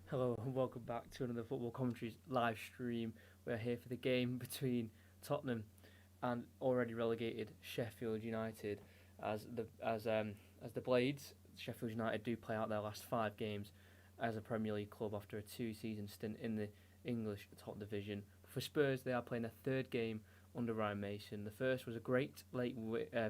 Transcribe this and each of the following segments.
Hello and welcome back to another Football Commentaries live stream. We're here for the game between Tottenham and already relegated Sheffield United. As the Blades, Sheffield United do play out their last 5 games as a Premier League club after a 2-season stint in the English top division. For Spurs, they are playing their third game under Ryan Mason. The first was a great late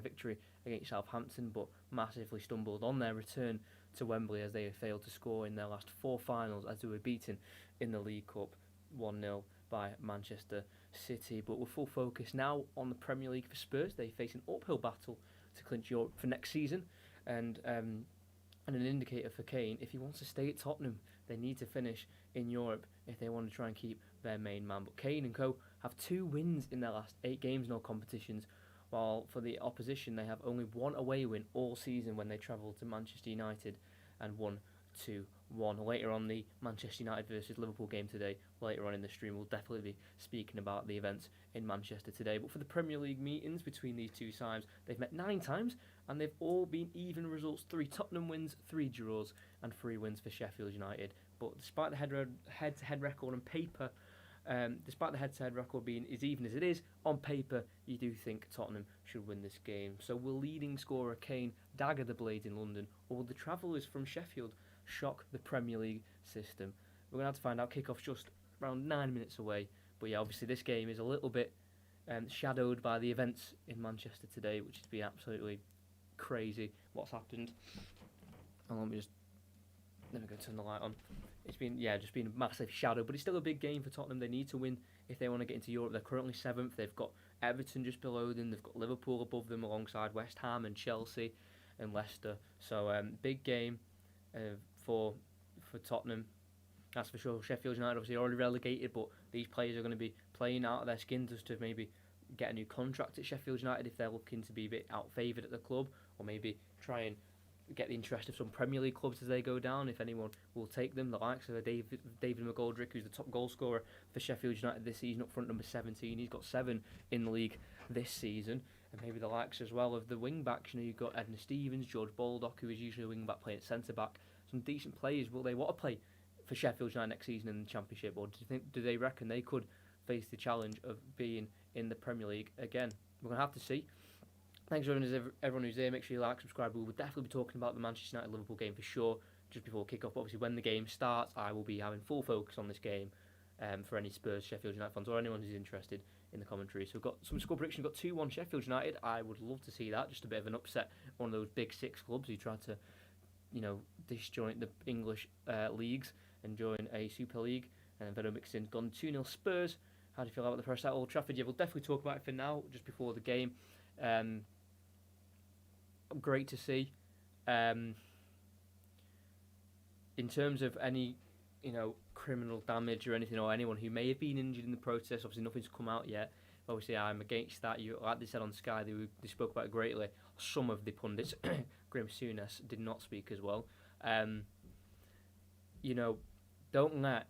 victory against Southampton, but massively stumbled on their return to Wembley as they failed to score in their last 4 finals as they were beaten in the League Cup 1-0 by Manchester City. But with full focus now on the Premier League for Spurs, they face an uphill battle to clinch Europe for next season, and an indicator for Kane, if he wants to stay at Tottenham, they need to finish in Europe if they want to try and keep their main man. But Kane and co have 2 wins in their last 8 games in all competitions, while for the opposition they have only one away win all season when they travel to Manchester United and won 2-1. Later on, the Manchester United versus Liverpool game today, later on in the stream, we'll definitely be speaking about the events in Manchester today. But for the Premier League meetings between these two sides, they've met 9 times and they've all been even results: 3 Tottenham wins, 3 draws, and 3 wins for Sheffield United. But despite the head-to-head record on paper, despite the head-to-head record being as even as it is, on paper you do think Tottenham should win this game. So will leading scorer Kane dagger the Blades in London, or will the travellers from Sheffield shock the Premier League system? We're going to have to find out. Kickoff's just around 9 minutes away. But yeah, obviously this game is a little bit shadowed by the events in Manchester today, which has been absolutely crazy what's happened. And let me just turn the light on. It's been just been a massive shadow, but it's still a big game for Tottenham. They need to win if they want to get into Europe. They're currently 7th. They've got Everton just below them. They've got Liverpool above them alongside West Ham and Chelsea and Leicester. So big game for Tottenham. That's for sure. Sheffield United obviously already relegated, but these players are going to be playing out of their skin just to maybe get a new contract at Sheffield United if they're looking to be a bit out-favoured at the club, or maybe try and get the interest of some Premier League clubs as they go down, if anyone will take them. The likes of David McGoldrick, who's the top goal scorer for Sheffield United this season, up front, number 17. He's got 7 in the league this season. And maybe the likes as well of the wing-backs. You've got Edna Stevens, George Baldock, who is usually a wing-back playing at centre-back. Some decent players. Will they want to play for Sheffield United next season in the Championship, or do they reckon they could face the challenge of being in the Premier League again? We're going to have to see. Thanks everyone who's there. Make sure you like, subscribe. We will definitely be talking about the Manchester United-Liverpool game for sure, just before kick-off. Obviously, when the game starts, I will be having full focus on this game for any Spurs, Sheffield United fans, or anyone who's interested in the commentary. So we've got some score predictions. We've got 2-1 Sheffield United. I would love to see that. Just a bit of an upset. One of those big 6 clubs who try to, disjoint the English leagues and join a Super League. And then mixed in, gone 2-0 Spurs. How do you feel about the press at Old Trafford? Yeah, we'll definitely talk about it for now, just before the game. Great to see. In terms of any, criminal damage or anything, or anyone who may have been injured in the protest, obviously nothing's come out yet. Obviously, I'm against that. Like they said on Sky, they spoke about it greatly. Some of the pundits, Graham Souness, did not speak as well. Don't let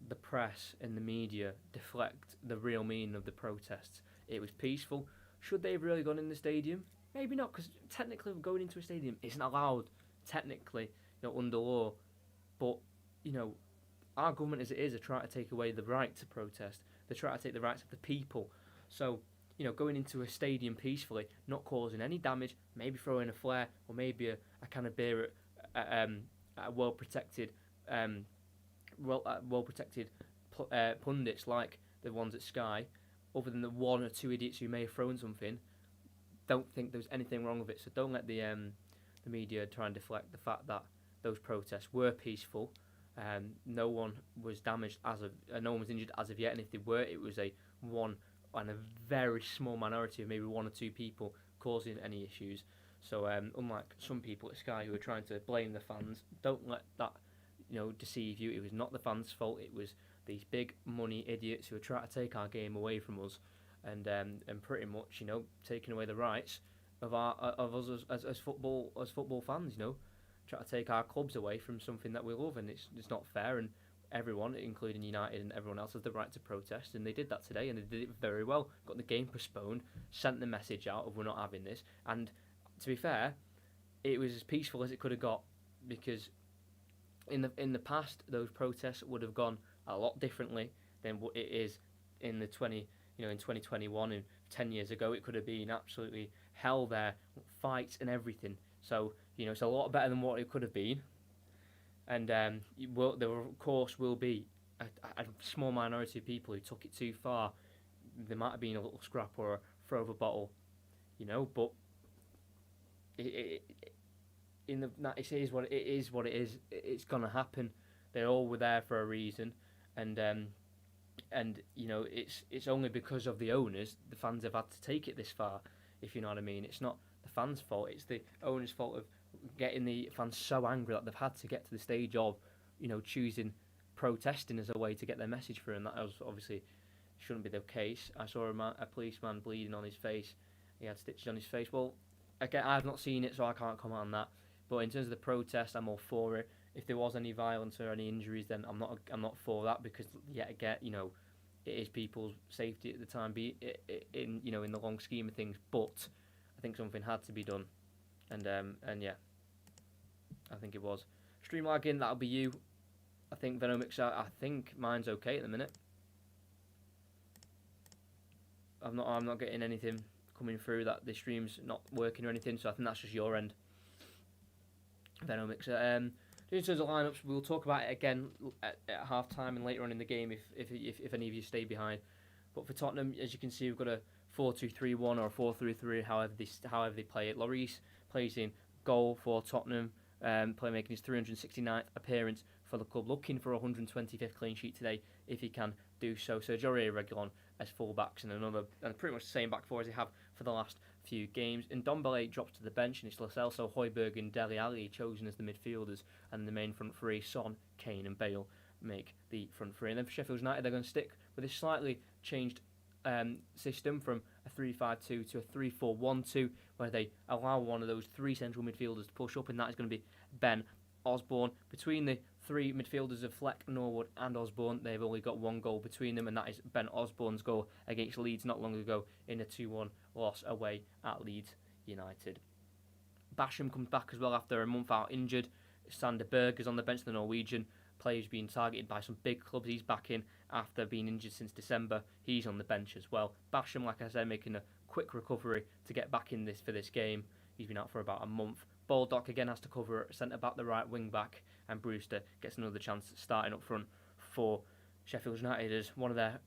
the press and the media deflect the real meaning of the protests. It was peaceful. Should they have really gone in the stadium? Maybe not, because technically going into a stadium isn't allowed, technically, under law. But, our government as it is are trying to take away the right to protest. They're trying to take the rights of the people. So, going into a stadium peacefully, not causing any damage, maybe throwing a flare, or maybe a can of beer at a well-protected pundits like the ones at Sky, other than the 1 or 2 idiots who may have thrown something, don't think there's anything wrong with it. So don't let the media try and deflect the fact that those protests were peaceful. No one was damaged no one was injured as of yet, and if they were, it was a very small minority of maybe 1 or 2 people causing any issues. So unlike some people at Sky who are trying to blame the fans, don't let that deceive you. It was not the fans' fault. It was these big money idiots who are trying to take our game away from us, and pretty much taking away the rights of us as football fans. Try to take our clubs away from something that we love, and it's not fair. And everyone, including United and everyone else, has the right to protest, and they did that today, and they did it very well. Got the game postponed, sent the message out of we're not having this, and to be fair, it was as peaceful as it could have got, because in the past, those protests would have gone a lot differently than what it is in the 2021 and 10 years ago. It could have been absolutely hell there, fights and everything. So it's a lot better than what it could have been. And there of course will be a small minority of people who took it too far. There might have been a little scrap or a throw of a bottle, but it it is what it is. It's gonna happen. They all were there for a reason, and it's only because of the owners the fans have had to take it this far. If you know what I mean, it's not the fans' fault. It's the owners' fault of getting the fans so angry that they've had to get to the stage of choosing protesting as a way to get their message through, and that was obviously shouldn't be the case. I saw a policeman bleeding on his face. He had stitches on his face. Well, again, I've not seen it, so I can't comment on that. But in terms of the protest, I'm all for it. If there was any violence or any injuries, then I'm not for that, because yet again, it is people's safety at the time, in the long scheme of things. But I think something had to be done, and yeah, I think it was. Stream lagging, that'll be you. I think Venomix. I think mine's okay at the minute. I'm not getting anything coming through that the stream's not working or anything, so I think that's just your end. Venomix. In terms of lineups, we'll talk about it again at half time and later on in the game if any of you stay behind. But for Tottenham, as you can see, we've got a 4-2-3-1 or a 4-3-3, however they play it. Lloris plays in goal for Tottenham, making his 369th appearance for the club, looking for a 125th clean sheet today if he can do so. Sergio Reguilon as full-backs and pretty much the same back four as they have for the last few games. And Ndombele drops to the bench, and it's Lo Celso, Højbjerg and Dele Alli chosen as the midfielders, and the main front three, Son, Kane and Bale, make the front three. And then for Sheffield United, they're going to stick with this slightly changed system from a 3-5-2 to a 3-4-1-2, where they allow one of those three central midfielders to push up, and that is going to be Ben Osborne. Between the three midfielders of Fleck, Norwood and Osborne, they've only got one goal between them, and that is Ben Osborne's goal against Leeds not long ago in a 2-1 loss away at Leeds United. Basham comes back as well after a month out injured. Sander Berg is on the bench, the Norwegian player, being targeted by some big clubs. He's back in after being injured since December. He's on the bench as well. Basham, like I said, making a quick recovery to get back in for this game. He's been out for about a month. Baldock again has to cover centre-back, the right wing-back, and Brewster gets another chance starting up front for Sheffield United as one of their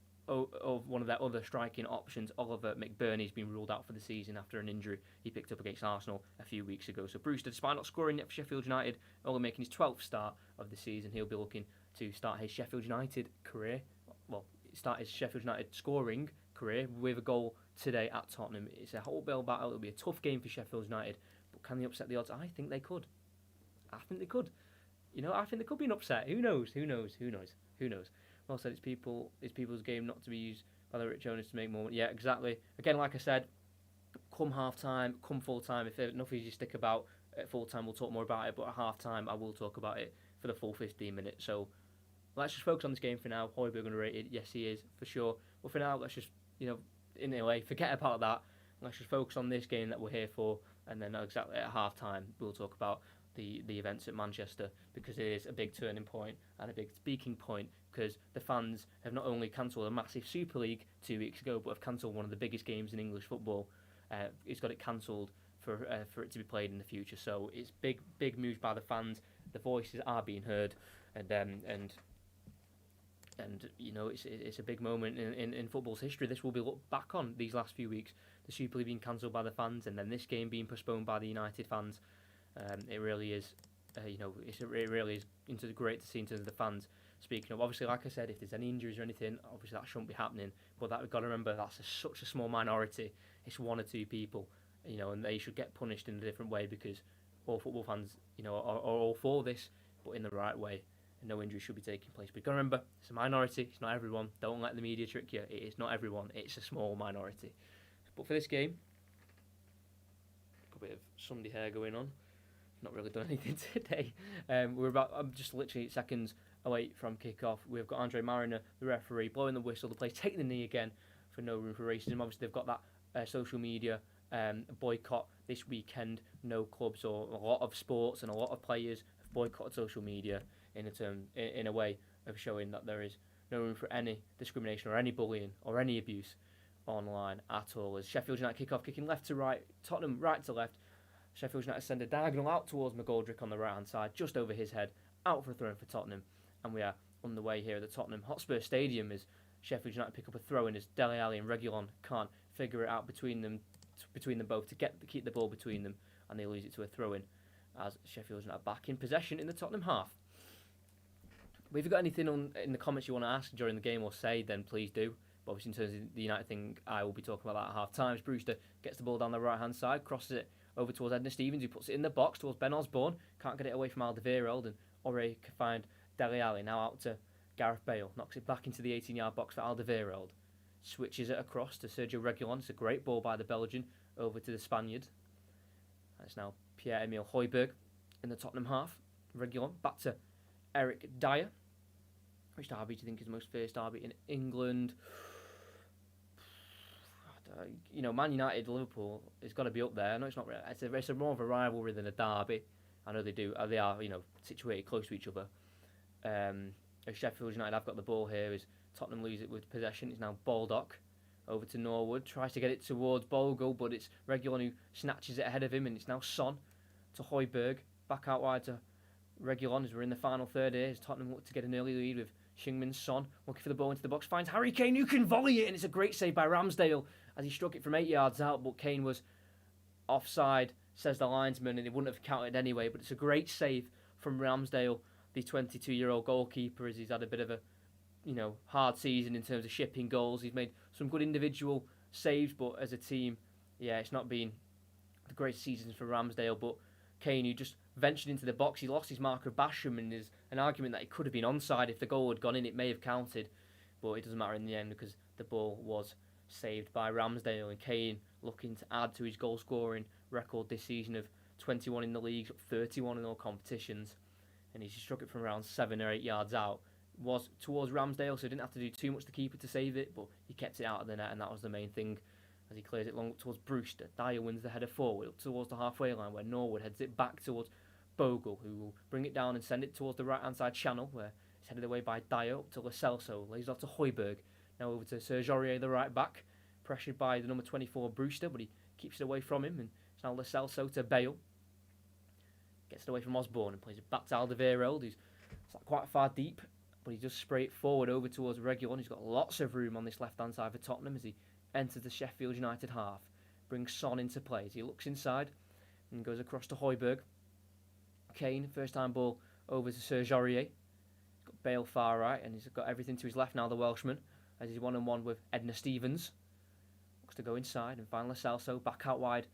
other striking options. Oliver McBurney's been ruled out for the season after an injury he picked up against Arsenal a few weeks ago. So Brewster, despite not scoring yet for Sheffield United, only making his 12th start of the season, he'll be looking to start his Sheffield United career. Well, start his Sheffield United scoring career with a goal today at Tottenham. It's a whole bell battle. It'll be a tough game for Sheffield United, but can they upset the odds? I think they could. I think they could be an upset. Who knows? Well said, it's people's game not to be used by the rich owners to make more money. Yeah, exactly. Again, like I said, come half time, come full time. If enough of you stick about at full time, we'll talk more about it. But at half time, I will talk about it for the full 15 minutes. So let's just focus on this game for now. Højbjerg underrated, yes he is for sure. But for now, let's just in a way forget about that. Let's just focus on this game that we're here for, and then exactly at half time, we'll talk about the events at Manchester, because it is a big turning point and a big speaking point, because the fans have not only cancelled a massive Super League 2 weeks ago, but have cancelled one of the biggest games in English football. It's got it cancelled for it to be played in the future. So it's big moves by the fans. The voices are being heard, and it's a big moment in football's history. This will be looked back on these last few weeks. The Super League being cancelled by the fans, and then this game being postponed by the United fans. It really is, it really is great to see in terms of the fans. Speaking of, obviously, like I said, if there's any injuries or anything, obviously that shouldn't be happening. But we've got to remember that's such a small minority. It's one or two people, and they should get punished in a different way, because all football fans, are all for this, but in the right way. And no injuries should be taking place. But you've got to remember, it's a minority. It's not everyone. Don't let the media trick you. It is not everyone. It's a small minority. But for this game, got a bit of Sunday hair going on. Not really done anything today. I'm just literally seconds away from kick-off. We've got Andre Mariner, the referee, blowing the whistle. The players taking the knee again for no room for racism. Obviously, they've got that social media boycott this weekend. No clubs or a lot of sports and a lot of players have boycotted social media in a way of showing that there is no room for any discrimination or any bullying or any abuse online at all. As Sheffield United kick off, kicking left to right, Tottenham right to left. Sheffield United send a diagonal out towards McGoldrick on the right hand side, just over his head, out for a throw in for Tottenham, and we are on the way here at the Tottenham Hotspur Stadium as Sheffield United pick up a throw in as Dele Alli and Reguilon can't figure it out between them both to keep the ball between them, and they lose it to a throw in as Sheffield United back in possession in the Tottenham half. But if you've got anything in the comments you want to ask during the game or say, then please do. But obviously in terms of the United thing, I will be talking about that at half time. Brewster gets the ball down the right hand side, crosses it over towards Edna Stevens, who puts it in the box towards Ben Osborne. Can't get it away from Alderweireld, and Ore can find Dele Alli, now out to Gareth Bale. Knocks it back into the 18-yard box for Alderweireld. Switches it across to Sergio Reguilon. It's a great ball by the Belgian over to the Spaniard. And it's now Pierre-Emile Højbjerg in the Tottenham half. Reguilon back to Eric Dier. Which derby do you think is the most fierce derby in England? Man United, Liverpool, it's got to be up there. No, it's not. It's a more of a rivalry than a derby. I know they do. They are, situated close to each other. As Sheffield United have got the ball here, as Tottenham lose it with possession. It's now Baldock over to Norwood. Tries to get it towards Bogle, but it's Reguilon who snatches it ahead of him, and it's now Son to Højbjerg. Back out wide to Reguilon as we're in the final third here. As Tottenham look to get an early lead with Heung-min Son looking for the ball into the box. Finds Harry Kane who can volley it, and it's a great save by Ramsdale as he struck it from 8 yards out, but Kane was offside, says the linesman, and it wouldn't have counted anyway. But it's a great save from Ramsdale, the 22-year-old goalkeeper, as he's had a bit of a hard season in terms of shipping goals. He's made some good individual saves, but as a team, it's not been the greatest seasons for Ramsdale. But Kane, who just ventured into the box, he lost his marker of Basham, and there's an argument that it could have been onside. If the goal had gone in, it may have counted, but it doesn't matter in the end because the ball was saved by Ramsdale. And Kane looking to add to his goal scoring record this season of 21 in the league, 31 in all competitions, and he struck it from around 7 or 8 yards out. It was towards Ramsdale, so he didn't have to do too much to keep it to save it, but he kept it out of the net, and that was the main thing. As he clears it long up towards Brewster, Dier wins the header forward up towards the halfway line, where Norwood heads it back towards Bogle, who will bring it down and send it towards the right hand side channel, where it's headed away by Dier up to Lo Celso, lays off to Højbjerg, now over to Serge Aurier, the right back, pressured by the number 24 Brewster, but he keeps it away from him, and it's now Lo Celso to Bale, gets it away from Osborne and plays it back to Alderweireld, who's quite far deep, but he does spray it forward over towards Reguilon, who's got lots of room on this left hand side for Tottenham as he enters the Sheffield United half, brings Son into play as he looks inside and goes across to Højbjerg. Kane, first time ball over to Serge Aurier. He's got Bale far right, and he's got everything to his left now, the Welshman, as he's 1-on-1 with Edna Stevens. Looks to go inside and find Lo Celso back out wide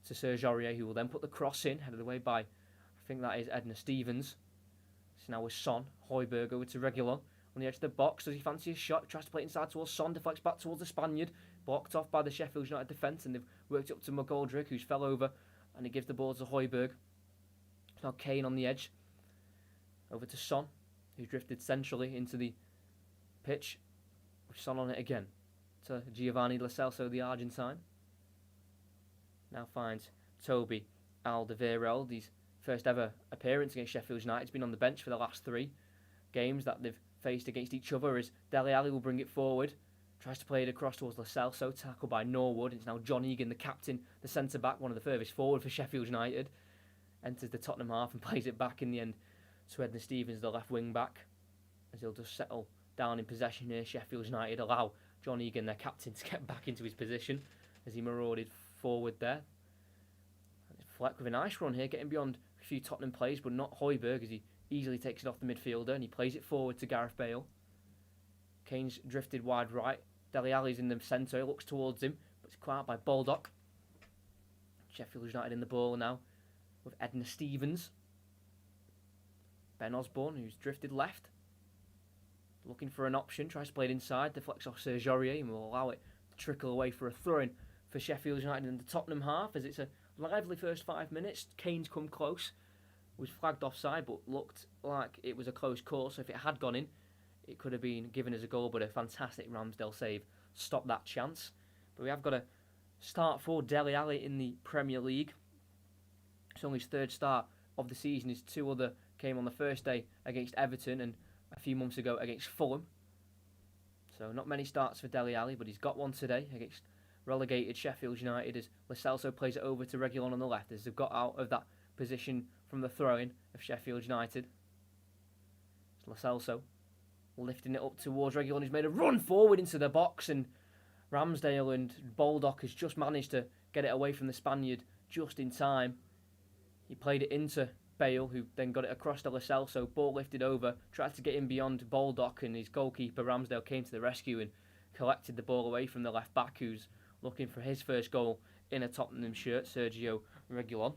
to Serge Aurier, who will then put the cross in, headed away by, I think that is Edna Stevens. So now with Son, Højbjerg over to Reguilon on the edge of the box. Does he fancy a shot? Tries to play it inside towards Son, deflects back towards the Spaniard, blocked off by the Sheffield United defence, and they've worked up to McGoldrick, who's fell over, and he gives the ball to Højbjerg. Now Kane on the edge, over to Son, who's drifted centrally into the pitch, with Son on it again, to Giovanni Lo Celso, the Argentine. Now finds Toby Alderweireld, his first ever appearance against Sheffield United. He's been on the bench for the last 3 games that they've faced against each other, as Dele Alli will bring it forward, tries to play it across towards Lo Celso, tackled by Norwood. It's now John Egan, the captain, the centre-back, one of the furthest forward for Sheffield United, enters the Tottenham half and plays it back in the end to Edna Stevens, the left wing-back, as he'll just settle down in possession here. Sheffield United allow John Egan, their captain, to get back into his position as he marauded forward there. Fleck with a nice run here, getting beyond a few Tottenham plays, but not Højbjerg, as he easily takes it off the midfielder and he plays it forward to Gareth Bale. Kane's drifted wide right. Dele Alli's in the centre, he looks towards him, but it's caught out by Baldock. Sheffield United in the ball now with Edna Stevens. Ben Osborne, who's drifted left, looking for an option, tries to play it inside, deflects off Serge Aurier and will allow it to trickle away for a throw-in for Sheffield United in the Tottenham half, as it's a lively first 5 minutes. Kane's come close, was flagged offside, but looked like it was a close call, so if it had gone in, it could have been given as a goal, but a fantastic Ramsdale save stopped that chance. But we have got a start for Dele Alli in the Premier League. It's only his 3rd start of the season. His 2 other came on the first day against Everton and a few months ago against Fulham. So not many starts for Dele Alli, but he's got one today against relegated Sheffield United as Lo Celso plays it over to Reguilon on the left as they've got out of that position from the throw-in of Sheffield United. Lo Celso lifting it up towards Reguilon, who's made a run forward into the box, and Ramsdale and Baldock has just managed to get it away from the Spaniard just in time. He played it into Bale, who then got it across to Lo Celso, ball lifted over, tried to get in beyond Baldock, and his goalkeeper Ramsdale came to the rescue and collected the ball away from the left back, who's looking for his first goal in a Tottenham shirt, Sergio Reguilon.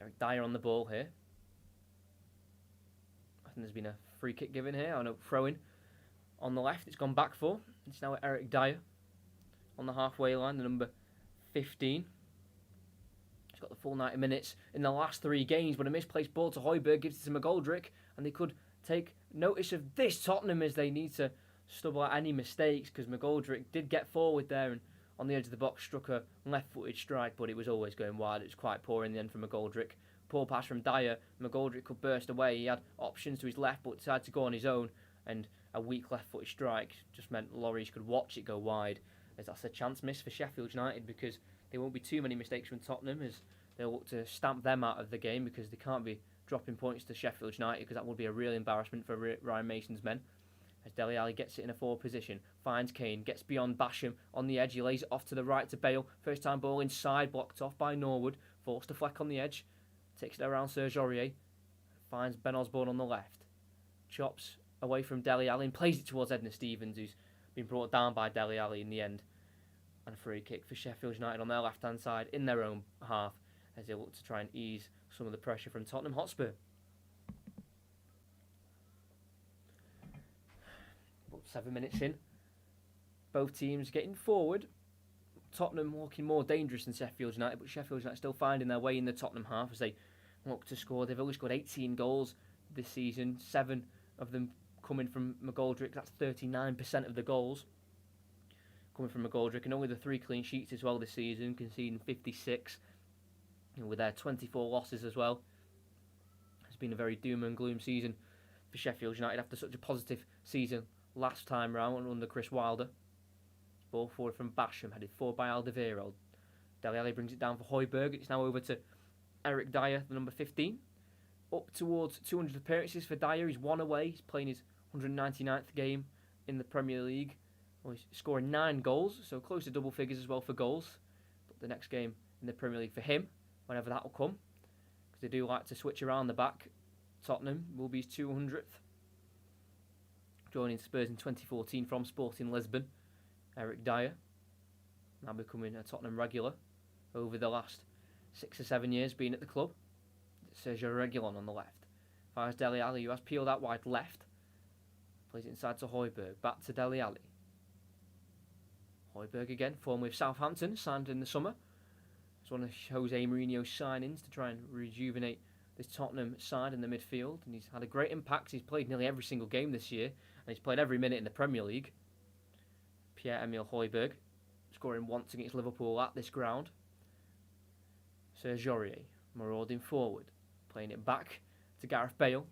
Eric Dier on the ball here. I think there's been a free kick given here. I know throw-in on the left. It's gone back for. It's now Eric Dier on the halfway line, the number 15. He's got the full 90 minutes in the last 3 games, but a misplaced ball to Højbjerg gives it to McGoldrick, and they could take notice of this Tottenham as they need to stub out any mistakes, because McGoldrick did get forward there and on the edge of the box struck a left-footed strike, but it was always going wide. It was quite poor in the end from McGoldrick. Poor pass from Dier. McGoldrick could burst away. He had options to his left, but decided to go on his own, and a weak left-footed strike just meant Lloris could watch it go wide, as that's a chance missed for Sheffield United, because there won't be too many mistakes from Tottenham as they'll look to stamp them out of the game, because they can't be dropping points to Sheffield United, because that would be a real embarrassment for Ryan Mason's men. As Dele Alli gets it in a forward position, finds Kane, gets beyond Basham on the edge, he lays it off to the right to Bale, first time ball inside, blocked off by Norwood, forced to Fleck on the edge, takes it around Serge Aurier, finds Ben Osborne on the left, chops away from Dele Alli and plays it towards Edna Stevens, who's been brought down by Dele Alli in the end, and a free kick for Sheffield United on their left hand side in their own half as they look to try and ease some of the pressure from Tottenham Hotspur. 7 minutes in, both teams getting forward. Tottenham looking more dangerous than Sheffield United, but Sheffield United still finding their way in the Tottenham half as they look to score. They've only scored 18 goals this season, 7 of them coming from McGoldrick. That's 39% of the goals coming from McGoldrick, and only the 3 clean sheets as well this season, conceding 56, and with their 24 losses as well. It's been a very doom and gloom season for Sheffield United after such a positive season last time round under Chris Wilder. Ball forward from Basham, headed forward by Alderweireld. Dele Alli brings it down for Højbjerg. It's now over to Eric Dier, the number 15. Up towards 200 appearances for Dier. He's 1 away. He's playing his 199th game in the Premier League. Well, he's scoring 9 goals, so close to double figures as well for goals. But the next game in the Premier League for him, whenever that will come, because they do like to switch around the back. Tottenham will be his 200th. Joining Spurs in 2014 from Sporting Lisbon, Eric Dier, now becoming a Tottenham regular over the last 6 or 7 years being at the club. Sergio Reguilon on the left. Fires Dele Alli, who has peeled out wide left. Plays it inside to Højbjerg, back to Dele Alli. Højbjerg again, formerly of Southampton, signed in the summer. It's one of Jose Mourinho's signings to try and rejuvenate this Tottenham side in the midfield, and he's had a great impact. He's played nearly every single game this year, and he's played every minute in the Premier League. Pierre-Emile Højbjerg, scoring once against Liverpool at this ground. Serge Aurier, marauding forward, playing it back to Gareth Bale.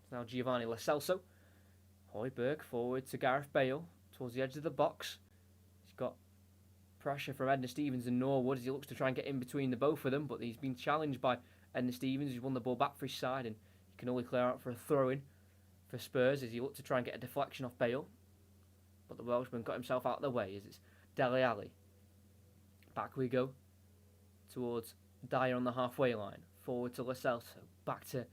It's now Giovanni Lo Celso. Højbjerg forward to Gareth Bale, towards the edge of the box. He's got pressure from Edna Stevens and Norwood as he looks to try and get in between the both of them, but he's been challenged by Edna Stevens, who's won the ball back for his side, and he can only clear out for a throw-in for Spurs as he looked to try and get a deflection off Bale. But the Welshman got himself out of the way as it's Dele Alli. Back we go towards Dier on the halfway line. Forward to Lo Celso. Back to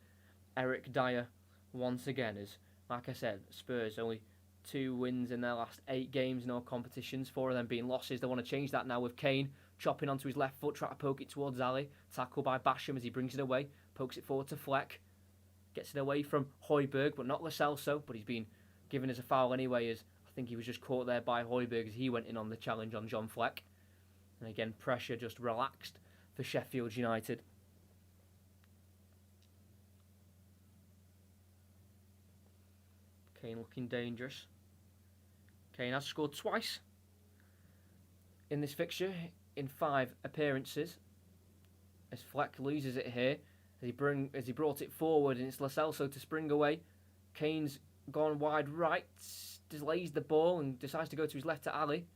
Eric Dier once again as, like I said, Spurs only 2 wins in their last 8 games in all competitions, 4 of them being losses. They want to change that now with Kane chopping onto his left foot, trying to poke it towards Ali. Tackle by Basham as he brings it away, pokes it forward to Fleck. Gets it away from Højbjerg, but not Lo Celso, but he's been given as a foul anyway, as I think he was just caught there by Højbjerg as he went in on the challenge on John Fleck. And again, pressure just relaxed for Sheffield United. Kane looking dangerous. Kane has scored twice in this fixture in 5 appearances. As Fleck loses it here, as he brought it forward, and it's Lo Celso to spring away. Kane's gone wide right, delays the ball and decides to go to his left to Ali,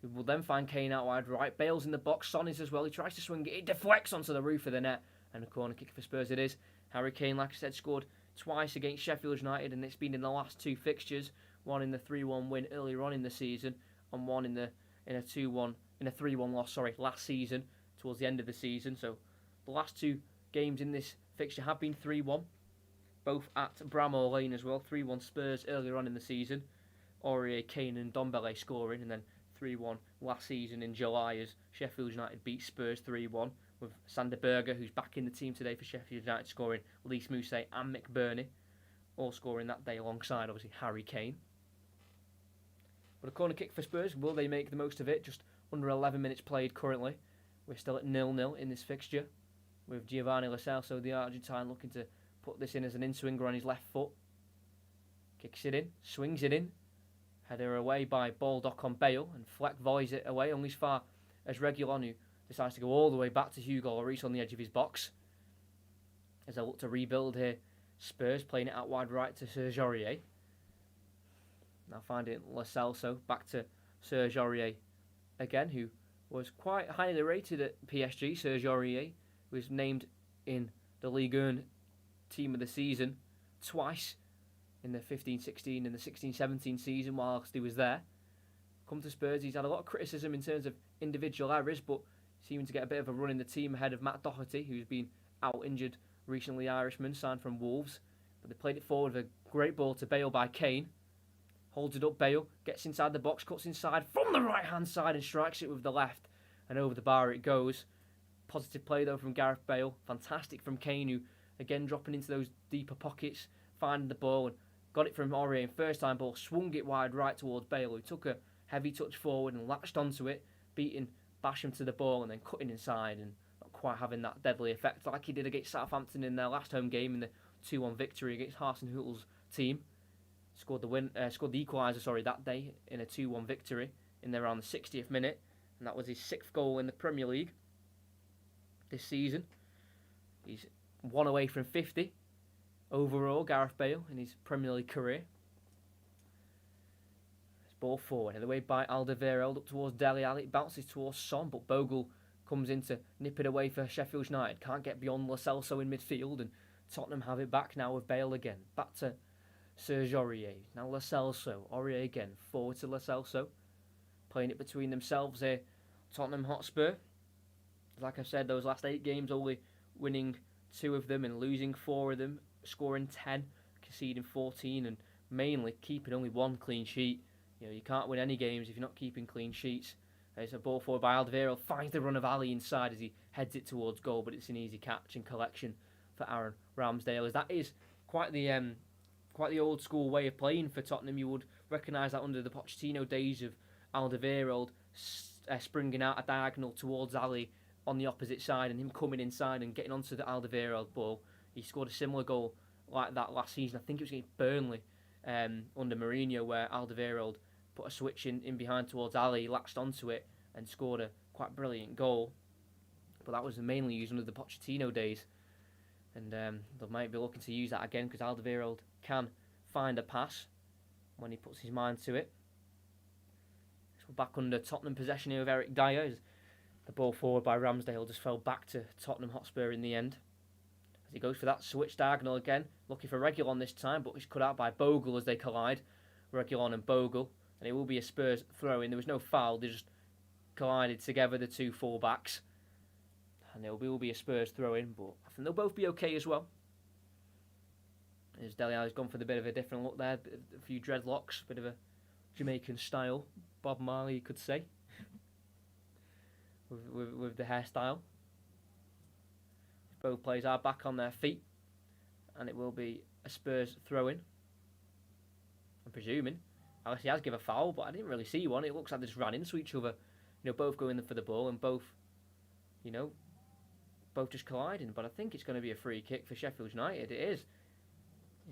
who will then find Kane out wide right. Bale's in the box, Son is as well. He tries to swing it, it deflects onto the roof of the net, and a corner kick for Spurs it is. Harry Kane, like I said, scored twice against Sheffield United, and it's been in the last 2 fixtures. One in the 3-1 win earlier on in the season, and one in a 3-1 loss last season towards the end of the season. So the last 2 games in this fixture have been 3-1, both at Bramall Lane as well. 3-1 Spurs earlier on in the season, Aurier, Kane and Ndombele scoring, and then 3-1 last season in July as Sheffield United beat Spurs 3-1, with Sander Berge, who's back in the team today for Sheffield United, scoring, Lys Mousset and McBurney all scoring that day alongside obviously Harry Kane. But a corner kick for Spurs, will they make the most of it? Just under 11 minutes played currently. We're still at 0-0 in this fixture, with Giovanni Lo Celso, the Argentine, looking to put this in as an in-swinger on his left foot. Kicks it in, swings it in. Header away by Baldock on Bale, and Fleck volleys it away only as far as Reguilon, who decides to go all the way back to Hugo Lloris on the edge of his box. As they look to rebuild here, Spurs playing it out wide right to Serge Aurier. Now finding Lo Celso, back to Serge Aurier again, who was quite highly rated at PSG. Serge Aurier was named in the Ligue 1 Team of the Season twice, in the 15-16 and the 16-17 season whilst he was there. Come to Spurs, he's had a lot of criticism in terms of individual errors, but seeming to get a bit of a run in the team ahead of Matt Doherty, who's been out injured recently, the Irishman, signed from Wolves. But they played it forward with a great ball to Bale by Kane. Holds it up, Bale, gets inside the box, cuts inside from the right-hand side and strikes it with the left. And over the bar it goes. Positive play, though, from Gareth Bale. Fantastic from Kane, who, again, dropping into those deeper pockets, finding the ball and got it from Aurier. And first time ball, swung it wide right towards Bale, who took a heavy touch forward and latched onto it, beating Basham to the ball and then cutting inside and not quite having that deadly effect like he did against Southampton in their last home game in the 2-1 victory against Hasenhüttl's team. Scored the equaliser that day in a 2-1 victory in around the 60th minute, and that was his 6th goal in the Premier League this season. He's 1 away from 50 overall, Gareth Bale, in his Premier League career. His ball forward, headed away by Alderweireld up towards Dele Alli. It bounces towards Son, but Bogle comes in to nip it away for Sheffield United. Can't get beyond Lo Celso in midfield, and Tottenham have it back now with Bale again. Back to Serge Aurier. Now Lo Celso. Aurier again. Forward to Lo Celso. Playing it between themselves here. Tottenham Hotspur. Like I said, those last 8 games, only winning 2 of them and losing 4 of them. Scoring 10, conceding 14, and mainly keeping only 1 clean sheet. You can't win any games if you're not keeping clean sheets. It's a ball forward by Alderweireld. Finds the run of Ali inside as he heads it towards goal, but it's an easy catch and collection for Aaron Ramsdale. As that is quite the old school way of playing for Tottenham. You would recognise that under the Pochettino days of Alderweireld springing out a diagonal towards Ali on the opposite side and him coming inside and getting onto the Alderweireld ball. He scored a similar goal like that last season. I think it was against Burnley under Mourinho, where Alderweireld put a switch in behind towards Ali, latched onto it and scored a quite brilliant goal. But that was mainly used under the Pochettino days. And they might be looking to use that again because Alderweireld can find a pass when he puts his mind to it. So we're back under Tottenham possession here with Eric Dier. As the ball forward by Ramsdale just fell back to Tottenham Hotspur in the end. As he goes for that switch diagonal again, looking for Reguilon this time, but he's cut out by Bogle as they collide. Reguilon and Bogle, and it will be a Spurs throw-in. There was no foul, they just collided together, the 2 full-backs. And it will be a Spurs throw-in, but I think they'll both be okay as well. As Dele Alli's gone for the bit of a different look there, a few dreadlocks, a bit of a Jamaican style, Bob Marley you could say, with the hairstyle. Both players are back on their feet, and it will be a Spurs throw-in. I'm presuming, unless he has given a foul, but I didn't really see one. It looks like they just ran into each other, both going for the ball and both just colliding. But I think it's going to be a free kick for Sheffield United. It is.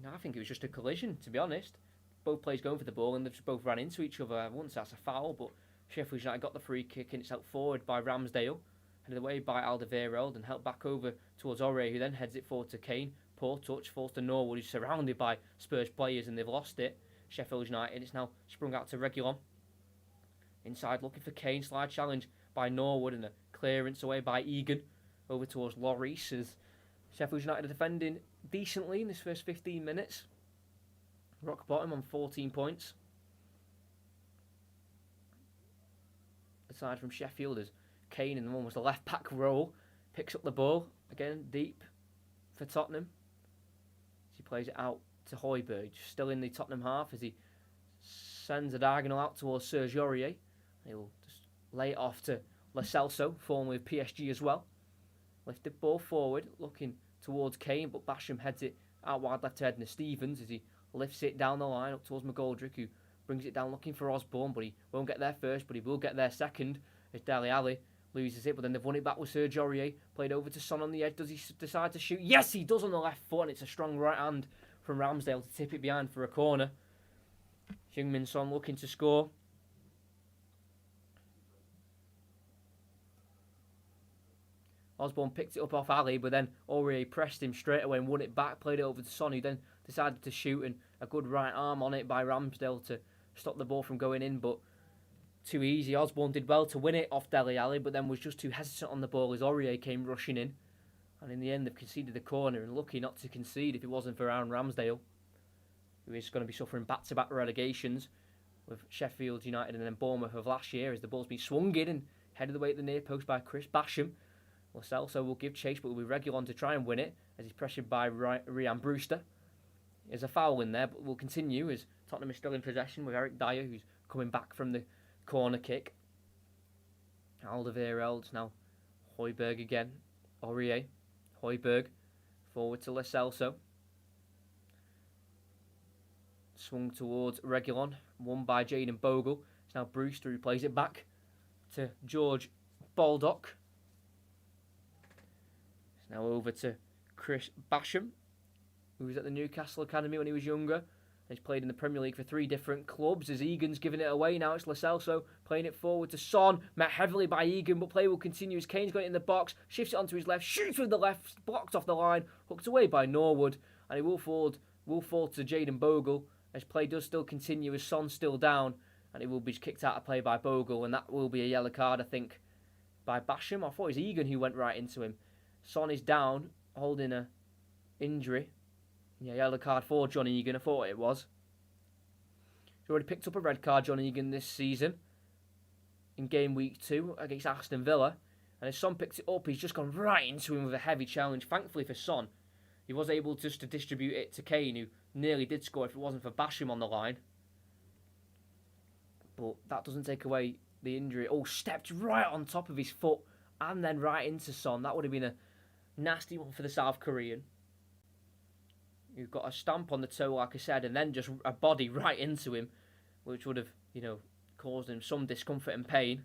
I think it was just a collision, to be honest. Both players going for the ball and they've just both ran into each other. I wouldn't say that's a foul, but Sheffield United got the free kick and it's out forward by Ramsdale. headed away by Alderweireld and helped back over towards Aurier, who then heads it forward to Kane. Poor touch, falls to Norwood, who's surrounded by Spurs players and they've lost it. Sheffield United, it's now sprung out to Reguilon. Inside looking for Kane, slide challenge by Norwood and a clearance away by Egan over towards Lloris as Sheffield United are defending decently in this first 15 minutes. Rock bottom on 14 points. Aside from Sheffield as Kane in almost a left back role picks up the ball again deep for Tottenham. As he plays it out to Højbjerg, still in the Tottenham half as he sends a diagonal out towards Serge Aurier. He'll just lay it off to Lo Celso, formerly of PSG as well. Lifted ball forward, looking towards Kane, but Basham heads it out wide left to Edna Stevens as he lifts it down the line up towards McGoldrick, who brings it down looking for Osborne, but he won't get there first, but he will get there second as Dele Alli loses it, but then they've won it back with Serge Aurier, played over to Son on the edge. Does he decide to shoot? Yes, he does on the left foot, and it's a strong right hand from Ramsdale to tip it behind for a corner. Heung-min Son looking to score. Osborne picked it up off Ali, but then Aurier pressed him straight away and won it back, played it over to Son, who then decided to shoot, and a good right arm on it by Ramsdale to stop the ball from going in, but too easy. Osborne did well to win it off Dele Alli, but then was just too hesitant on the ball as Aurier came rushing in, and in the end they've conceded the corner, and lucky not to concede if it wasn't for Aaron Ramsdale, who is going to be suffering back-to-back relegations with Sheffield United and then Bournemouth of last year as the ball's been swung in and headed away at the near post by Chris Basham. Lo Celso will give chase, but will be Reguilon to try and win it as he's pressured by Ryan Brewster. There's a foul in there, but will continue as Tottenham is still in possession with Eric Dier, who's coming back from the corner kick. Alderweireld now. Højbjerg again. Aurier. Højbjerg. Forward to Lo Celso. Swung towards Reguilon. Won by Jaden Bogle. It's now Brewster who plays it back to George Baldock. It's now over to Chris Basham, who was at the Newcastle Academy when he was younger. He's played in the Premier League for 3 different clubs as Egan's giving it away. Now it's Lo Celso playing it forward to Son. Met heavily by Egan, but play will continue as Kane's got it in the box. Shifts it onto his left. Shoots with the left. Blocked off the line. Hooked away by Norwood. And he will fall to Jaden Bogle as play does still continue as Son's still down. And it will be kicked out of play by Bogle. And that will be a yellow card, I think, by Basham. I thought it was Egan who went right into him. Son is down, holding a injury. Yeah, yellow card for John Egan, I thought it was. He's already picked up a red card, John Egan, this season. In game week 2 against Aston Villa. And as Son picks it up, he's just gone right into him with a heavy challenge. Thankfully for Son, he was able just to distribute it to Kane, who nearly did score if it wasn't for Basham on the line. But that doesn't take away the injury. Oh, stepped right on top of his foot and then right into Son. That would have been a nasty one for the South Korean. You've got a stamp on the toe, like I said, and then just a body right into him, which would have, caused him some discomfort and pain.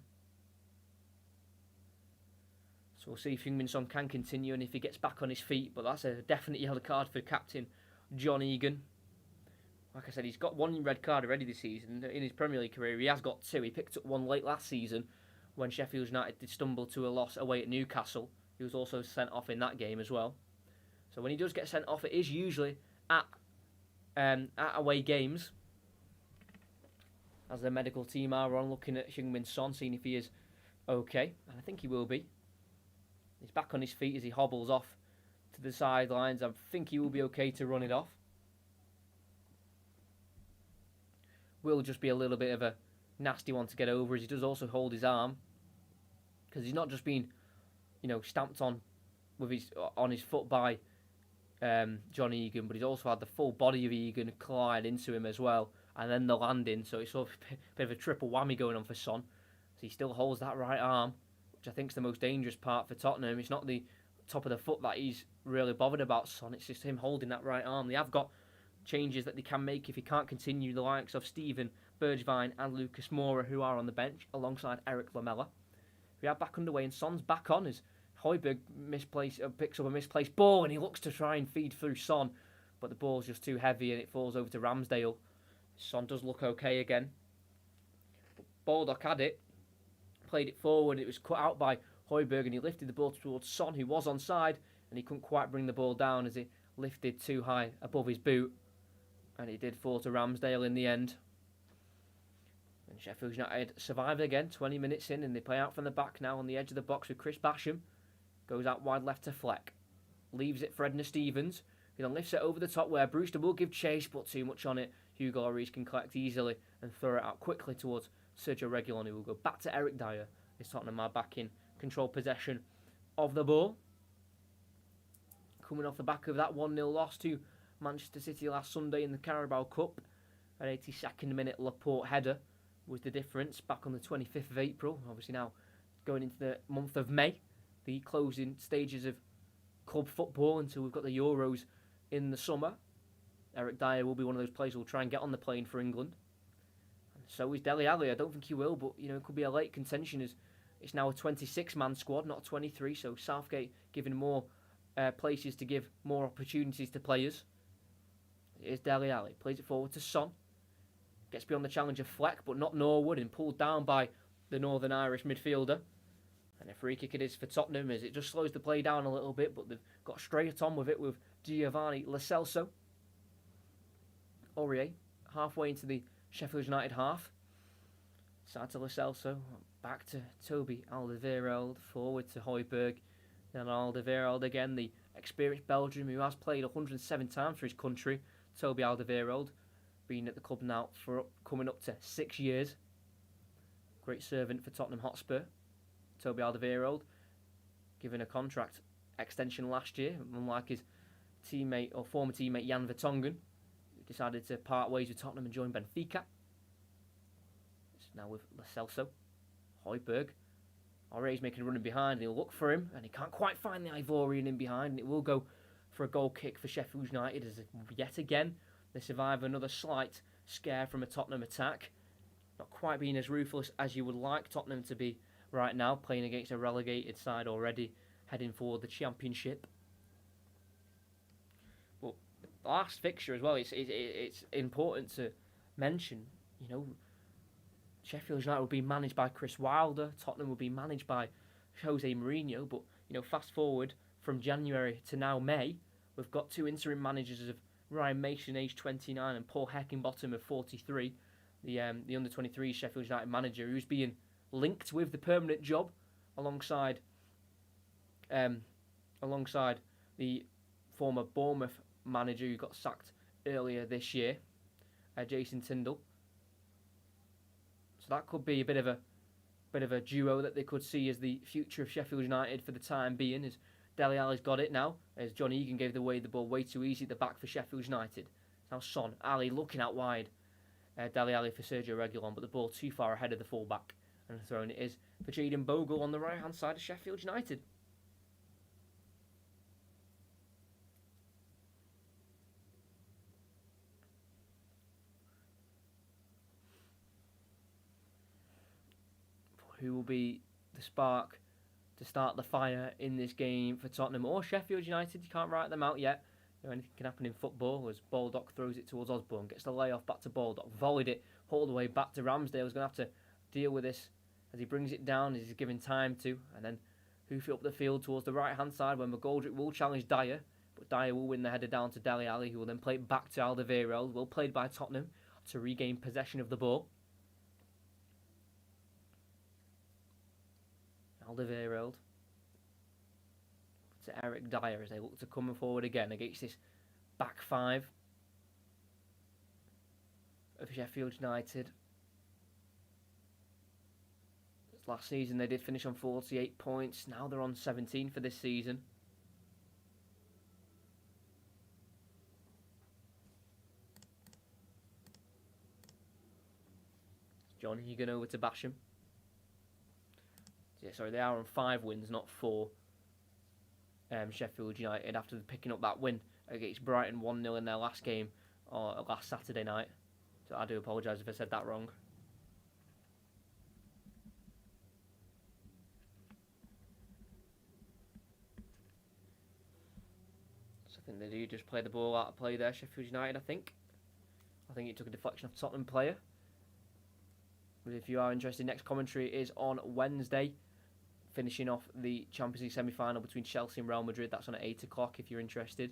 So we'll see if Heung-min Son can continue and if he gets back on his feet, but that's a definite yellow card for captain John Egan. Like I said, he's got 1 red card already this season. In his Premier League career, he has got 2. He picked up 1 late last season when Sheffield United did stumble to a loss away at Newcastle. He was also sent off in that game as well. So when he does get sent off, it is usually at away games. As the medical team are on looking at Heung-min Son, seeing if he is okay. And I think he will be. He's back on his feet as he hobbles off to the sidelines. I think he will be okay to run it off. Will just be a little bit of a nasty one to get over as he does also hold his arm. Because he's not just been, stamped on with his foot by John Egan, but he's also had the full body of Egan collide into him as well, and then the landing, so it's sort of a bit of a triple whammy going on for Son. So he still holds that right arm, which I think is the most dangerous part for Tottenham. It's not the top of the foot that he's really bothered about, Son, it's just him holding that right arm. They have got changes that they can make if he can't continue, the likes of Stephen Bergwijn and Lucas Moura, who are on the bench, alongside Eric Lamela. We are back underway, and Son's back on as Højbjerg picks up a misplaced ball and he looks to try and feed through Son, but the ball's just too heavy and it falls over to Ramsdale. Son does look okay again. Baldock had it, played it forward, it was cut out by Højbjerg, and he lifted the ball towards Son, who was onside, and he couldn't quite bring the ball down as he lifted too high above his boot, and he did fall to Ramsdale in the end. And Sheffield United survived again, 20 minutes in, and they play out from the back now on the edge of the box with Chris Basham. Goes out wide left to Fleck. Leaves it for Edna Stevens, who then lifts it over the top where Brewster will give chase, but too much on it. Hugo Lloris can collect easily and throw it out quickly towards Sergio Reguilon, who will go back to Eric Dier. As Tottenham are back in control possession of the ball. Coming off the back of that 1-0 loss to Manchester City last Sunday in the Carabao Cup. An 82nd minute Laporte header was the difference back on the 25th of April. Obviously now going into the month of May, the closing stages of club football until we've got the Euros in the summer. Eric Dier will be one of those players who will try and get on the plane for England. And so is Dele Alli. I don't think he will, but it could be a late contention as it's now a 26-man squad, not a 23. So Southgate giving more places to give more opportunities to players. Here's Dele Alli, plays it forward to Son. Gets beyond the challenge of Fleck, but not Norwood, and pulled down by the Northern Irish midfielder. And a free kick it is for Tottenham as it just slows the play down a little bit, but they've got straight on with it with Giovanni Lo Celso. Aurier, halfway into the Sheffield United half. Side to Lo Celso, back to Toby Alderweireld, forward to Højbjerg. Then Alderweireld again, the experienced Belgian who has played 107 times for his country. Toby Alderweireld, been at the club now for coming up to 6 years. Great servant for Tottenham Hotspur. Toby Alderweireld, given a contract extension last year, unlike his teammate or former teammate Jan Vertonghen, who decided to part ways with Tottenham and join Benfica. It's now with Lo Celso. Højbjerg. Aurier's making a run in behind, and he'll look for him, and he can't quite find the Ivorian in behind, and it will go for a goal kick for Sheffield United as yet again they survive another slight scare from a Tottenham attack. Not quite being as ruthless as you would like Tottenham to be right now, playing against a relegated side already, heading for the Championship. But last fixture as well, it's important to mention, Sheffield United will be managed by Chris Wilder, Tottenham will be managed by Jose Mourinho, but fast forward from January to now May, we've got two interim managers of Ryan Mason, aged 29, and Paul Heckingbottom of 43, the under-23 Sheffield United manager, who's being linked with the permanent job alongside the former Bournemouth manager who got sacked earlier this year, Jason Tindall. So that could be a bit of a duo that they could see as the future of Sheffield United for the time being. As Dele Alli's got it now, as John Egan gave the ball way too easy at the back for Sheffield United. Now Son, Ali looking out wide. Dele Alli for Sergio Reguilon, but the ball too far ahead of the fullback. And the throw-in it is for Jayden Bogle on the right-hand side of Sheffield United. Who will be the spark to start the fire in this game for Tottenham or Sheffield United? You can't write them out yet. Anything can happen in football as Baldock throws it towards Osborne, gets the layoff back to Baldock, volleyed it all the way back to Ramsdale. He's going to have to deal with this as he brings it down, as he's given time to, and then hoof it up the field towards the right-hand side where McGoldrick will challenge Dier, but Dier will win the header down to Dele Alli, who will then play it back to Alderweireld, well played by Tottenham to regain possession of the ball. Alderweireld to Eric Dier as they look to come forward again against this back five of Sheffield United. Last season they did finish on 48 points. Now they're on 17 for this season. John Egan over to Basham. Yeah, sorry, they are on 5 wins, not 4. Sheffield United after picking up that win against Brighton 1-0 in their last game last Saturday night. So I do apologise if I said that wrong. So I think they do just play the ball out of play there, Sheffield United, I think. I think it took a deflection off Tottenham player. But if you are interested, next commentary is on Wednesday finishing off the Champions League semi-final between Chelsea and Real Madrid. That's on at 8 o'clock if you're interested.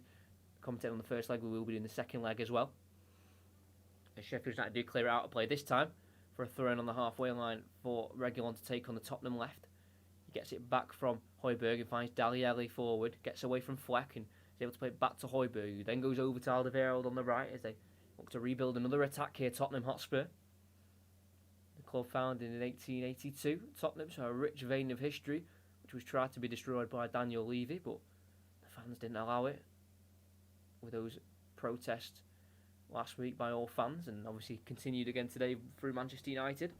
Commentating on the first leg, we will be doing the second leg as well. And Sheffield United do clear out of play this time for a throw-in on the halfway line for Reguilon to take on the Tottenham left. He gets it back from Højbjerg and finds Dier forward, gets away from Fleck and is able to play it back to Højbjerg, who then goes over to Alderweireld on the right as they look to rebuild another attack here, Tottenham Hotspur. The club founded in 1882. Tottenham's a rich vein of history, which was tried to be destroyed by Daniel Levy, but the fans didn't allow it, with those protests last week by all fans, and obviously continued again today through Manchester United.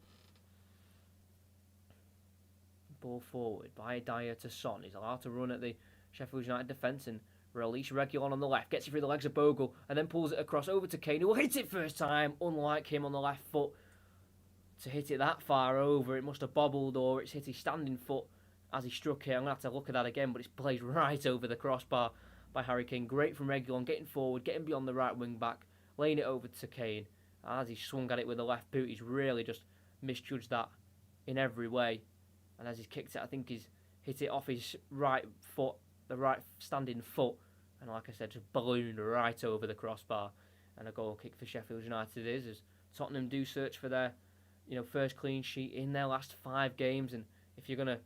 Ball forward by Dier to Son. He's allowed to run at the Sheffield United defence and release Reguilon on the left. Gets it through the legs of Bogle and then pulls it across over to Kane, who will hit it first time, unlike him on the left foot. To hit it that far over, it must have bobbled or it's hit his standing foot as he struck it. I'm going to have to look at that again, but it's placed right over the crossbar by Harry Kane. Great from Reguilon, getting forward, getting beyond the right wing back, laying it over to Kane. As he swung at it with the left boot, he's really just misjudged that in every way. And as he's kicked it, I think he's hit it off his right foot, the right standing foot, and like I said, just ballooned right over the crossbar. And a goal kick for Sheffield United is, as Tottenham do search for their, first clean sheet in their last 5 games. And if you're gonna,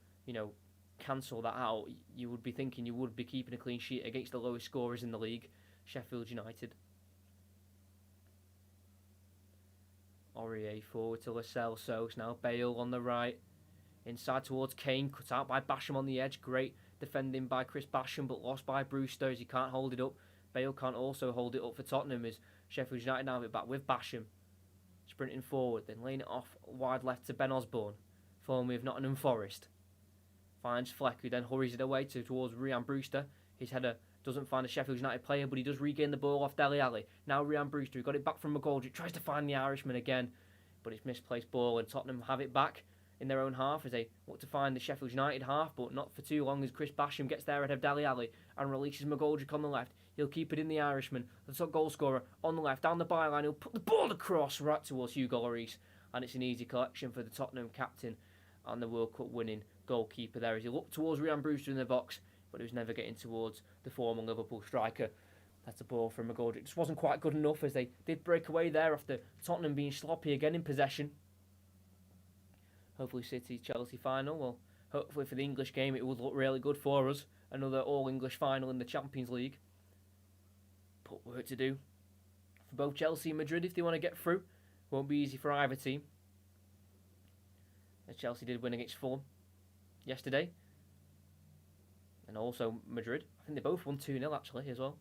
cancel that out, you would be thinking you would be keeping a clean sheet against the lowest scorers in the league, Sheffield United. Aurier forward to Lo Celso. Now Bale on the right. Inside towards Kane, cut out by Basham on the edge. Great defending by Chris Basham, but lost by Brewster as he can't hold it up. Bale can't also hold it up for Tottenham as Sheffield United now have it back with Basham. Sprinting forward, then laying it off wide left to Ben Osborne, formerly of Nottingham Forest. Finds Fleck, who then hurries it away towards Ryan Brewster. His header doesn't find a Sheffield United player, but he does regain the ball off Dele Alli. Now Ryan Brewster, who got it back from McGoldrick, tries to find the Irishman again, but it's misplaced ball and Tottenham have it back in their own half as they look to find the Sheffield United half, but not for too long as Chris Basham gets there ahead of Dele Alli and releases McGoldrick on the left. He'll keep it in the Irishman, the top goal scorer on the left, down the byline. He'll put the ball across right towards Hugo Lloris, and it's an easy collection for the Tottenham captain and the World Cup winning goalkeeper there as he looked towards Ryan Brewster in the box, but he was never getting towards the former Liverpool striker. That's a ball from McGoldrick. It just wasn't quite good enough as they did break away there after Tottenham being sloppy again in possession. Hopefully City-Chelsea final. Well, hopefully for the English game it would look really good for us. Another all-English final in the Champions League. But work to do for both Chelsea and Madrid if they want to get through. Won't be easy for either team. As Chelsea did win against Fulham yesterday. And also Madrid. I think they both won 2-0 actually as well.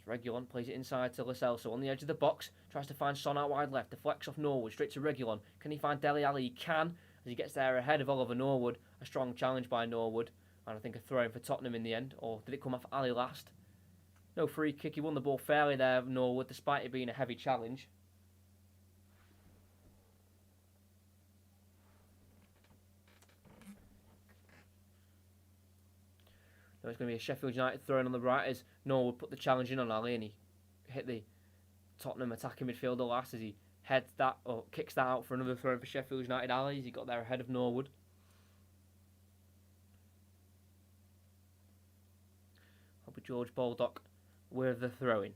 Reguilon plays it inside to Lo Celso on the edge of the box. Tries to find Son out wide left. Deflects off Norwood straight to Reguilon. Can he find Dele Alli? He can, as he gets there ahead of Oliver Norwood. A strong challenge by Norwood. And I think a throw-in for Tottenham in the end. Or did it come off Ali last? No free kick. He won the ball fairly there, Norwood, despite it being a heavy challenge. It's going to be a Sheffield United throw-in on the right as Norwood put the challenge in on Ali and he hit the Tottenham attacking midfielder last as he heads that or kicks that out for another throw-in for Sheffield United. Ali as he got there ahead of Norwood. Hope George Baldock with the throw-in.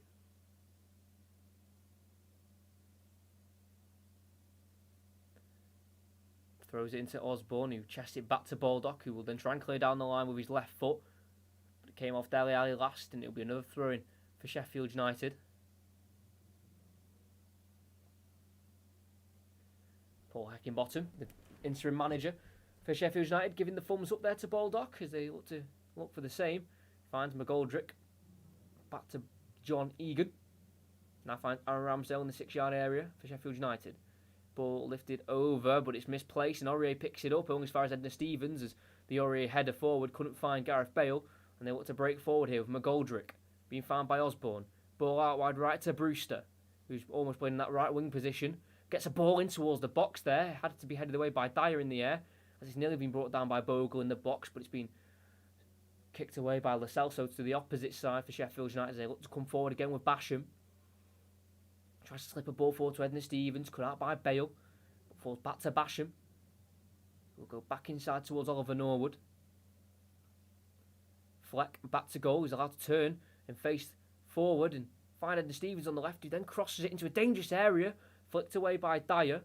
Throws it into Osborne, who chests it back to Baldock, who will then try and clear down the line with his left foot. But it came off Dele Alli last, and it'll be another throw-in for Sheffield United. Paul Heckingbottom, the interim manager for Sheffield United, giving the thumbs up there to Baldock as they look for the same. Finds McGoldrick. Back to John Egan. Now finds Aaron Ramsdale in the 6-yard area for Sheffield United. Ball lifted over, but it's misplaced, and Aurier picks it up only as far as Edna Stevens, as the Aurier header forward couldn't find Gareth Bale, and they look to break forward here with McGoldrick being found by Osborne. Ball out wide right to Brewster, who's almost playing in that right wing position. Gets a ball in towards the box there. Had to be headed away by Dier in the air, as it's nearly been brought down by Bogle in the box, but it's been kicked away by Lo Celso to the opposite side for Sheffield United as they look to come forward again with Basham. Tries to slip a ball forward to Edna Stevens, cut out by Bale, but falls back to Basham. We'll go back inside towards Oliver Norwood. Fleck back to goal. He's allowed to turn and face forward and find Edna Stevens on the left, who then crosses it into a dangerous area, flicked away by Dier.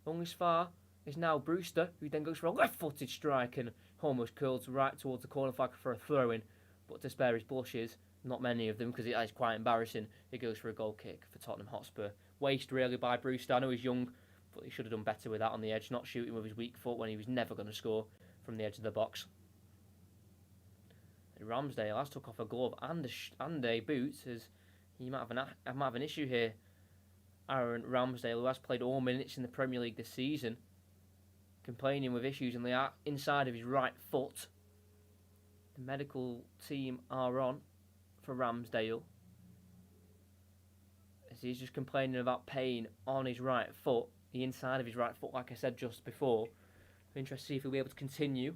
Long as far is now Brewster, who then goes for a left-footed strike and almost curls right towards the corner flag for a throw-in. But to spare his blushes, not many of them, because it is quite embarrassing, he goes for a goal kick for Tottenham Hotspur. Waste really by Brewster. I know he's young, but he should have done better with that on the edge, not shooting with his weak foot when he was never going to score from the edge of the box. Ramsdale has took off a glove and a boot, as he might have an issue here. Aaron Ramsdale, who has played all minutes in the Premier League this season, complaining with issues on the inside of his right foot. The medical team are on for Ramsdale, as he's just complaining about pain on his right foot, the inside of his right foot, like I said just before. I'm interested to see if he'll be able to continue.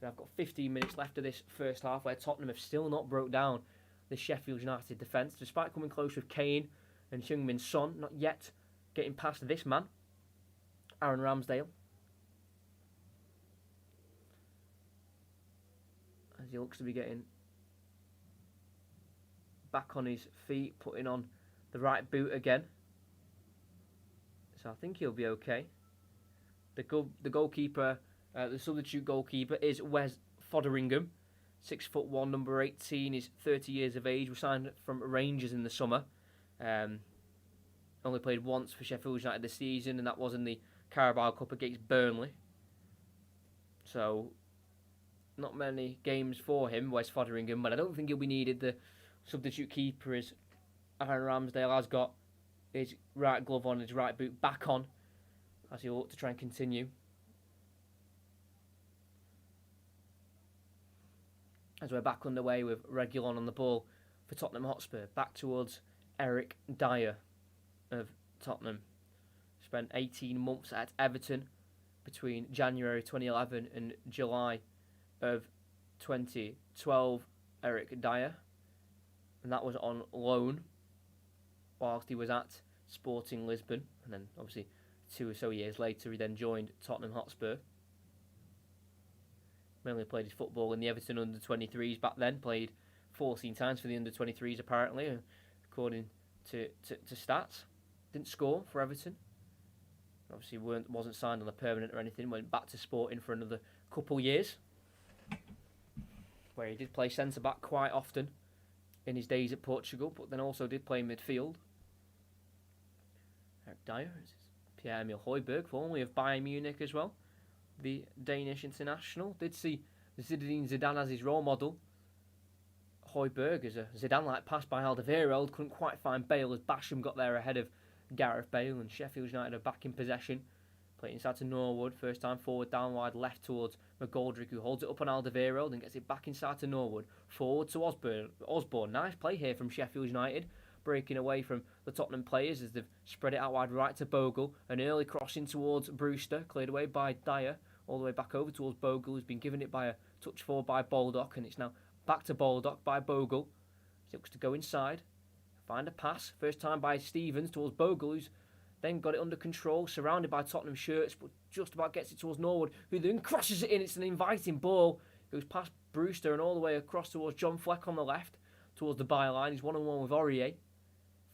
I've got 15 minutes left of this first half, where Tottenham have still not broke down the Sheffield United defence, despite coming close with Kane and Heung-min Son, not yet getting past this man, Aaron Ramsdale. As he looks to be getting back on his feet, putting on the right boot again. So I think he'll be okay. The goalkeeper, the substitute goalkeeper, is Wes Foderingham, 6'1", number 18, is 30 years of age. Was signed from Rangers in the summer. Only played once for Sheffield United this season, and that was in the Carabao Cup against Burnley. So, not many games for him, Wes Foderingham, but I don't think he'll be needed. The substitute keeper is Aaron Ramsdale, has got his right glove on, his right boot back on, as he'll look to try and continue. As we're back underway with Reguilon on the ball for Tottenham Hotspur. Back towards Eric Dier of Tottenham. Spent 18 months at Everton between January 2011 and July of 2012. Eric Dier. And that was on loan whilst he was at Sporting Lisbon. And then obviously 2 or so years later he then joined Tottenham Hotspur. Mainly played his football in the Everton under-23s back then. Played 14 times for the under-23s apparently, according to stats. Didn't score for Everton. Obviously wasn't signed on a permanent or anything. Went back to Sporting for another couple years, where he did play centre-back quite often in his days at Portugal, but then also did play midfield. Eric Dier is Pierre-Emile Højbjerg, formerly of Bayern Munich as well. The Danish international. Did see Zinedine Zidane as his role model. Højbjerg is a Zidane-like pass by Alderweireld. Couldn't quite find Bale as Basham got there ahead of Gareth Bale, and Sheffield United are back in possession. Playing inside to Norwood. First time forward, down wide left towards McGoldrick, who holds it up on Alderweireld and gets it back inside to Norwood. Forward to Osborne. Nice play here from Sheffield United. Breaking away from the Tottenham players as they've spread it out wide right to Bogle. An early crossing towards Brewster, cleared away by Dier. All the way back over towards Bogle, who's been given it by a touch forward by Baldock, and it's now back to Baldock by Bogle. He looks to go inside, find a pass. First time by Stevens towards Bogle, who's then got it under control, surrounded by Tottenham shirts, but just about gets it towards Norwood, who then crosses it in. It's an inviting ball. Goes past Brewster and all the way across towards John Fleck on the left, towards the byline. He's one-on-one with Aurier.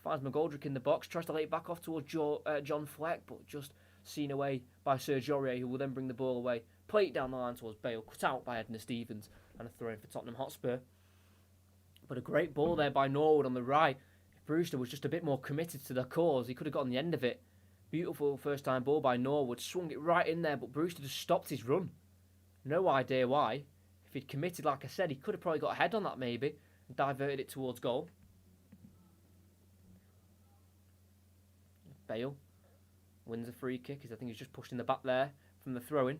Finds McGoldrick in the box, tries to lay it back off towards John Fleck, but just seen away by Serge Aurier, who will then bring the ball away. Play it down the line towards Bale, cut out by Edna Stevens, and a throw in for Tottenham Hotspur. But a great ball there by Norwood on the right. If Brewster was just a bit more committed to the cause, he could have gotten the end of it. Beautiful first time ball by Norwood, swung it right in there, but Brewster just stopped his run. No idea why. If he'd committed, like I said, he could have probably got a head on that maybe, and diverted it towards goal. Bale wins a free kick, as I think he's just pushed in the back there from the throw-in.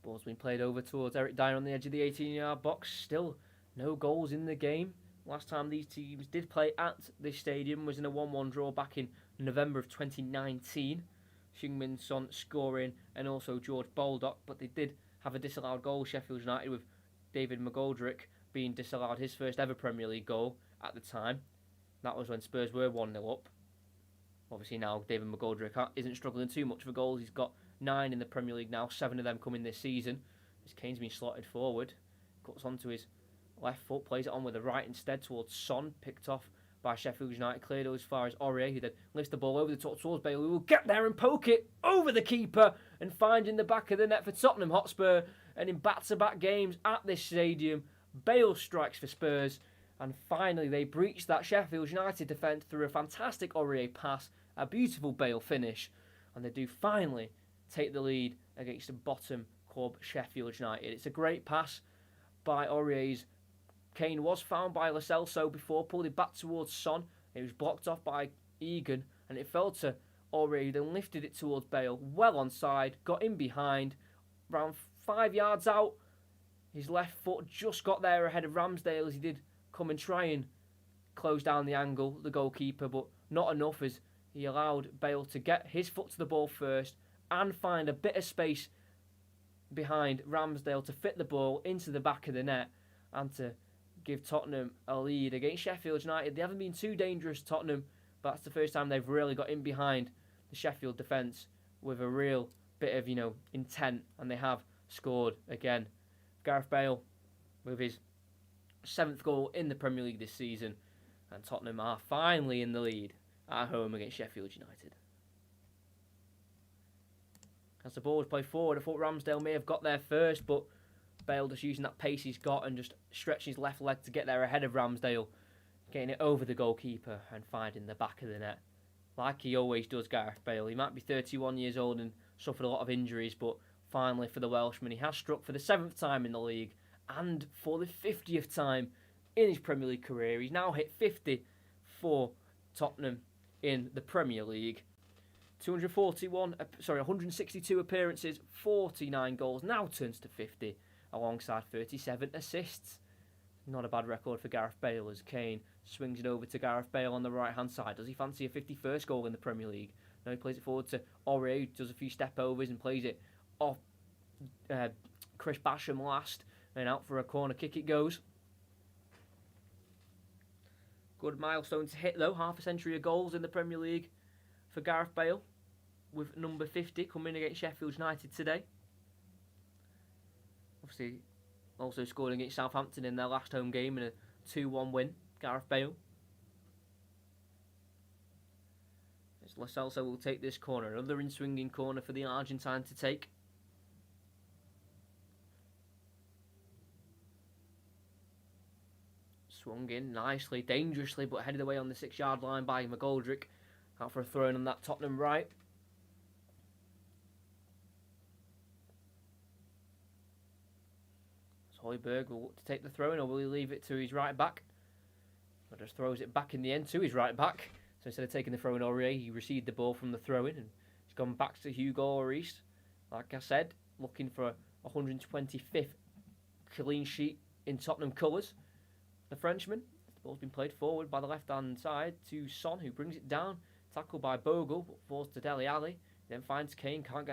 The ball's been played over towards Eric Dier on the edge of the 18-yard box. Still no goals in the game. Last time these teams did play at this stadium was in a 1-1 draw back in November of 2019. Heung-min Son scoring and also George Baldock, but they did have a disallowed goal, Sheffield United, with David McGoldrick being disallowed his first ever Premier League goal at the time. That was when Spurs were 1-0 up. Obviously now David McGoldrick isn't struggling too much for goals. He's got 9 in the Premier League now, 7 of them coming this season. As Kane's been slotted forward, cuts onto his left foot, plays it on with the right instead towards Son, picked off by Sheffield United, cleared as far as Aurier, who then lifts the ball over the top towards Bale, who will get there and poke it over the keeper and find in the back of the net for Tottenham Hotspur. And in back-to-back games at this stadium, Bale strikes for Spurs, and finally they breach that Sheffield United defence through a fantastic Aurier pass, a beautiful Bale finish, and they do finally take the lead against the bottom club Sheffield United. It's a great pass by Aurier's. Kane was found by Lo Celso before, pulled it back towards Son. It was blocked off by Egan, and it fell to Aurier, who then lifted it towards Bale, well onside, got in behind, around 5 yards out. His left foot just got there ahead of Ramsdale as he did come and try and close down the angle, the goalkeeper, but not enough as he allowed Bale to get his foot to the ball first and find a bit of space behind Ramsdale to fit the ball into the back of the net and to give Tottenham a lead against Sheffield United. They haven't been too dangerous, Tottenham, but that's the first time they've really got in behind the Sheffield defence with a real bit of, intent, and they have scored again. Gareth Bale with his 7th goal in the Premier League this season, and Tottenham are finally in the lead at home against Sheffield United. As the ball was played forward, I thought Ramsdale may have got there first, but Bale just using that pace he's got and just stretching his left leg to get there ahead of Ramsdale, getting it over the goalkeeper and finding the back of the net. Like he always does, Gareth Bale. He might be 31 years old and suffered a lot of injuries, but finally for the Welshman, he has struck for the 7th time in the league and for the 50th time in his Premier League career. He's now hit 50 for Tottenham in the Premier League. 162 appearances, 49 goals, now turns to 50, alongside 37 assists. Not a bad record for Gareth Bale as Kane swings it over to Gareth Bale on the right-hand side. Does he fancy a 51st goal in the Premier League? No, he plays it forward to Aurier, who does a few step-overs and plays it off Chris Basham last, and out for a corner kick it goes. Good milestone to hit though, half a century of goals in the Premier League for Gareth Bale, with number 50 coming against Sheffield United today. Obviously, also scored against Southampton in their last home game in a 2-1 win, Gareth Bale. As Lo Celso will take this corner, another in-swinging corner for the Argentine to take. Swung in nicely, dangerously, but headed away on the 6-yard line by McGoldrick. Out for a throw in on that Tottenham right. Højbjerg will look to take the throw in, or will he leave it to his right back? Or just throws it back in the end to his right back. So instead of taking the throw in Aurier, he received the ball from the throw in and he's gone back to Hugo Lloris. Like I said, looking for a 125th clean sheet in Tottenham colours. The Frenchman, the ball's been played forward by the left-hand side to Son, who brings it down. Tackled by Bogle, but falls to Dele Alli. Then finds Kane, can't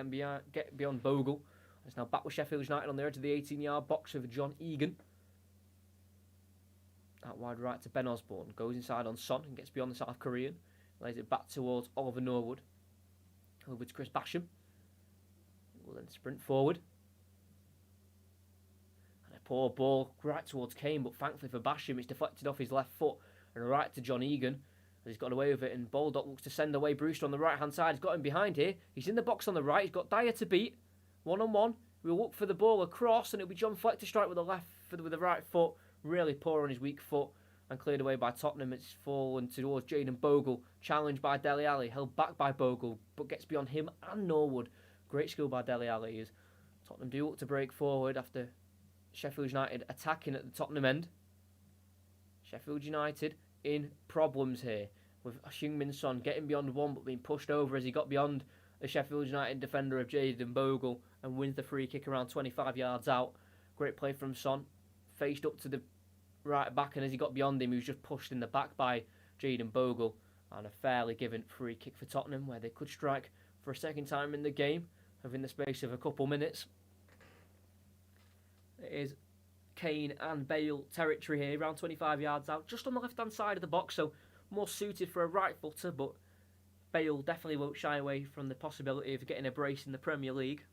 get beyond Bogle. It's now back with Sheffield United on the edge of the 18-yard box with John Egan. Out wide right to Ben Osborne. Goes inside on Son and gets beyond the South Korean. Lays it back towards Oliver Norwood. Over to Chris Basham. He will then sprint forward. And a poor ball right towards Kane, but thankfully for Basham, it's deflected off his left foot and right to John Egan. He's got away with it, and Baldock looks to send away Brewster on the right-hand side. He's got him behind here. He's in the box on the right. He's got Dier to beat. One-on-one. We'll look for the ball across, and it'll be John Fleck to strike with the right foot. Really poor on his weak foot, and cleared away by Tottenham. It's fallen towards Jayden Bogle. Challenged by Dele Alli. Held back by Bogle, but gets beyond him and Norwood. Great skill by Dele Alli as Tottenham do look to break forward after Sheffield United attacking at the Tottenham end. Sheffield United in problems here, with Heung-min Son getting beyond one but being pushed over as he got beyond the Sheffield United defender of Jayden Bogle and wins the free kick around 25 yards out. Great play from Son, faced up to the right back, and as he got beyond him, he was just pushed in the back by Jayden Bogle, and a fairly given free kick for Tottenham, where they could strike for a second time in the game, within the space of a couple minutes. It is Kane and Bale territory here, around 25 yards out, just on the left-hand side of the box, so more suited for a right footer, but Bale definitely won't shy away from the possibility of getting a brace in the Premier League.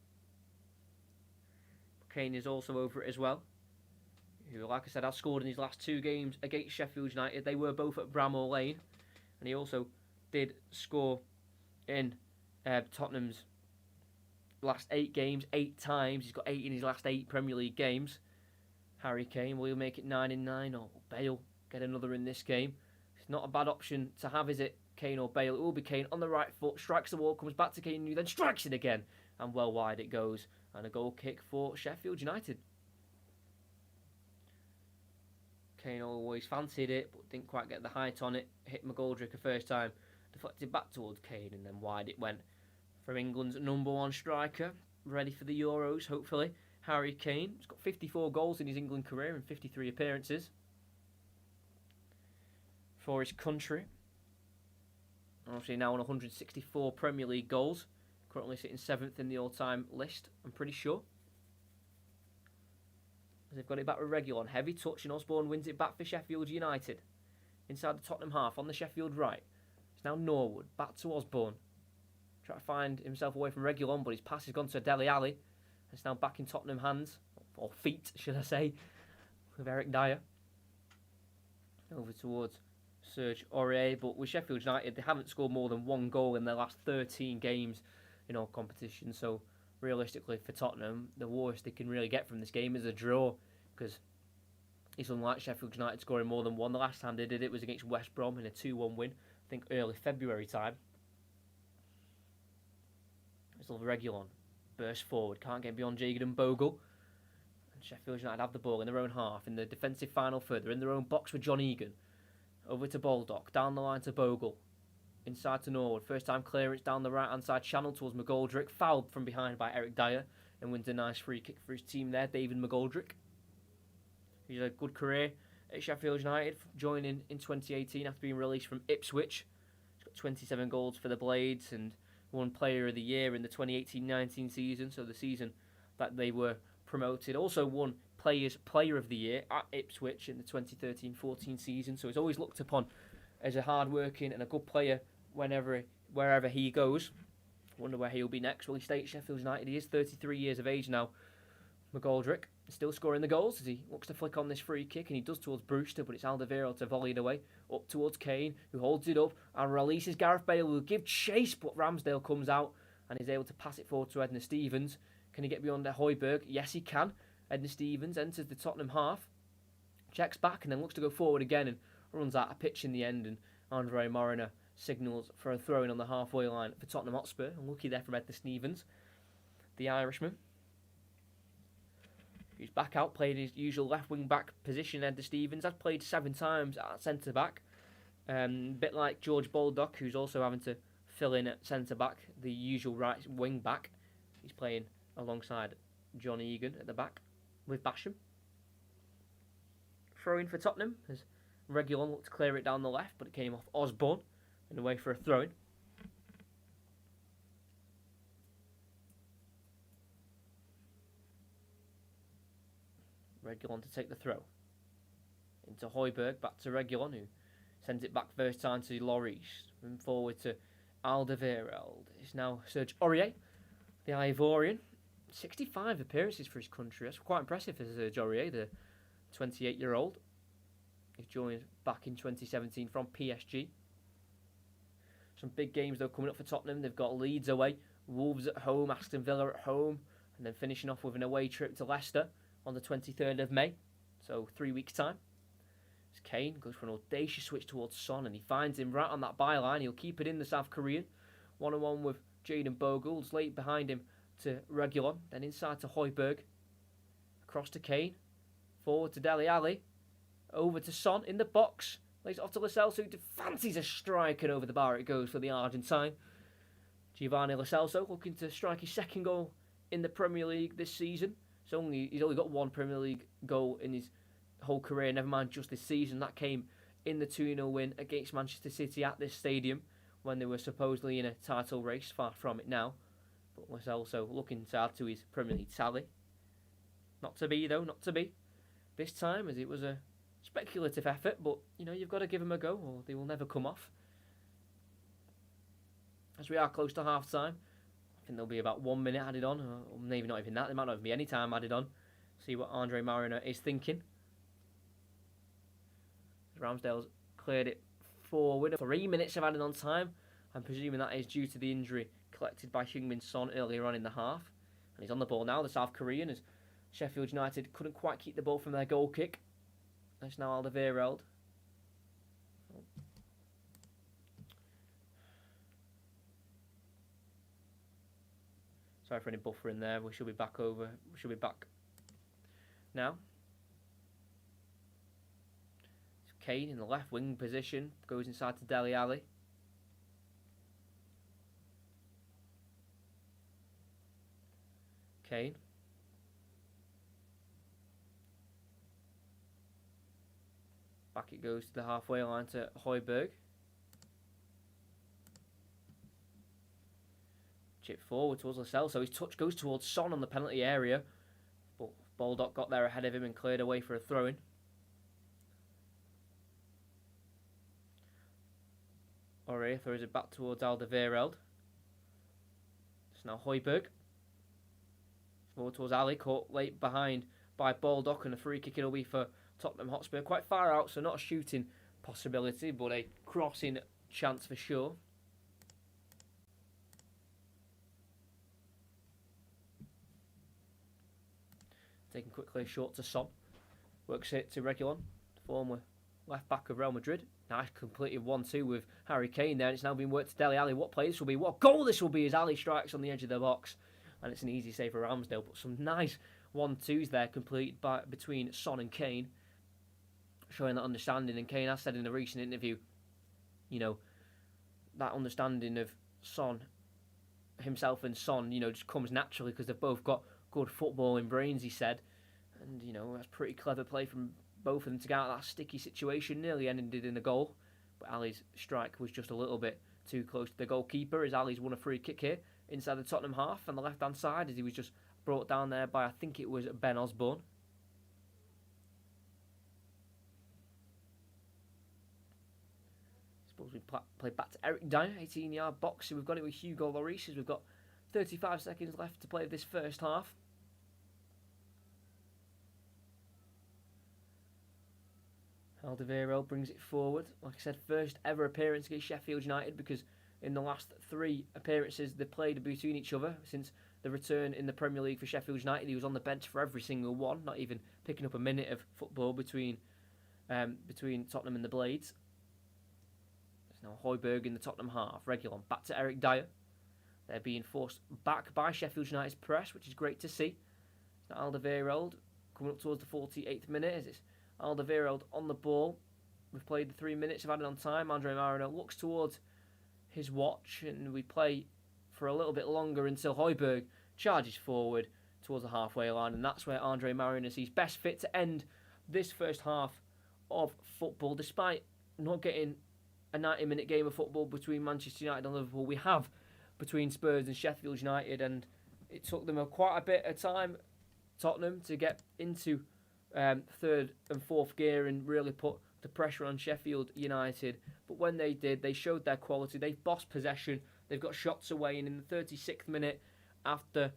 Kane is also over it as well, who, like I said, has scored in his last 2 games against Sheffield United. They were both at Bramall Lane, and he also did score in Tottenham's last 8 games, 8 times. He's got 8 in his last 8 Premier League games. Harry Kane, will he make it 9 in 9, or will Bale get another in this game? It's not a bad option to have, is it? Kane or Bale? It will be Kane on the right foot, strikes the wall, comes back to Kane, who then strikes it again, and well wide it goes, and a goal kick for Sheffield United. Kane always fancied it, but didn't quite get the height on it. Hit McGoldrick a first time, deflected back towards Kane, and then wide it went for England's number 1 striker, ready for the Euros, hopefully. Harry Kane. He's got 54 goals in his England career and 53 appearances for his country. Obviously now on 164 Premier League goals. Currently sitting 7th in the all-time list, I'm pretty sure. As they've got it back with Reguilon. Heavy touch, and Osborne wins it back for Sheffield United. Inside the Tottenham half on the Sheffield right. It's now Norwood. Back to Osborne. Trying to find himself away from Reguilon, but his pass has gone to Dele Alli. It's now back in Tottenham hands, or feet, should I say, with Eric Dier. Over towards Serge Aurier, but with Sheffield United, they haven't scored more than 1 goal in their last 13 games in all competitions. So realistically, for Tottenham, the worst they can really get from this game is a draw, because it's unlike Sheffield United scoring more than 1. The last time they did it was against West Brom in a 2-1 win, I think early February time. It's Reguilon. Burst forward, can't get beyond Jagan and Bogle. And Sheffield United have the ball in their own half, in the defensive final third. They're in their own box with John Egan. Over to Baldock, down the line to Bogle. Inside to Norwood, first time clearance down the right hand side channel towards McGoldrick. Fouled from behind by Eric Dier, and wins a nice free kick for his team there, David McGoldrick. He's had a good career at Sheffield United, joining in 2018 after being released from Ipswich. He's got 27 goals for the Blades, and won Player of the Year in the 2018-19 season, so the season that they were promoted. Also won Player of the Year at Ipswich in the 2013-14 season, so he's always looked upon as a hard-working and a good player wherever he goes. Wonder where he'll be next. Will he stay at Sheffield United? He is 33 years of age now. McGoldrick still scoring the goals as he looks to flick on this free kick, and he does towards Brewster, but it's Alderweireld to volley it away. Up towards Kane, who holds it up and releases Gareth Bale, who will give chase, but Ramsdale comes out and is able to pass it forward to Edna Stevens. Can he get beyond Højbjerg? Yes, he can. Edna Stevens enters the Tottenham half, checks back, and then looks to go forward again and runs out of pitch in the end, and Andre Mariner signals for a throw-in on the halfway line for Tottenham Hotspur. Unlucky there from Edna Stevens, the Irishman. He's back out, played his usual left wing back position. Edna Stevens has played 7 times at centre back. A bit like George Baldock, who's also having to fill in at centre back, the usual right wing back. He's playing alongside John Egan at the back with Basham. Throw in for Tottenham as Reguilon looked to clear it down the left, but it came off Osborne and away for a throw in. Reguilon to take the throw. Into Højbjerg, back to Reguilon, who sends it back first time to Lloris. And forward to Alderweireld. It's now Serge Aurier, the Ivorian. 65 appearances for his country. That's quite impressive for Serge Aurier, the 28-year-old. He joined back in 2017 from PSG. Some big games, though, coming up for Tottenham. They've got Leeds away, Wolves at home, Aston Villa at home, and then finishing off with an away trip to Leicester on the 23rd of May, so 3 weeks' time. As Kane goes for an audacious switch towards Son, and he finds him right on that byline. He'll keep it in, the South Korean. 1-on-1 with Jaden Bogle, late behind him to Reguilon, then inside to Højbjerg. Across to Kane, forward to Dele Alli, over to Son in the box. Lays it off to Lo Celso, who fancies a strike, and over the bar it goes for the Argentine. Giovanni Lo Celso looking to strike his 2nd goal in the Premier League this season. He's only got 1 Premier League goal in his whole career, never mind just this season. That came in the 2-0 win against Manchester City at this stadium when they were supposedly in a title race, far from it now. But Lo Celso looking to add to his Premier League tally. Not to be, though, not to be. this time, as it was a speculative effort, but you've got to give them a go or they will never come off. As we are close to half time, I think there'll be about 1 minute added on, or maybe not even that. There might not even be any time added on. See what Andre Mariner is thinking. Ramsdale's cleared it forward. 3 minutes of added on time. I'm presuming that is due to the injury collected by Heung-min Son earlier on in the half. And he's on the ball now, the South Korean, as Sheffield United couldn't quite keep the ball from their goal kick. That's now Alderweireld. Sorry for any buffer in there. We should be back now. Kane in the left wing position goes inside to Dele Alli. Kane. Back it goes to the halfway line to Højbjerg. Chip forward towards Lascelles, so his touch goes towards Son on the penalty area. But Baldock got there ahead of him and cleared away for a throw-in. Aurier throws it back towards Alderweireld. It's now Højbjerg. Forward towards Ali, caught late behind by Baldock, and a free kick it'll be for Tottenham Hotspur. Quite far out, so not a shooting possibility, but a crossing chance for sure. Taken quickly short to Son. Works it to Reguilon, former left back of Real Madrid. Nice completed 1-2 with Harry Kane there, and it's now been worked to Dele Alli. What play this will be, what goal this will be as Ali strikes on the edge of the box. And it's an easy save for Ramsdale, but some nice 1-2s there completed between Son and Kane, showing that understanding. And Kane has said in a recent interview, that understanding of Son, himself and Son, just comes naturally because they've both got good footballing brains, he said. And, that's pretty clever play from both of them to get out of that sticky situation. Nearly ended in a goal, but Ali's strike was just a little bit too close to the goalkeeper, as Ali's won a free kick here inside the Tottenham half on the left-hand side, as he was just brought down there by, I think it was Ben Osborne. Suppose we play back to Eric Dier, 18-yard box. So we've got it with Hugo Lloris, as we've got 35 seconds left to play this first half. Alderweireld brings it forward. Like I said, first ever appearance against Sheffield United, because in the last 3 appearances they played between each other since the return in the Premier League for Sheffield United, he was on the bench for every single one, not even picking up a minute of football between Tottenham and the Blades. There's now Højbjerg in the Tottenham half. Reguilon back to Eric Dier. They're being forced back by Sheffield United's press, which is great to see. It's now Alderweireld coming up towards the 48th minute, as it's Alderweireld on the ball. We've played the 3 minutes of added on time. Andre Mariner looks towards his watch, and we play for a little bit longer until Højbjerg charges forward towards the halfway line, and that's where Andre Mariner sees best fit to end this first half of football. Despite not getting a 90-minute game of football between Manchester United and Liverpool, we have between Spurs and Sheffield United, and it took them quite a bit of time, Tottenham, to get into third and fourth gear and really put the pressure on Sheffield United. But when they did, they showed their quality. They've bossed possession. They've got shots away, and in the 36th minute, after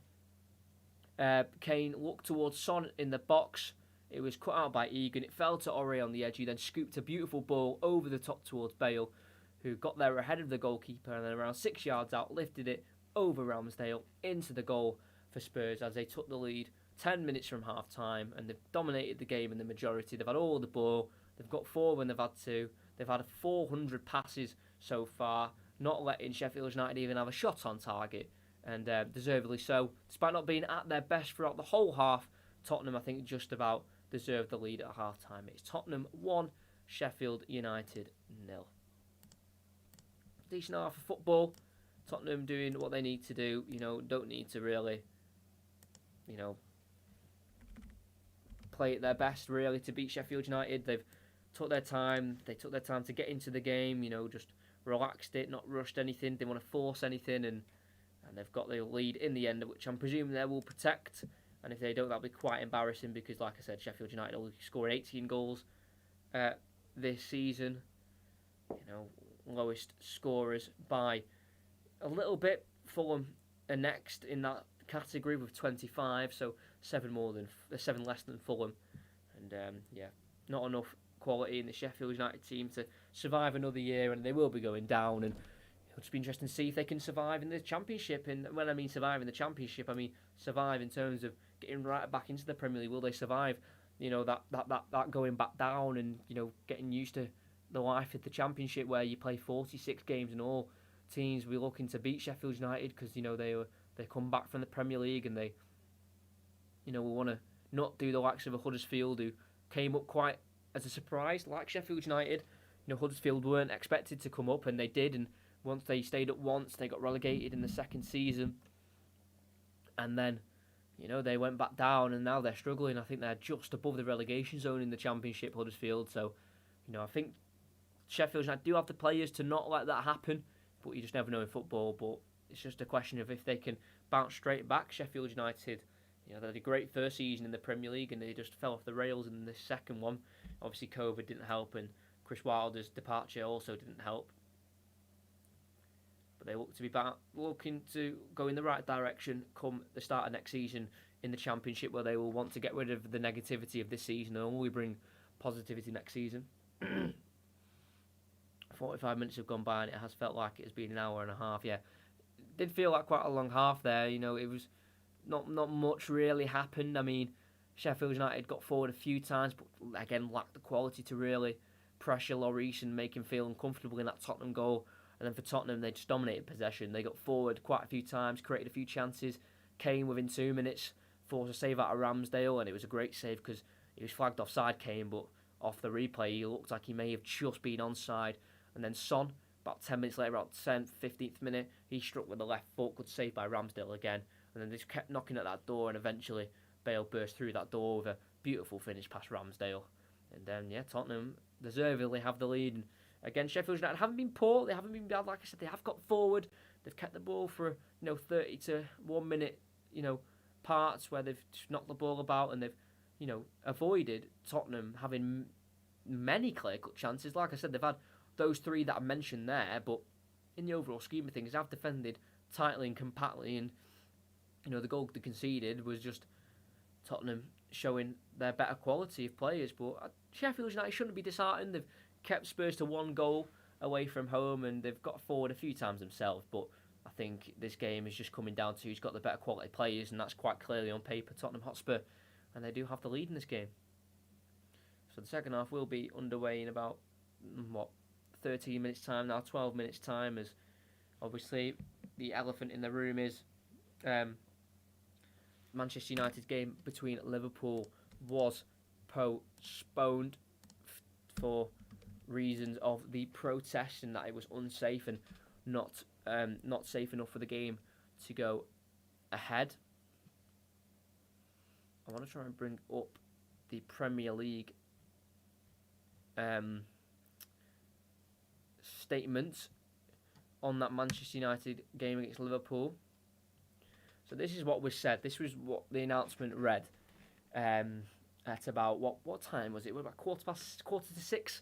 Kane looked towards Son in the box, it was cut out by Egan. It fell to Aurier on the edge. He then scooped a beautiful ball over the top towards Bale, who got there ahead of the goalkeeper, and then around 6 yards out, lifted it over Ramsdale into the goal for Spurs as they took the lead 10 minutes from half-time, and they've dominated the game in the majority. They've had all the ball. They've got 4 when they've had 2. They've had 400 passes so far, not letting Sheffield United even have a shot on target, and deservedly so. Despite not being at their best throughout the whole half, Tottenham, I think, just about deserved the lead at half-time. It's Tottenham 1, Sheffield United 0. Decent half of football. Tottenham doing what they need to do. Don't need to really, play at their best, really, to beat Sheffield United. They've took their time. They took their time to get into the game, just relaxed it, not rushed anything, didn't want to force anything, and they've got the lead in the end, which I'm presuming they will protect. and if they don't, that'll be quite embarrassing because, like I said, Sheffield United will score 18 goals this season. Lowest scorers by a little bit. Fulham are next in that category with 25, so seven less than Fulham, and not enough quality in the Sheffield United team to survive another year, and they will be going down. And it'll just be interesting to see if they can survive in the Championship. And when I mean survive in the Championship, I mean survive in terms of getting right back into the Premier League. Will they survive? That going back down and getting used to the life of the Championship where you play 46 games and all teams will be looking to beat Sheffield United because they come back from the Premier League and they will want to not do the likes of a Huddersfield who came up quite as a surprise like Sheffield United. Huddersfield weren't expected to come up and they did, and once they stayed up once they got relegated in the second season and then they went back down and now they're struggling. I think they're just above the relegation zone in the Championship, Huddersfield, so I think Sheffield United do have the players to not let that happen, but you just never know in football. But it's just a question of if they can bounce straight back. Sheffield United, they had a great first season in the Premier League and they just fell off the rails in this second one. Obviously COVID didn't help and Chris Wilder's departure also didn't help. But they look to be looking to go in the right direction come the start of next season in the Championship, where they will want to get rid of the negativity of this season and only bring positivity next season. 45 minutes have gone by and it has felt like it has been an hour and a half. Yeah, it did feel like quite a long half there. It was not much really happened. I mean, Sheffield United got forward a few times, but again lacked the quality to really pressure Lloris and make him feel uncomfortable in that Tottenham goal. And then for Tottenham, they just dominated possession. They got forward quite a few times, created a few chances. Kane, within 2 minutes, forced a save out of Ramsdale, and it was a great save because he was flagged offside, Kane, but off the replay, he looked like he may have just been onside. And then Son, about 10 minutes later, about 10th, 15th minute, he struck with the left foot, good save by Ramsdale again. And then they just kept knocking at that door, and eventually Bale burst through that door with a beautiful finish past Ramsdale. And then, Tottenham deservedly have the lead. And again, Sheffield United haven't been poor, they haven't been bad, like I said, they have got forward. They've kept the ball for, 30 to 1 minute, parts where they've just knocked the ball about and they've, avoided Tottenham having many clear-cut chances. Like I said, they've had those three that I mentioned there, but in the overall scheme of things, they've defended tightly and compactly, and the goal they conceded was just Tottenham showing their better quality of players. But Sheffield United shouldn't be disheartened. They've kept Spurs to 1 goal away from home, and they've got forward a few times themselves, but I think this game is just coming down to who's got the better quality players, and that's quite clearly on paper Tottenham Hotspur, and they do have the lead in this game. So the second half will be underway in about 13 minutes time now, 12 minutes time, as obviously the elephant in the room is Manchester United's game between Liverpool was postponed for reasons of the protest and that it was unsafe and not safe enough for the game to go ahead. I want to try and bring up the Premier League statement on that Manchester United game against Liverpool. So this is what was said. This was what the announcement read at about, what time was it? It was about quarter to 6.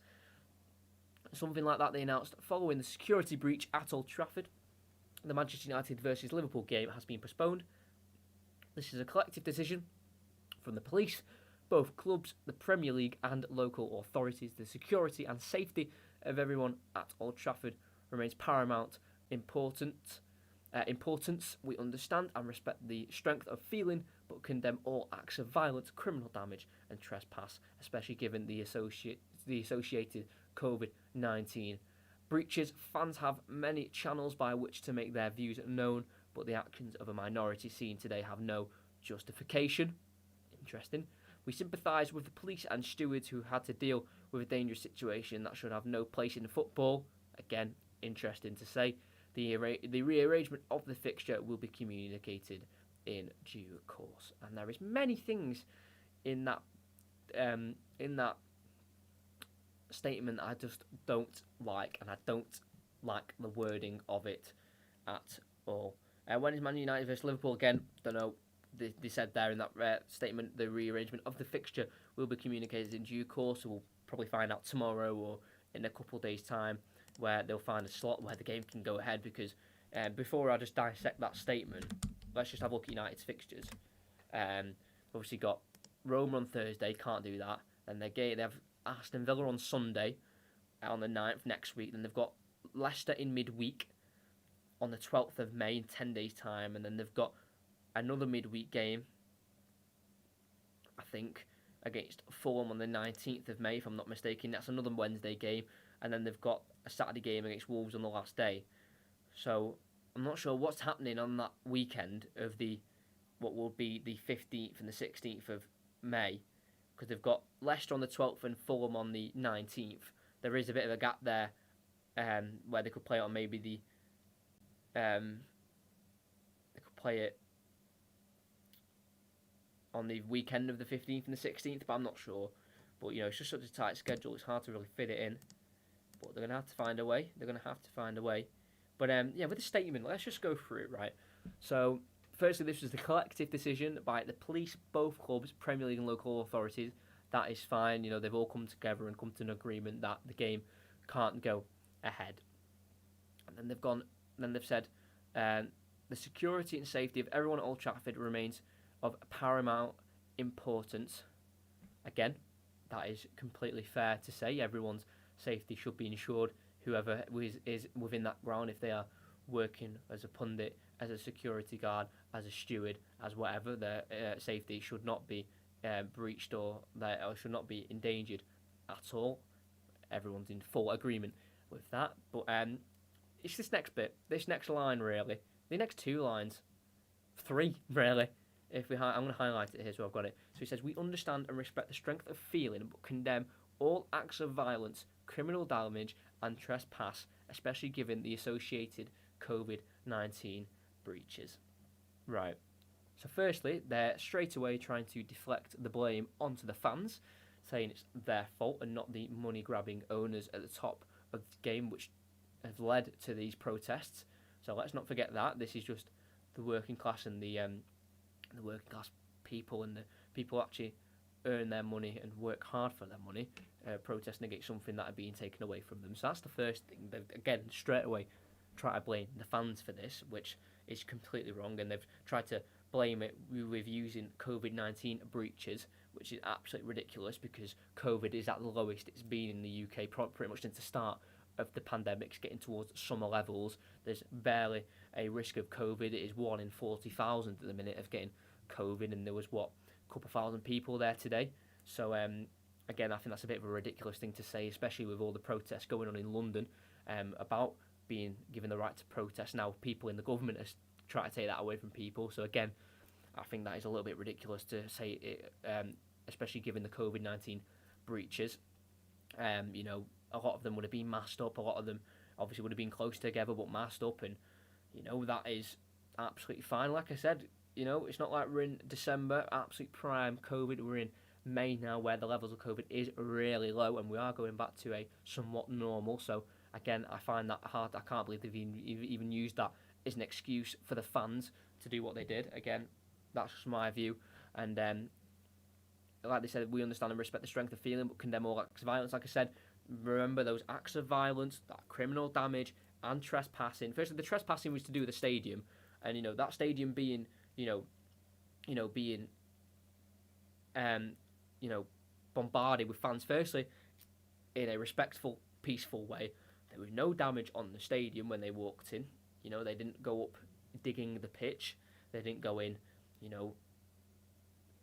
Something like that. They announced, following the security breach at Old Trafford, the Manchester United versus Liverpool game has been postponed. This is a collective decision from the police, both clubs, the Premier League and local authorities. The security and safety of everyone at Old Trafford remains paramount importance. We understand and respect the strength of feeling, but condemn all acts of violence, criminal damage and trespass, especially given the associated COVID-19 breaches. Fans have many channels by which to make their views known, but the actions of a minority seen today have no justification. Interesting. We sympathise with the police and stewards who had to deal with a dangerous situation that should have no place in football. Again, interesting to say. The rearrangement of the fixture will be communicated in due course. And there is many things in that statement I just don't like, and I don't like the wording of it at all. When is Man United versus Liverpool again? Don't know. they said there in that statement, the rearrangement of the fixture will be communicated in due course. So we'll probably find out tomorrow or in a couple of days' time where they'll find a slot where the game can go ahead. Because before I just dissect that statement, let's just have a look at United's fixtures. Obviously got Roma on Thursday, can't do that. Then they have Aston Villa on Sunday on the 9th next week. Then they've got Leicester in midweek on the 12th of May in 10 days' time. And then they've got another midweek game, I think, against Fulham on the 19th of May, if I'm not mistaken. That's another Wednesday game. And then they've got a Saturday game against Wolves on the last day. So I'm not sure what's happening on that weekend of what will be the 15th and the 16th of May, because they've got Leicester on the 12th and Fulham on the 19th. There is a bit of a gap there where they could play on maybe they could play it on the weekend of the 15th and the 16th, but I'm not sure. But, it's just such a tight schedule, it's hard to really fit it in. But they're going to have to find a way. But, with the statement, let's just go through it, right? So, firstly, this was the collective decision by the police, both clubs, Premier League and local authorities. That is fine. They've all come together and come to an agreement that the game can't go ahead. And then they've said the security and safety of everyone at Old Trafford remains of paramount importance. Again, that is completely fair to say. Everyone's safety should be ensured. Whoever is within that ground, if they are working as a pundit, as a security guard, as a steward, as whatever, their safety should not be breached or should not be endangered at all. Everyone's in full agreement with that. But it's this next bit, this next line really, the next two lines, three really. I'm going to highlight it here so I've got it. So he says, we understand and respect the strength of feeling but condemn all acts of violence, criminal damage and trespass, especially given the associated COVID-19 breaches. Right. So firstly, they're straight away trying to deflect the blame onto the fans, saying it's their fault and not the money-grabbing owners at the top of the game, which have led to these protests. So let's not forget that. This is just the working class and the working class people and the people who actually earn their money and work hard for their money, protesting against something that are being taken away from them. So that's the first thing. They've, again, straight away try to blame the fans for this, which is completely wrong, and they've tried to blame it with using COVID-19 breaches, which is absolutely ridiculous because COVID is at the lowest it's been in the UK pretty much since the start of the pandemic. It's getting towards summer levels. There's barely a risk of COVID. It is 1 in 40,000 at the minute of getting COVID, and there was a couple thousand people there today. So again, I think that's a bit of a ridiculous thing to say, especially with all the protests going on in London about being given the right to protest. Now people in the government are trying to take that away from people. So again, I think that is a little bit ridiculous to say it, especially given the COVID-19 breaches. A lot of them would have been masked up. A lot of them obviously would have been close together but masked up, and that is absolutely fine. Like I said, it's not like we're in December, absolute prime COVID. We're in May now, where the levels of COVID is really low, and we are going back to a somewhat normal. So again, I find that hard. I can't believe they've even used that as an excuse for the fans to do what they did. Again, that's just my view. And like they said, we understand and respect the strength of feeling, but condemn all acts of violence. Like I said, remember those acts of violence, that criminal damage and trespassing. Firstly, the trespassing was to do with the stadium, and that stadium being being bombarded with fans. Firstly, in a respectful, peaceful way. There was no damage on the stadium when they walked in. They didn't go up digging the pitch. They didn't go in,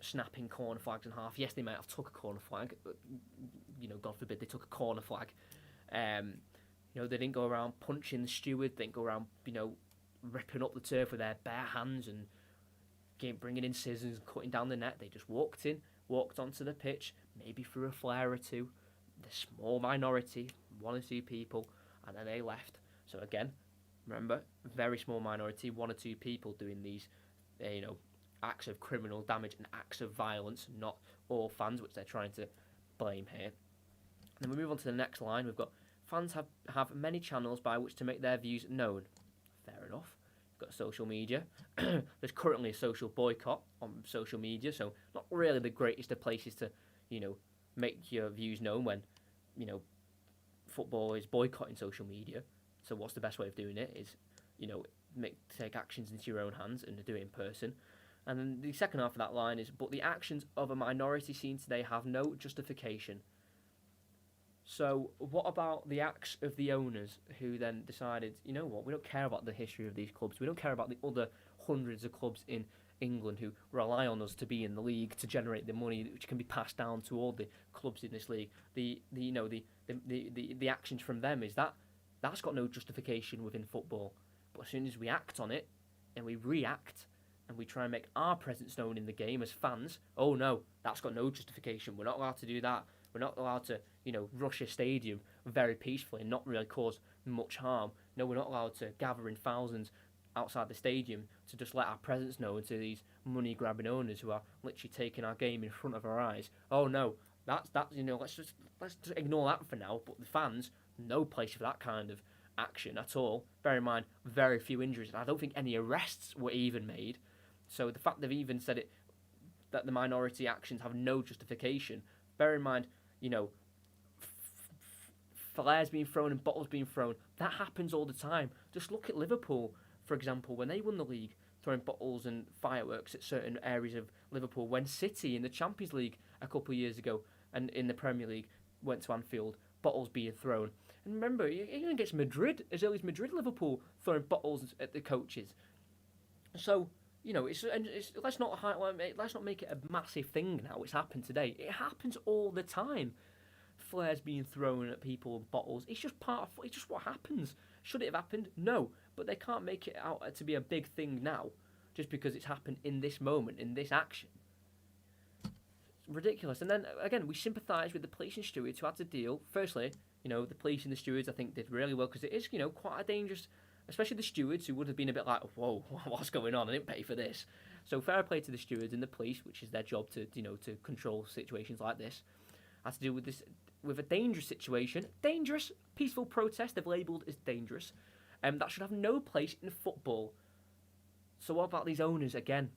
snapping corner flags in half. Yes, they might have took a corner flag, but, God forbid they took a corner flag. They didn't go around punching the steward. They didn't go around, ripping up the turf with their bare hands and bringing in scissors and cutting down the net. They just walked onto the pitch, maybe threw a flare or two. The small minority, 1 or 2 people, and then they left. So again, remember, very small minority, 1 or 2 people doing these, acts of criminal damage and acts of violence, not all fans, which they're trying to blame here. And then we move on to the next line. We've got fans have many channels by which to make their views known. Fair enough. got social media. There's currently a social boycott on social media, so not really the greatest of places to, make your views known when, you know, football is boycotting social media. So what's the best way of doing it is, take actions into your own hands and do it in person. And then the second half of that line is, but the actions of a minority seen today have no justification. So what about the acts of the owners who then decided, you know what, we don't care about the history of these clubs. We don't care about the other hundreds of clubs in England who rely on us to be in the league to generate the money which can be passed down to all the clubs in this league. The actions from them is that's got no justification within football. But as soon as we act on it and we react and we try and make our presence known in the game as fans, oh no, that's got no justification. We're not allowed to do that. We're not allowed to, rush a stadium very peacefully and not really cause much harm. No, we're not allowed to gather in thousands outside the stadium to just let our presence known to these money-grabbing owners who are literally taking our game in front of our eyes. Oh no, that's let's just ignore that for now. But the fans, no place for that kind of action at all. Bear in mind, very few injuries, and I don't think any arrests were even made. So the fact they've even said it that the minority actions have no justification. Bear in mind, flares being thrown and bottles being thrown. That happens all the time. Just look at Liverpool, for example, when they won the league, throwing bottles and fireworks at certain areas of Liverpool. When City in the Champions League a couple of years ago and in the Premier League went to Anfield, bottles being thrown. And remember, even against Madrid, as early as Madrid, Liverpool throwing bottles at the coaches. So, let's not make it a massive thing now. It's happened today. It happens all the time. Flares being thrown at people and bottles. It's just it's just what happens. Should it have happened? No. But they can't make it out to be a big thing now, just because it's happened in this moment, in this action. It's ridiculous. And then again, we sympathise with the police and stewards who had to deal. Firstly, the police and the stewards I think did really well because it is, quite a dangerous. Especially the stewards who would have been a bit like, whoa, what's going on? I didn't pay for this. So fair play to the stewards and the police, which is their job to control situations like this. Has to do with this, with a dangerous situation. Dangerous, peaceful protest, they've labelled as dangerous. That should have no place in football. So what about these owners, again,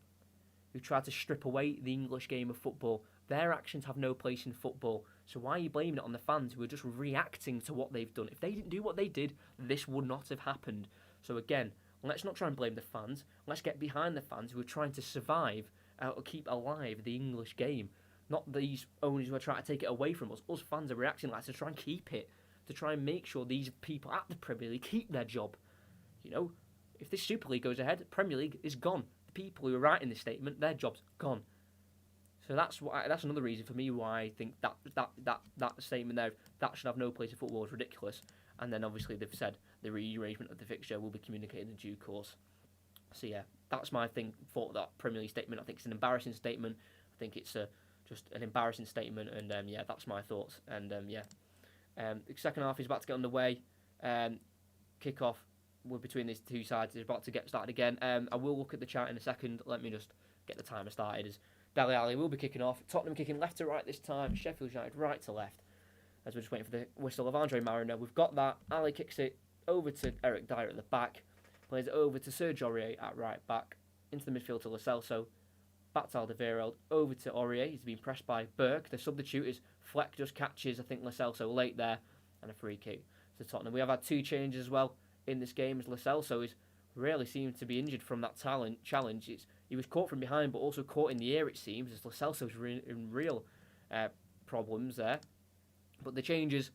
who tried to strip away the English game of football? Their actions have no place in football. So why are you blaming it on the fans who are just reacting to what they've done? If they didn't do what they did, this would not have happened. So again, let's not try and blame the fans. Let's get behind the fans who are trying to survive or keep alive the English game. Not these owners who are trying to take it away from us. Us fans are reacting like to try and keep it. To try and make sure these people at the Premier League keep their job. If this Super League goes ahead, the Premier League is gone. The people who are writing this statement, their job's gone. So that's another reason for me why I think that statement there, that should have no place in football, is ridiculous. And then obviously they've said the rearrangement of the fixture will be communicated in due course. So yeah, that's my thing for that Premier League statement. I think it's an embarrassing statement. I think it's just an embarrassing statement, and that's my thoughts. And the second half is about to get underway. Kick-off between these two sides is about to get started again. I will look at the chat in a second. Let me just get the timer started. As Dele Alli will be kicking off. Tottenham kicking left to right this time. Sheffield United right to left. As we're just waiting for the whistle of Andre Mariner. We've got that. Ali kicks it over to Eric Dier at the back. Plays it over to Serge Aurier at right back. Into the midfield to Lo Celso. Back to Alderweireld. Over to Aurier. He's been pressed by Burke. The substitute is Fleck just catches, I think, Lo Celso late there. And a free kick to Tottenham. We have had two changes as well in this game, as Lo Celso is really seemed to be injured from that challenge. He was caught from behind, but also caught in the air, it seems, as Lo Celso's in real problems there. But the changes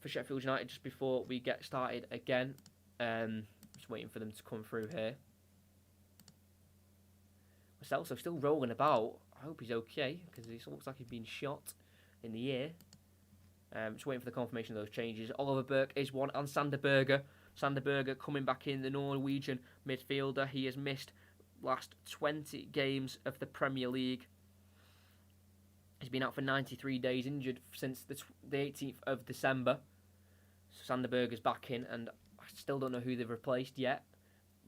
for Sheffield United just before we get started again. Just waiting for them to come through here. Lo Celso still rolling about. I hope he's okay, because it looks like he's been shot in the ear. Just waiting for the confirmation of those changes. Oliver Burke is one, and Sander Berge. Sander Berge coming back in, the Norwegian midfielder. He has missed last 20 games of the Premier League. He's been out for 93 days, injured since the 18th of December. So Sander Berge is back in, and I still don't know who they've replaced yet.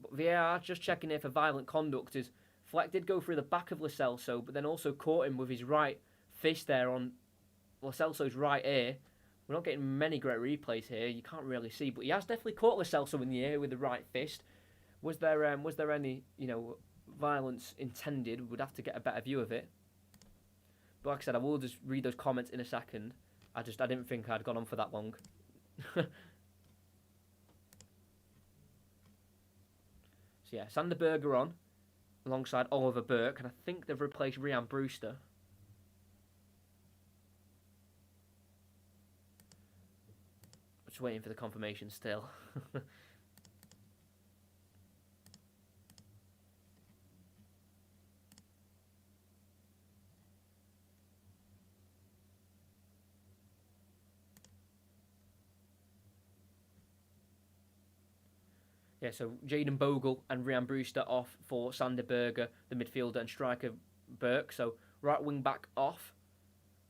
But VAR just checking here for violent conduct, as Fleck did go through the back of Lo Celso, but then also caught him with his right fist there on Lo Celso's right ear. We're not getting many great replays here. You can't really see, but he has definitely caught Lo Celso in the ear with the right fist. Was there any violence intended? We'd have to get a better view of it. But like I said, I will just read those comments in a second. I didn't think I'd gone on for that long. So yeah, Sander Berge on alongside Oliver Burke, and I think they've replaced Ryan Brewster. Just waiting for the confirmation still. Yeah, so Jaden Bogle and Ryan Brewster off for Sander Berge, the midfielder, and striker Burke. So right wing back off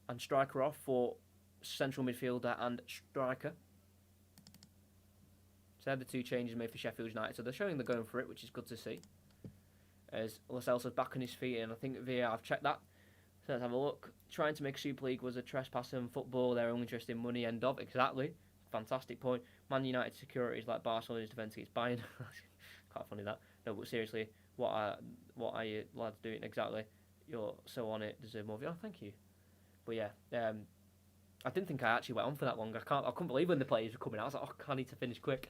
and striker off for central midfielder and striker. So they're the two changes made for Sheffield United. So they're showing they're going for it, which is good to see. As Lo Celso's back on his feet, and I think VAR have checked that. So let's have a look. Trying to make Super League was a trespass in football. Their only interest in money, end of. Exactly. Fantastic point. Man United securities like Barcelona's defence against Bayern. Quite funny that. No, but seriously, what are you lads doing exactly? You're so on it. Deserve more. Oh, thank you. But yeah, I didn't think I actually went on for that long. I couldn't believe when the players were coming out. I was like, oh, I need to finish quick.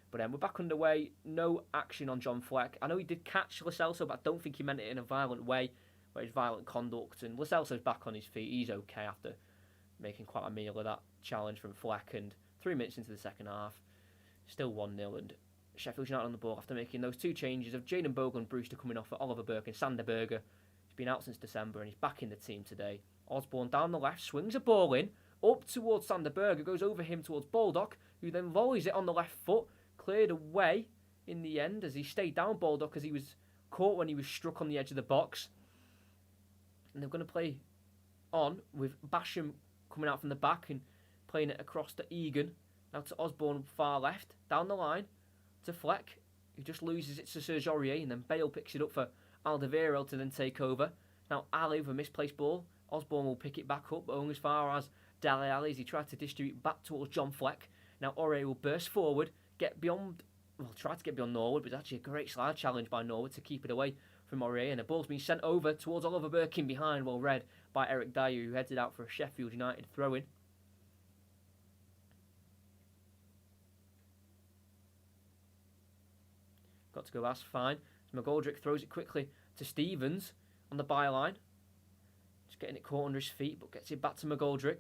But we're back underway. No action on John Fleck. I know he did catch Lo Celso, but I don't think he meant it in a violent way, where it's violent conduct. And Lo Celso's back on his feet. He's okay after making quite a meal of that challenge from Fleck. And 3 minutes into the second half, still 1-0, and Sheffield United on the ball after making those two changes of Jaden Bogle and Brewster coming off for Oliver Burke and Sander Berge. He's been out since December and he's back in the team today. Osborne down the left, swings a ball in, up towards Sander Berge, goes over him towards Baldock, who then volleys it on the left foot, cleared away in the end as he stayed down Baldock as he was caught when he was struck on the edge of the box. And they're going to play on with Basham coming out from the back and playing it across to Egan, now to Osborne far left, down the line to Fleck, who just loses it to Serge Aurier, and then Bale picks it up for Alderweireld to then take over. Now Ali with a misplaced ball, Osborne will pick it back up, but only as far as Dele Alli as he tried to distribute back towards John Fleck. Now Aurier will burst forward, try to get beyond Norwood, but it's actually a great slide challenge by Norwood to keep it away from Aurier, and the ball's been sent over towards Oliver Burke in behind, well read by Eric Dier, who headed out for a Sheffield United throw-in. Got to go that's fine. So McGoldrick throws it quickly to Stevens on the byline. Just getting it caught under his feet, but gets it back to McGoldrick.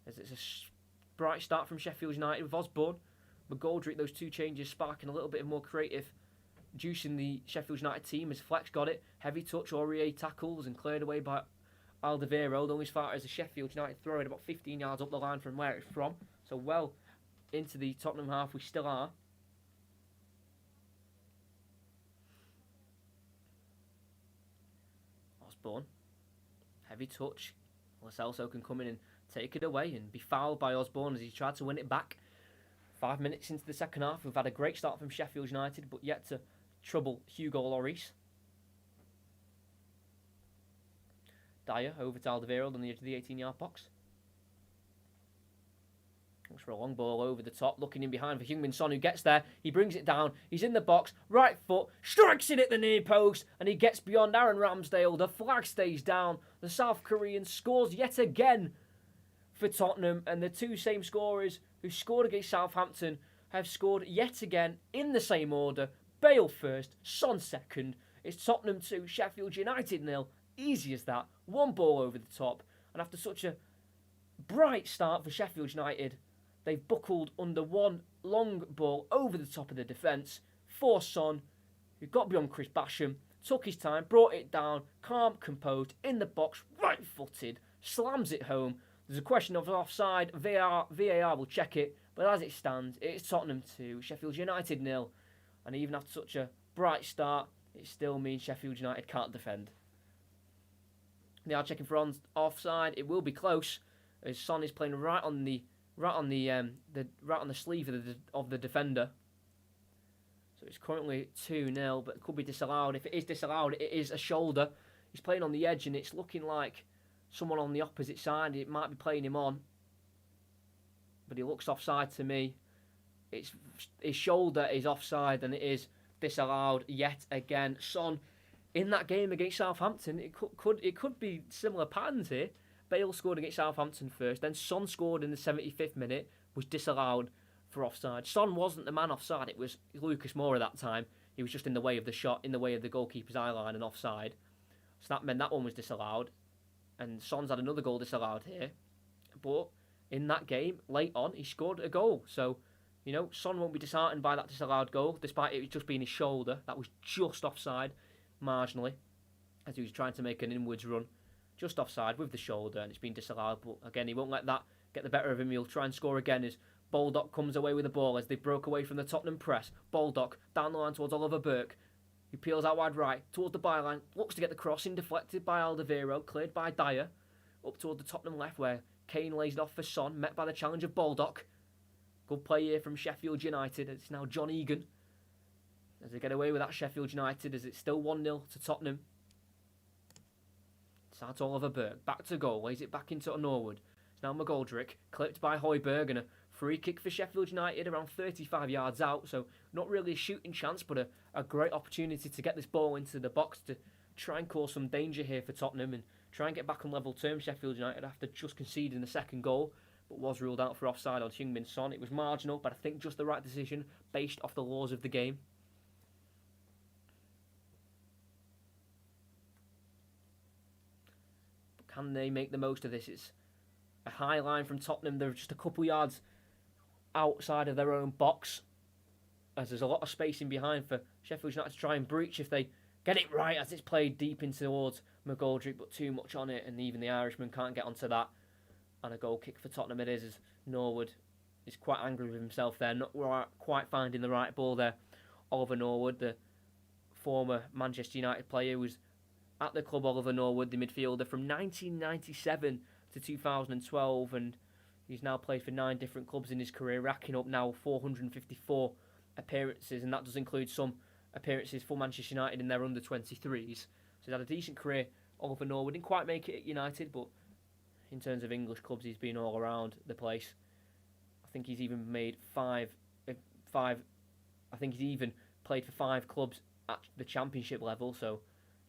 As it's a bright start from Sheffield United with Osborne. McGoldrick, those two changes sparking a little bit more creative juice in the Sheffield United team as Fleck's got it. Heavy touch, Aurier tackles and cleared away by Alderweireld, only as far as the Sheffield United throw it about 15 yards up the line from where it's from. So well into the Tottenham half we still are. Osborne, heavy touch. Lo Celso can come in and take it away and be fouled by Osborne as he tried to win it back. 5 minutes into the second half, we've had a great start from Sheffield United, but yet to trouble Hugo Lloris. Dier over to Alderweireld on the edge of the 18-yard box. Looks for a long ball over the top, looking in behind for Heung-min Son, who gets there. He brings it down. He's in the box. Right foot. Strikes it at the near post. And he gets beyond Aaron Ramsdale. The flag stays down. The South Korean scores yet again for Tottenham. And the two same scorers who scored against Southampton have scored yet again in the same order. Bale first. Son second. It's Tottenham 2, Sheffield United 0. Easy as that. One ball over the top. And after such a bright start for Sheffield United, they've buckled under one long ball over the top of the defence for Son, who got beyond Chris Basham, took his time, brought it down, calm, composed, in the box, right-footed, slams it home. There's a question of offside. VAR will check it, but as it stands, it's Tottenham 2, Sheffield United 0. And even after such a bright start, it still means Sheffield United can't defend. They are checking for offside. It will be close, as Son is playing right on the sleeve of the defender. So it's currently 2-0, but it could be disallowed. If it is disallowed, it is a shoulder. He's playing on the edge, and it's looking like someone on the opposite side. It might be playing him on, but he looks offside to me. It's his shoulder is offside and it is disallowed yet again. Son, in that game against Southampton, it could be similar patterns here. Bale scored against Southampton first, then Son scored in the 75th minute, was disallowed for offside. Son wasn't the man offside, it was Lucas Moura that time. He was just in the way of the shot, in the way of the goalkeeper's eye line and offside. So that meant that one was disallowed. And Son's had another goal disallowed here. But in that game, late on, he scored a goal. So, Son won't be disheartened by that disallowed goal, despite it just being his shoulder. That was just offside, marginally, as he was trying to make an inwards run. Just offside with the shoulder, and it's been disallowed. But again, he won't let that get the better of him. He'll try and score again as Baldock comes away with the ball as they broke away from the Tottenham press. Baldock down the line towards Oliver Burke, who peels out wide right towards the byline, looks to get the crossing deflected by Alderweireld, cleared by Dier, up toward the Tottenham left where Kane lays it off for Son, met by the challenge of Baldock. Good play here from Sheffield United. It's now John Egan as they get away with that Sheffield United as it's still 1-0 to Tottenham. It's out to Oliver Burke, back to goal, lays it back into Norwood. It's now McGoldrick, clipped by Højbjerg, and a free kick for Sheffield United around 35 yards out, so not really a shooting chance, but a great opportunity to get this ball into the box to try and cause some danger here for Tottenham and try and get back on level terms. Sheffield United after just conceding the second goal, but was ruled out for offside on Heung-min Son. It was marginal, but I think just the right decision based off the laws of the game. But can they make the most of this? It's a high line from Tottenham. They're just a couple yards outside of their own box, as there's a lot of space in behind for Sheffield United to try and breach if they get it right, as it's played deep in towards McGoldrick, but too much on it, and even the Irishman can't get onto that. And a goal kick for Tottenham it is, as Norwood is quite angry with himself there, not quite finding the right ball there. Oliver Norwood, the former Manchester United player, was at the club. Oliver Norwood, the midfielder, from 1997 to 2012, and he's now played for 9 different clubs in his career, racking up now 454 appearances, and that does include some appearances for Manchester United in their under-23s. So he's had a decent career. Oliver Norwood didn't quite make it at United, but in terms of English clubs, he's been all around the place. I think he's even made five. I think he's even played for 5 clubs at the Championship level, so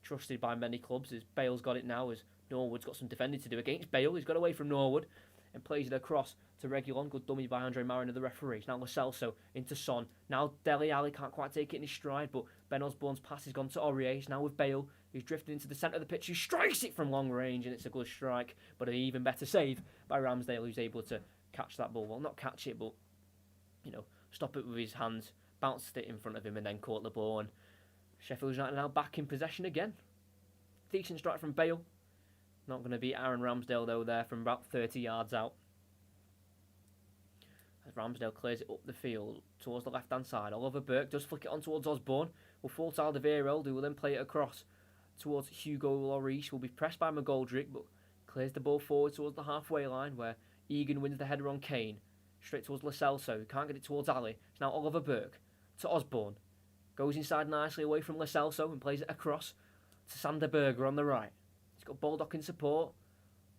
trusted by many clubs. As Bale's got it now, as Norwood's got some defending to do against Bale. He's got away from Norwood and plays it across to Reguilon. Good dummy by Andre Mariner, the referee. Now Lo Celso into Son. Now Dele Alli can't quite take it in his stride, but Ben Osborne's pass has gone to Aurier. He's now with Bale, who's drifted into the centre of the pitch, who strikes it from long range, and it's a good strike, but an even better save by Ramsdale, who's able to catch that ball. Well, not catch it, but, stop it with his hands, bounced it in front of him, and then caught the ball, and Sheffield United now back in possession again. Decent strike from Bale. Not going to beat Aaron Ramsdale, though, there from about 30 yards out. As Ramsdale clears it up the field towards the left-hand side. Oliver Burke does flick it on towards Osborne. Will fall to Alderweireld, who will then play it across towards Hugo Lloris. Will be pressed by McGoldrick, but clears the ball forward towards the halfway line, where Egan wins the header on Kane. Straight towards Lo Celso, who can't get it towards Ali. It's now Oliver Burke to Osborne. Goes inside nicely away from Lo Celso and plays it across to Sander Berge on the right. He's got Baldock in support.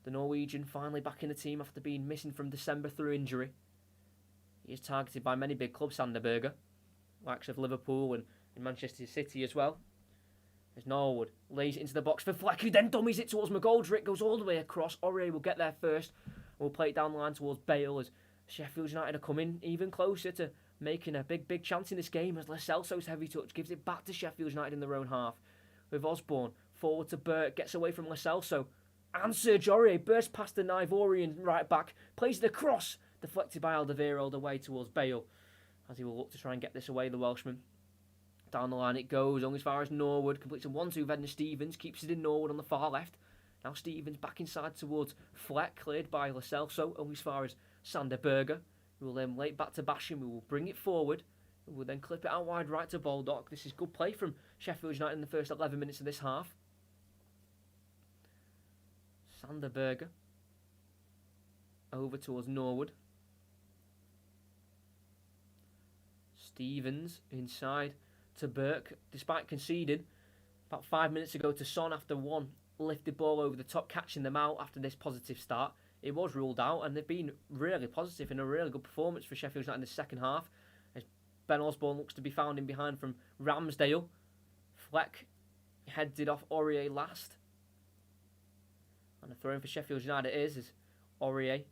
The Norwegian finally back in the team after being missing from December through injury. He is targeted by many big clubs, Sander Berge, likes of Liverpool and Manchester City as well. As Norwood lays it into the box for Fleck, who then dummies it towards McGoldrick, goes all the way across. Aurier will get there first. We'll play it down the line towards Bale, as Sheffield United are coming even closer to making a big chance in this game, as Lo Celso's heavy touch gives it back to Sheffield United in their own half. With Osborne forward to Burke, gets away from Lo Celso, and Serge Aurier bursts past the Ivorian right back, plays it across, deflected by Alderweireld away towards Bale, as he will look to try and get this away, the Welshman. Down the line it goes, only as far as Norwood, completes a 1-2 Edna Stevens, keeps it in Norwood on the far left. Now Stevens back inside towards Fleck, cleared by Lo Celso, only as far as Sander Berge, who will then lay it back to Basham, who will bring it forward, who will then clip it out wide right to Baldock. This is good play from Sheffield United in the first 11 minutes of this half. Sander Berge over towards Norwood. Stevens inside to Burke, despite conceding about 5 minutes ago to Son after one lifted ball over the top, catching them out after this positive start. It was ruled out, and they've been really positive in a really good performance for Sheffield United in the second half. Ben Osborne looks to be found in behind from Ramsdale. Fleck heads it off Aurier last. And the throw in for Sheffield United is Aurier.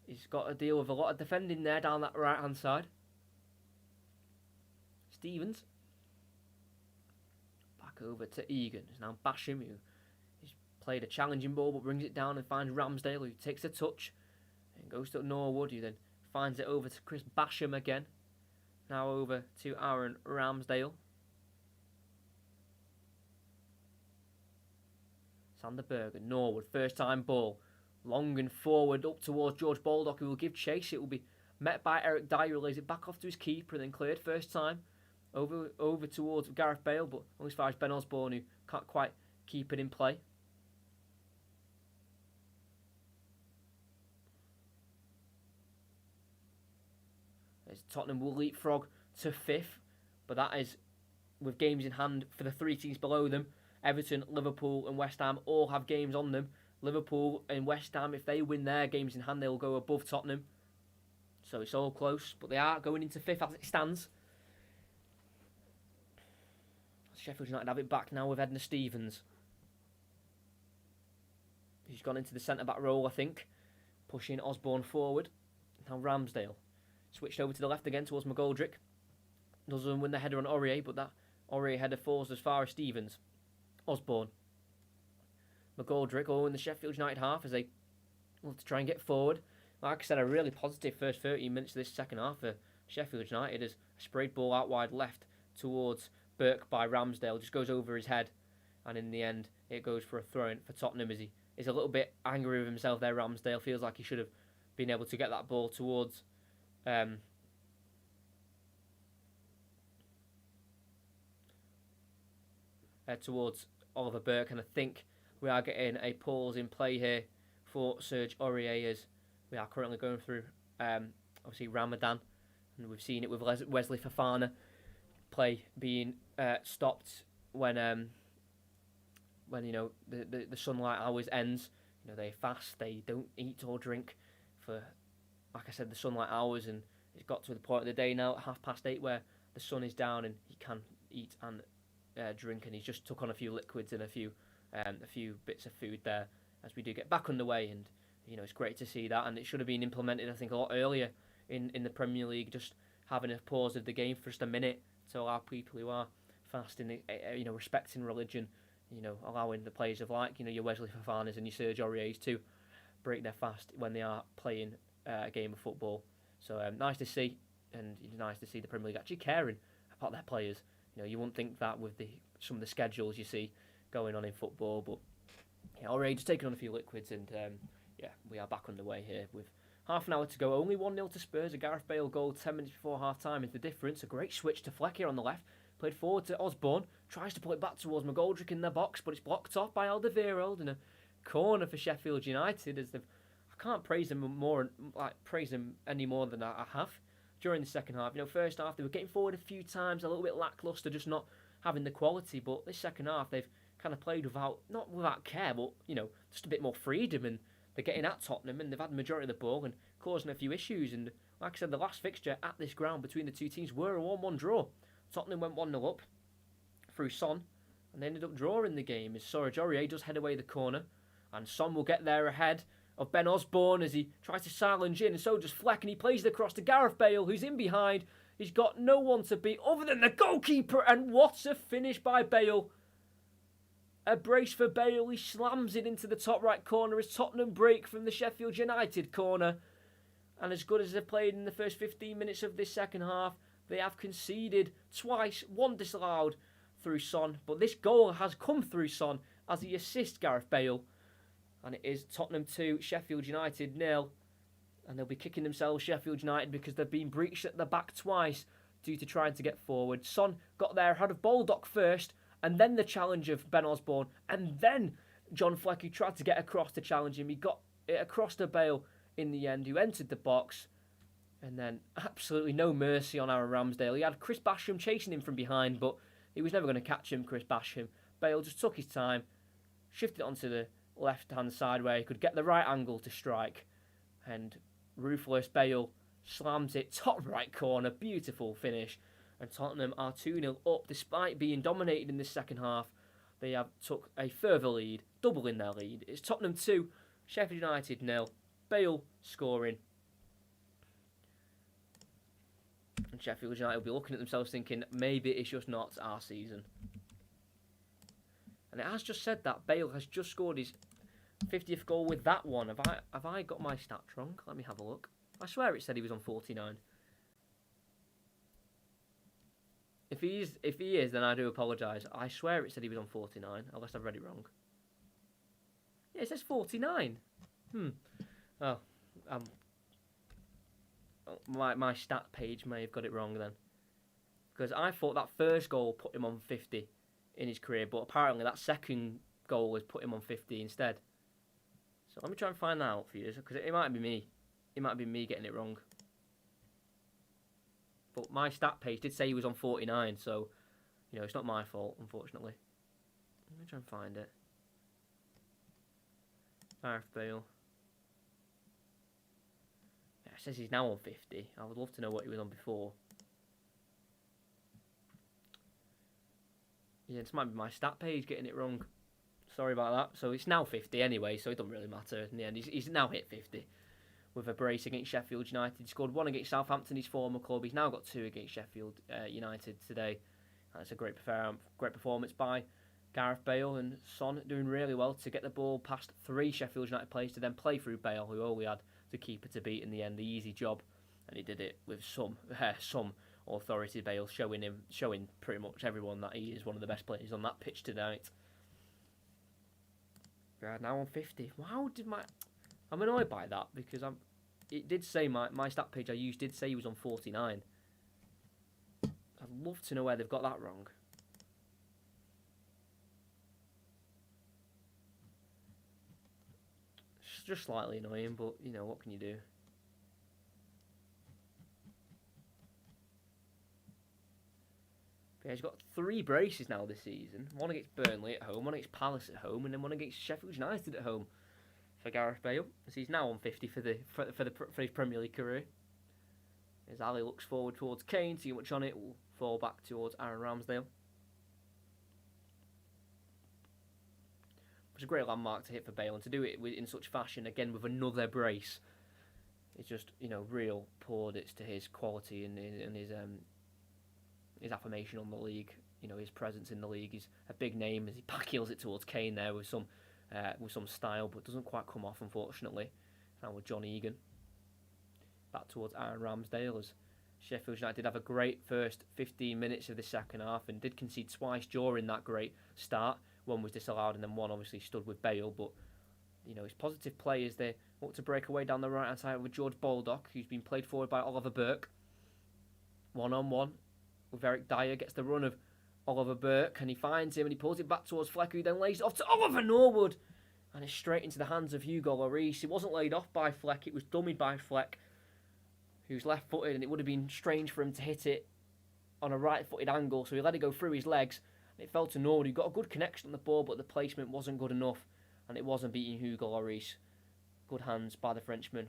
He's got to deal with a lot of defending there down that right-hand side. Stevens. Back over to Egan. It's now Basham, who has played a challenging ball but brings it down and finds Ramsdale, who takes a touch and goes to Norwood, who then finds it over to Chris Basham again. Now over to Aaron Ramsdale. Sander Berger, Norwood, first time ball. Long and forward up towards George Baldock, who will give chase. It will be met by Eric Dier, who lays it back off to his keeper and then cleared first time. Over towards Gareth Bale, but only as far as Ben Osborne, who can't quite keep it in play. As Tottenham will leapfrog to 5th, but that is with games in hand for the 3 teams below them. Everton, Liverpool and West Ham all have games on them. Liverpool and West Ham, if they win their games in hand, they'll go above Tottenham. So it's all close, but they are going into 5th as it stands. Sheffield United have it back now with Edna Stevens. He's gone into the centre-back role, I think, pushing Osborne forward. Now Ramsdale. Switched over to the left again towards McGoldrick. Doesn't win the header on Aurier, but that Aurier header falls as far as Stevens. Osborne. McGoldrick all in the Sheffield United half as they want to try and get forward. Like I said, a really positive first 30 minutes of this second half for Sheffield United as a sprayed ball out wide left towards Burke by Ramsdale. Just goes over his head, and in the end it goes for a throw-in for Tottenham as he is a little bit angry with himself there. Ramsdale feels like he should have been able to get that ball towards towards Oliver Burke, and I think we are getting a pause in play here for Serge Aurier as we are currently going through obviously Ramadan, and we've seen it with Wesley Fofana play being stopped when you know the sunlight hours ends. You know, they fast, they don't eat or drink for, like I said, the sunlight hours, and it's got to the point of the day now at 8:30 where the sun is down and he can eat and drink, and he's just took on a few liquids and a few bits of food there as we do get back underway. And you know, it's great to see that, and it should have been implemented, I think, a lot earlier in the Premier League, just having a pause of the game for just a minute to allow people who are fasting, you know, respecting religion, you know, allowing the players of, like, you know, your Wesley Fofanas and your Serge Auriers to break their fast when they are playing a game of football. So nice to see, and it's nice to see the Premier League actually caring about their players. You know, you wouldn't think that with some of the schedules you see going on in football, but yeah, Aurier just taking on a few liquids, and yeah, we are back underway here with half an hour to go. Only 1-0 to Spurs. A Gareth Bale goal 10 minutes before half-time is the difference. A great switch to Fleck here on the left. Played forward to Osborne. Tries to pull it back towards McGoldrick in the box, but it's blocked off by Alderweireld, and a corner for Sheffield United as they've... I can't praise them any more than I have during the second half. You know, first half they were getting forward a few times, a little bit lacklustre, just not having the quality. But this second half they've kind of played not without care, but you know, just a bit more freedom, and they're getting at Tottenham, and they've had the majority of the ball and causing a few issues. And like I said, the last fixture at this ground between the two teams were a 1-1 draw. Tottenham went 1-0 up through Son, and they ended up drawing the game as Serge Aurier does head away the corner, and Son will get there ahead of Ben Osborne as he tries to challenge in, and so does Fleck, and he plays it across to Gareth Bale, who's in behind. He's got no one to beat other than the goalkeeper, and what a finish by Bale. A brace for Bale. He slams it into the top right corner as Tottenham break from the Sheffield United corner. And as good as they've played in the first 15 minutes of this second half, they have conceded twice, one disallowed through Son. But this goal has come through Son as he assists Gareth Bale. And it is Tottenham 2, Sheffield United 0. And they'll be kicking themselves, Sheffield United, because they've been breached at the back twice due to trying to get forward. Son got there ahead of Baldock first, and then the challenge of Ben Osborne, and then John Fleck, who tried to get across to challenge him. He got it across to Bale in the end, who entered the box. And then absolutely no mercy on Aaron Ramsdale. He had Chris Basham chasing him from behind, but he was never going to catch him, Chris Basham. Bale just took his time, shifted it onto the left-hand side where he could get the right angle to strike. And ruthless Bale slams it top right corner, beautiful finish, and Tottenham are 2-0 up despite being dominated in the second half. They have took a further lead, doubling their lead. It's Tottenham 2, Sheffield United 0. Bale scoring. And Sheffield United will be looking at themselves thinking, maybe it's just not our season. And it has just said that Bale has just scored his 50th goal with that one. Have I got my stats wrong? Let me have a look. I swear it said he was on 49. If he is, then I do apologise. I swear it said he was on 49, unless I've read it wrong. Yeah, it says 49. Oh, my stat page may have got it wrong then. Because I thought that first goal put him on 50 in his career, but apparently that second goal has put him on 50 instead. So let me try and find that out for you, because it might be me. It might be me getting it wrong. But my stat page did say he was on 49, so, you know, it's not my fault, unfortunately. Let me try and find it. Gareth Bale. Yeah, it says he's now on 50. I would love to know what he was on before. Yeah, this might be my stat page getting it wrong. Sorry about that. So it's now 50 anyway, so it doesn't really matter in the end. He's now hit 50. With a brace against Sheffield United. He scored 1 against Southampton, his former club. He's now got 2 against Sheffield United today. That's a great performance by Gareth Bale, and Son doing really well to get the ball past 3 Sheffield United players to then play through Bale, who only had the keeper to beat in the end. The easy job, and he did it with some authority. Bale showing pretty much everyone that he is one of the best players on that pitch tonight. We're now on 50. Wow, I'm annoyed by that because it did say my stat page I used did say he was on 49. I'd love to know where they've got that wrong. It's just slightly annoying, but you know, what can you do? But yeah, he's got 3 braces now this season. 1 against Burnley at home, 1 against Palace at home, and then 1 against Sheffield United at home. For Gareth Bale, as he's now on 50 for his Premier League career. As Ali looks forward towards Kane, too much on it, will fall back towards Aaron Ramsdale. It's a great landmark to hit for Bale, and to do it in such fashion, again with another brace, it's just, you know, real plaudits to his quality and his affirmation on the league. You know, his presence in the league. He's a big name as he backheels it towards Kane there with some style, but doesn't quite come off, unfortunately. Now with John Egan. Back towards Aaron Ramsdale, as Sheffield United did have a great first 15 minutes of the second half and did concede twice during that great start. 1 was disallowed and then 1 obviously stood with Bale, but you know, his positive play as they look to break away down the right hand side with George Baldock, who's been played forward by Oliver Burke. 1-on-1 with Eric Dier, gets the run of Oliver Burke, and he finds him and he pulls it back towards Fleck, who then lays it off to Oliver Norwood, and it's straight into the hands of Hugo Lloris. It wasn't laid off by Fleck, it was dummied by Fleck, who's left-footed, and it would have been strange for him to hit it on a right-footed angle, so he let it go through his legs, and it fell to Norwood, who got a good connection on the ball, but the placement wasn't good enough, and it wasn't beating Hugo Lloris. Good hands by the Frenchman,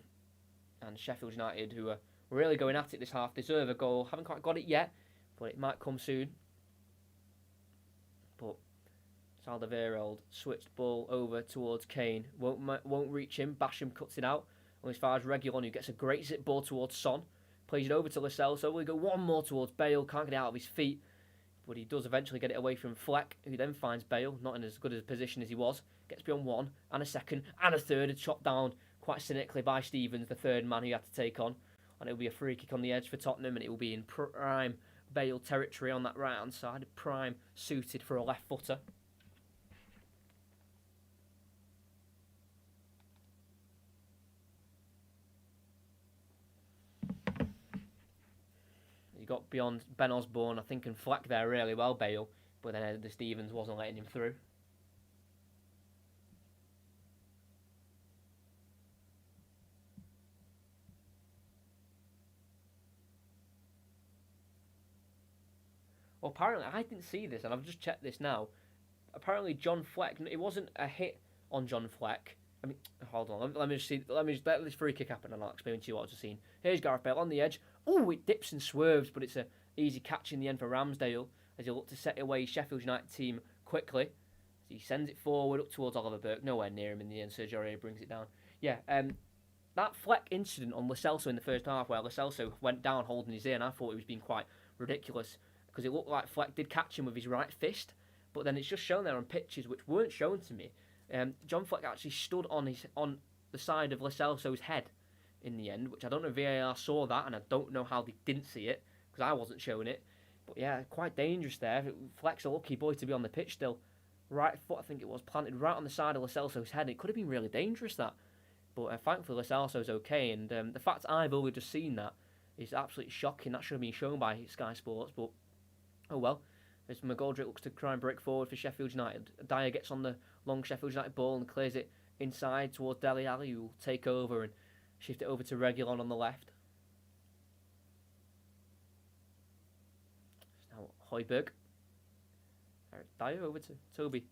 and Sheffield United, who are really going at it this half, deserve a goal. Haven't quite got it yet, but it might come soon. But Alderweireld switched ball over towards Kane. Won't reach him. Basham cuts it out. On as far as Reguilon, who gets a great zip ball towards Son. Plays it over to Lascelles. So we go 1 more towards Bale. Can't get it out of his feet. But he does eventually get it away from Fleck, who then finds Bale. Not in as good a position as he was. Gets beyond 1 and a second and a third. And chopped down quite cynically by Stevens, the third man he had to take on. And it will be a free kick on the edge for Tottenham. And it will be in prime Bale territory on that right hand side. Prime suited for a left footer. He got beyond Ben Osborne, I think, and Fleck there really well, Bale, but then the Stevens wasn't letting him through. Well, apparently, I didn't see this, and I've just checked this now. Apparently, John Fleck, it wasn't a hit on John Fleck. I mean, hold on. Let me let this free kick happen and I'll explain to you what I've just seen. Here's Gareth Bale on the edge. Oh, it dips and swerves, but it's a easy catch in the end for Ramsdale as he look to set away Sheffield United team quickly. He sends it forward up towards Oliver Burke, nowhere near him in the end. Sergio Aurier brings it down. Yeah, that Fleck incident on Lo Celso in the first half, where Lo Celso went down holding his ear, and I thought he was being quite ridiculous because it looked like Fleck did catch him with his right fist, but then it's just shown there on pictures which weren't shown to me. John Fleck actually stood on the side of Lo Celso's head in the end, which I don't know if VAR saw that, and I don't know how they didn't see it because I wasn't showing it. But yeah, quite dangerous there. Fleck's a lucky boy to be on the pitch still. Right foot, I think it was, planted right on the side of Lo Celso's head. It could have been really dangerous, that. But thankfully, Lo Celso's okay. And the fact I've only just seen that is absolutely shocking. That should have been shown by Sky Sports. But, oh well. As McGoldrick looks to try and break forward for Sheffield United. Dier gets on the long Sheffield United ball and clears it inside towards Dele Alli, who will take over and shift it over to Reguilon on the left. It's now Højbjerg. Eric Dier over to Toby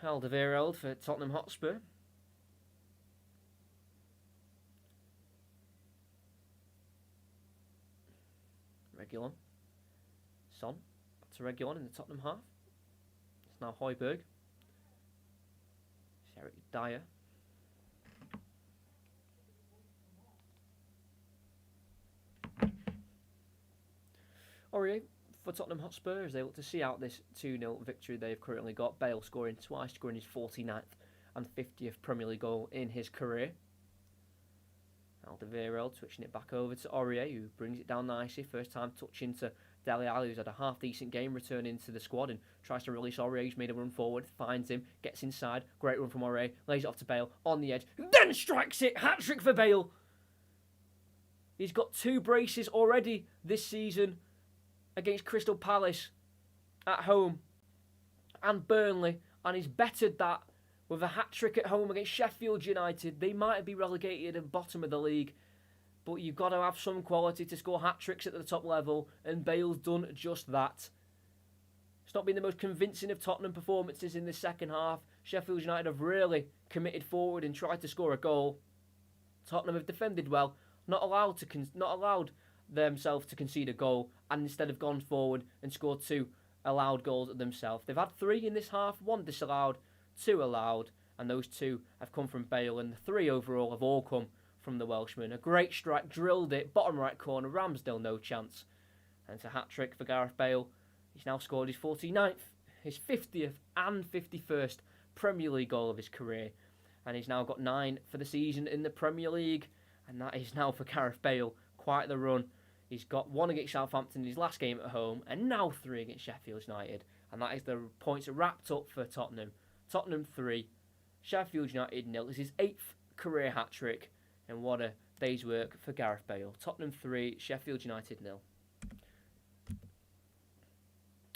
Alderweireld for Tottenham Hotspur. Reguilon. Son. Back to Reguilon in the Tottenham half. It's now Højbjerg. It's Eric Dier. Aurier for Tottenham Hotspur as they look to see out this 2-0 victory they've currently got. Bale scoring twice, scoring his 49th and 50th Premier League goal in his career. Alderweireld switching it back over to Aurier, who brings it down nicely. First time touching to Dele Alli, who's had a half-decent game, returning to the squad and tries to release Aurier, who's made a run forward, finds him, gets inside. Great run from Aurier, lays it off to Bale on the edge, then strikes it. Hat-trick for Bale. He's got 2 braces already this season against Crystal Palace at home and Burnley, and he's bettered that with a hat-trick at home against Sheffield United. They might be relegated at the bottom of the league, but you've got to have some quality to score hat-tricks at the top level, and Bale's done just that. It's not been the most convincing of Tottenham performances in the second half. Sheffield United have really committed forward and tried to score a goal. Tottenham have defended well, not allowed themselves to concede a goal, and instead have gone forward and scored 2 allowed goals themselves. They've had 3 in this half, 1 disallowed, 2 allowed, and those 2 have come from Bale, and the 3 overall have all come from the Welshman. A great strike, drilled it, bottom right corner, Ramsdale no chance. And it's a hat-trick for Gareth Bale. He's now scored his 49th, his 50th and 51st Premier League goal of his career, and he's now got 9 for the season in the Premier League, and that is now for Gareth Bale quite the run. He's got 1 against Southampton in his last game at home, and now 3 against Sheffield United, and that is the points wrapped up for Tottenham. Tottenham 3, Sheffield United 0. This is his 8th career hat-trick, and what a day's work for Gareth Bale. Tottenham 3, Sheffield United 0.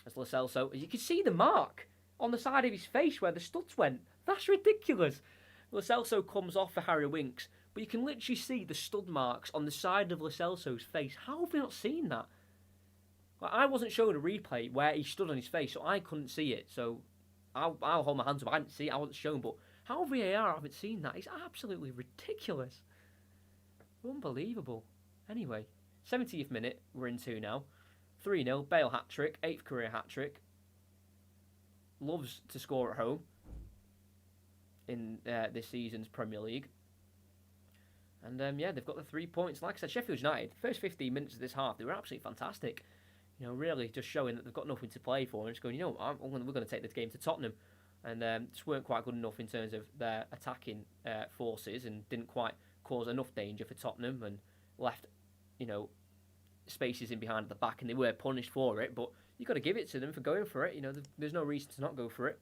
As Lo Celso, as you can see the mark on the side of his face where the studs went. That's ridiculous. Lo Celso comes off for Harry Winks, but you can literally see the stud marks on the side of Lo Celso's face. How have we not seen that? Like, I wasn't showing a replay where he stood on his face, so I couldn't see it. So I'll hold my hands up. I didn't see it. I wasn't shown, but how VAR haven't seen that? It's absolutely ridiculous. Unbelievable. Anyway, 70th minute, we're in 2 now. 3-0, Bale hat-trick, 8th career hat-trick. Loves to score at home in this season's Premier League. And yeah, they've got the 3 points. Like I said, Sheffield United, first 15 minutes of this half, they were absolutely fantastic. You know, really just showing that they've got nothing to play for, and just going, you know, we're going to take this game to Tottenham. And just weren't quite good enough in terms of their attacking forces, and didn't quite cause enough danger for Tottenham, and left, you know, spaces in behind at the back, and they were punished for it. But you've got to give it to them for going for it. You know, there's no reason to not go for it.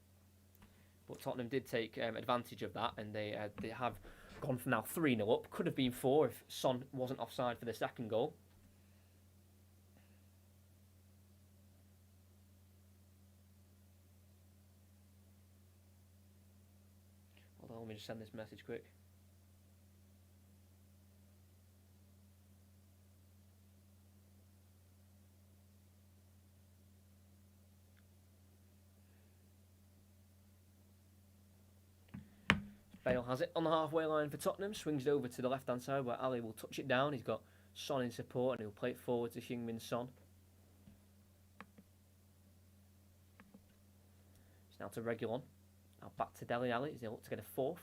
But Tottenham did take advantage of that, and they have gone from now 3-0 up. Could have been 4 if Son wasn't offside for the second goal. Hold on, let me just send this message quick. Bale has it on the halfway line for Tottenham, swings it over to the left-hand side where Ali will touch it down. He's got Son in support and he'll play it forward to Heung-min Son. It's now to Reguilon. Now back to Dele Alli. He's look to get a fourth.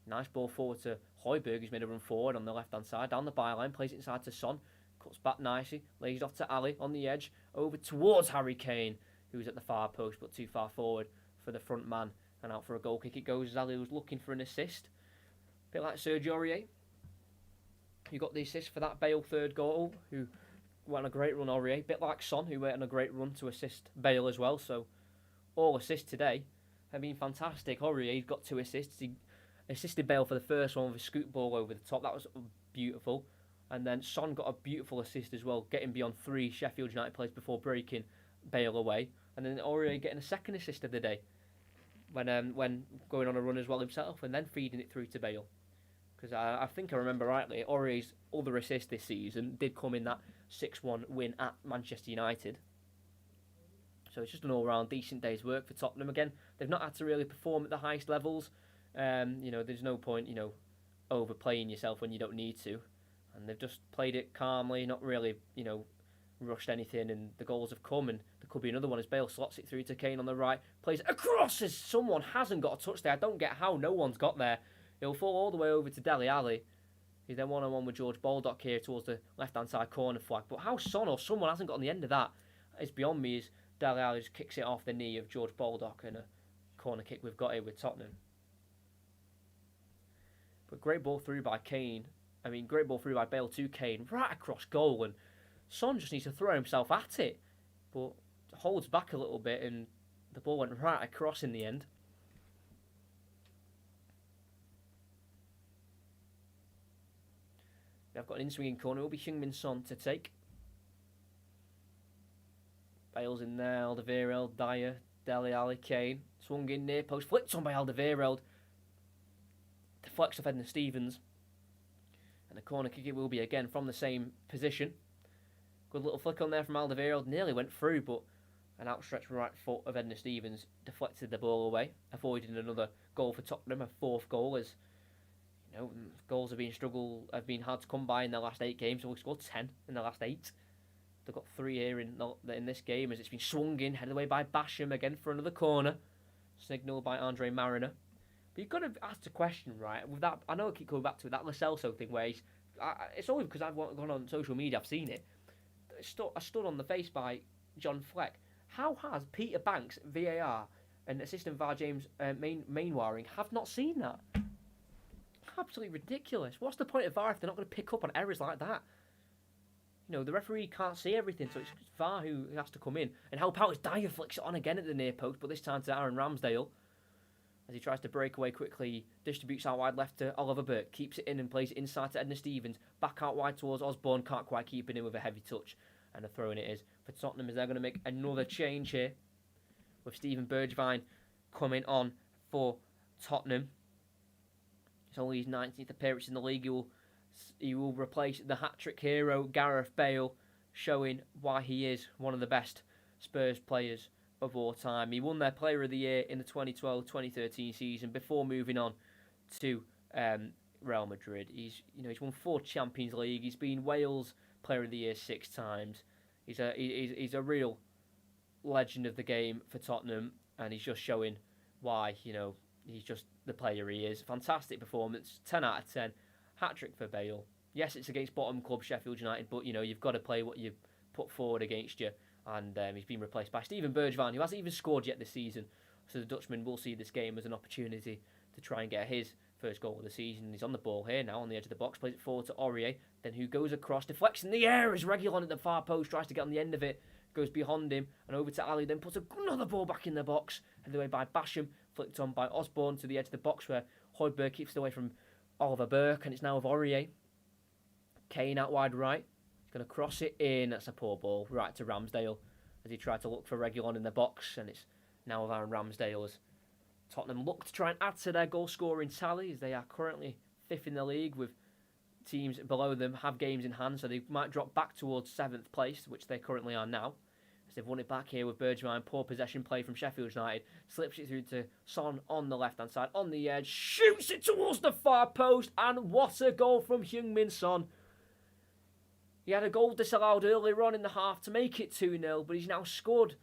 Nice ball forward to Højbjerg, who's made a run forward on the left-hand side. Down the byline, plays it inside to Son. Cuts back nicely, lays it off to Ali on the edge. Over towards Harry Kane, who's at the far post but too far forward for the front man. And out for a goal kick it goes as Ali was looking for an assist. A bit like Sergio Aurier. You got the assist for that Bale third goal, who went on a great run, Aurier. A bit like Son, who went on a great run to assist Bale as well. So all assists today have been fantastic. Aurier got 2 assists. He assisted Bale for the first one with a scoot ball over the top. That was beautiful. And then Son got a beautiful assist as well, getting beyond 3 Sheffield United players before breaking Bale away. And then Aurier getting a second assist of the day when going on a run as well himself, and then feeding it through to Bale. Because I think I remember rightly, Aurier's other assist this season did come in that 6-1 win at Manchester United. So it's just an all-round decent day's work for Tottenham. Again, they've not had to really perform at the highest levels. There's no point, overplaying yourself when you don't need to. And they've just played it calmly, not really, rushed anything, and the goals have come, and there could be another one as Bale slots it through to Kane on the right, plays it across as someone hasn't got a touch there. I don't get how no one's got there. It'll fall all the way over to Dele Alli. He's then one-on-one with George Baldock here towards the left-hand side corner flag. But how Son or someone hasn't got on the end of that is beyond me, as Dele Alli just kicks it off the knee of George Baldock, and a corner kick we've got here with Tottenham. But great ball through by Kane. Great ball through by Bale to Kane, right across goal, and Son just needs to throw himself at it, but holds back a little bit, and the ball went right across in the end. They've got an in-swinging corner. It will be Heung-min Son to take. Bale's in there. Alderweireld, Dier, Dele Alli, Kane. Swung in near post. Flicked on by Alderweireld. Deflects off Edna Stevens. And the corner kick it will be again from the same position. Good little flick on there from Alderweireld. Nearly went through, but an outstretched right foot of Edna Stevens deflected the ball away, avoiding another goal for Tottenham, a 4th goal, as goals have been hard to come by in their last 8 games. So we've scored 10 in the last 8. They've got 3 here in this game, as it's been swung in, headed away by Basham again for another corner, signalled by Andre Mariner. But you've got to ask the question, right? With that, I know I keep coming back to it, that Lo Celso thing, where it's always because I've gone on social media, I've seen it. I stood on the face by John Fleck. How has Peter Banks, VAR, and assistant VAR James Mainwaring have not seen that? Absolutely ridiculous. What's the point of VAR if they're not going to pick up on errors like that? The referee can't see everything, so it's VAR who has to come in and help out as Dier flicks it on again at the near post, but this time to Aaron Ramsdale. As he tries to break away quickly, distributes out wide left to Oliver Burke, keeps it in and plays it inside to Edna Stevens, back out wide towards Osborne, can't quite keep it in with a heavy touch, and a throw in it is for Tottenham, as they're going to make another change here, with Stephen Bergwijn coming on for Tottenham. It's only his 19th appearance in the league. He will replace the hat-trick hero, Gareth Bale, showing why he is one of the best Spurs players of all time. He won their Player of the Year in the 2012-2013 season before moving on to Real Madrid. He's won 4 Champions League. He's been Wales Player of the Year 6 times. He's a real legend of the game for Tottenham, and he's just showing why he's just the player he is. Fantastic performance, 10 out of 10. Hat-trick for Bale. Yes, it's against bottom club Sheffield United, but you've got to play what you put forward against you. And he's been replaced by Stephen Bergwijn, who hasn't even scored yet this season. So the Dutchman will see this game as an opportunity to try and get his first goal of the season. He's on the ball here now on the edge of the box, plays it forward to Aurier, then who goes across, deflects in the air as Reguilon at the far post, tries to get on the end of it, goes behind him and over to Ali, then puts another ball back in the box, headed away by Basham, flicked on by Osborne to the edge of the box where Højbjerg keeps it away from Oliver Burke, and it's now with Aurier. Kane out wide right, he's going to cross it in, that's a poor ball, right to Ramsdale, as he tried to look for Reguilon in the box, and it's now with Aaron Ramsdale as Tottenham look to try and add to their goal scoring tally, as they are currently 5th in the league, with teams below them have games in hand, so they might drop back towards 7th place, which they currently are now. as they've won it back here with Bergwijn. Poor possession play from Sheffield United. Slips it through to Son on the left-hand side, on the edge. Shoots it towards the far post. And what a goal from Heung-min Son. He had a goal disallowed earlier on in the half to make it 2-0, but he's now scored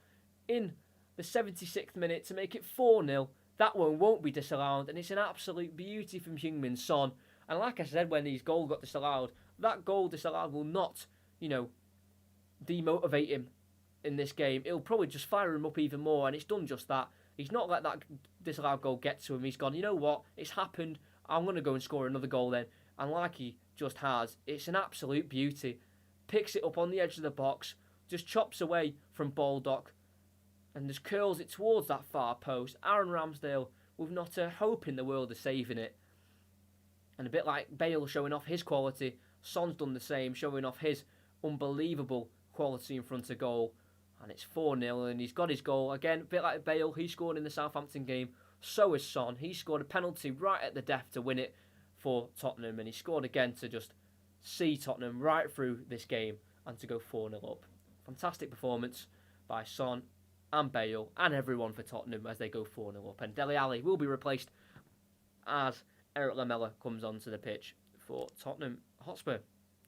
in the 76th minute to make it 4-0. That one won't be disallowed, and it's an absolute beauty from Heung-min Son. And like I said, when his goal got disallowed, that goal disallowed will not, demotivate him in this game. It'll probably just fire him up even more, and it's done just that. He's not let that disallowed goal get to him. He's gone, you know what, it's happened, I'm going to go and score another goal then. And like he just has, it's an absolute beauty. Picks it up on the edge of the box, just chops away from Baldock, and just curls it towards that far post. Aaron Ramsdale with not a hope in the world of saving it. And a bit like Bale showing off his quality, Son's done the same, showing off his unbelievable quality in front of goal. And it's 4-0, and he's got his goal. Again, a bit like Bale, he scored in the Southampton game. So has Son. He scored a penalty right at the death to win it for Tottenham, and he scored again to just see Tottenham right through this game and to go 4-0 up. Fantastic performance by Son and Bale and everyone for Tottenham as they go 4-0 up. And Dele Alli will be replaced as Eric Lamela comes onto the pitch for Tottenham Hotspur.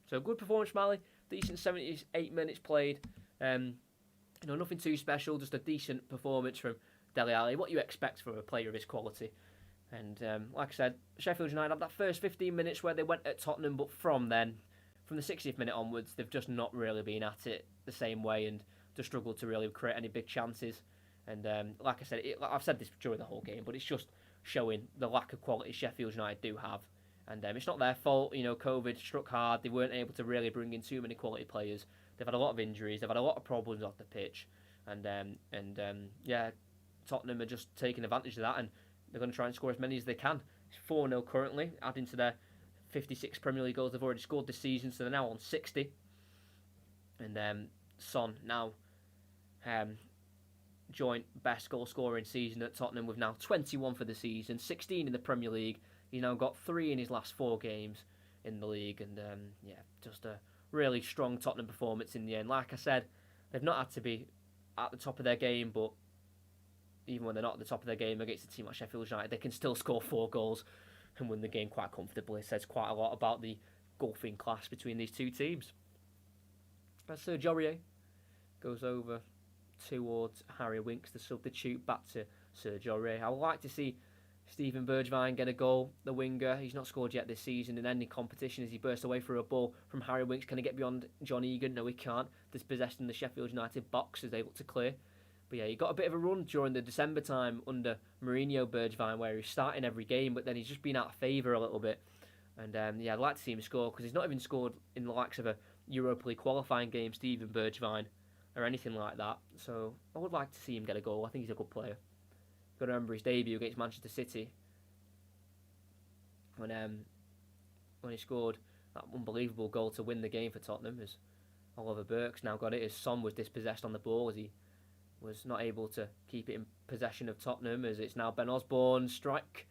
So good performance from Ali. Decent 78 minutes played. Nothing too special, just a decent performance from Dele Alli. What you expect from a player of his quality. And like I said, Sheffield United had that first 15 minutes where they went at Tottenham, but from then, from the 60th minute onwards, they've just not really been at it the same way and just struggled to really create any big chances. And like I said, I've said this during the whole game, but it's just showing the lack of quality Sheffield United do have. And it's not their fault, COVID struck hard. They weren't able to really bring in too many quality players. They've had a lot of injuries. They've had a lot of problems off the pitch. And Tottenham are just taking advantage of that, and they're going to try and score as many as they can. It's 4-0 currently, adding to their 56 Premier League goals they've already scored this season, so they're now on 60. And Son now joint best goal scoring season at Tottenham with now 21 for the season, 16 in the Premier League. He's now got 3 in his last 4 games in the league, and just a really strong Tottenham performance in the end. Like I said, they've not had to be at the top of their game, but even when they're not at the top of their game against a team like Sheffield United, they can still score 4 goals and win the game quite comfortably. It says quite a lot about the golfing class between these two teams. As Serge Aurier goes over towards Harry Winks, the substitute, back to Serge Aurier. I would like to see Steven Bergwijn get a goal, the winger. He's not scored yet this season in any competition as he burst away for a ball from Harry Winks. Can he get beyond John Egan? No, he can't. Dispossessed in the Sheffield United box as they look to clear. But yeah, he got a bit of a run during the December time under Mourinho Bergwijn, where he's starting every game, but then he's just been out of favour a little bit. And I'd like to see him score, because he's not even scored in the likes of a Europa League qualifying game, Steven Bergwijn, or anything like that. So I would like to see him get a goal. I think he's a good player. Got to remember his debut against Manchester City when he scored that unbelievable goal to win the game for Tottenham, as Oliver Burke's now got it, as Son was dispossessed on the ball, as he was not able to keep it in possession of Tottenham, as it's now Ben Osborne's strike.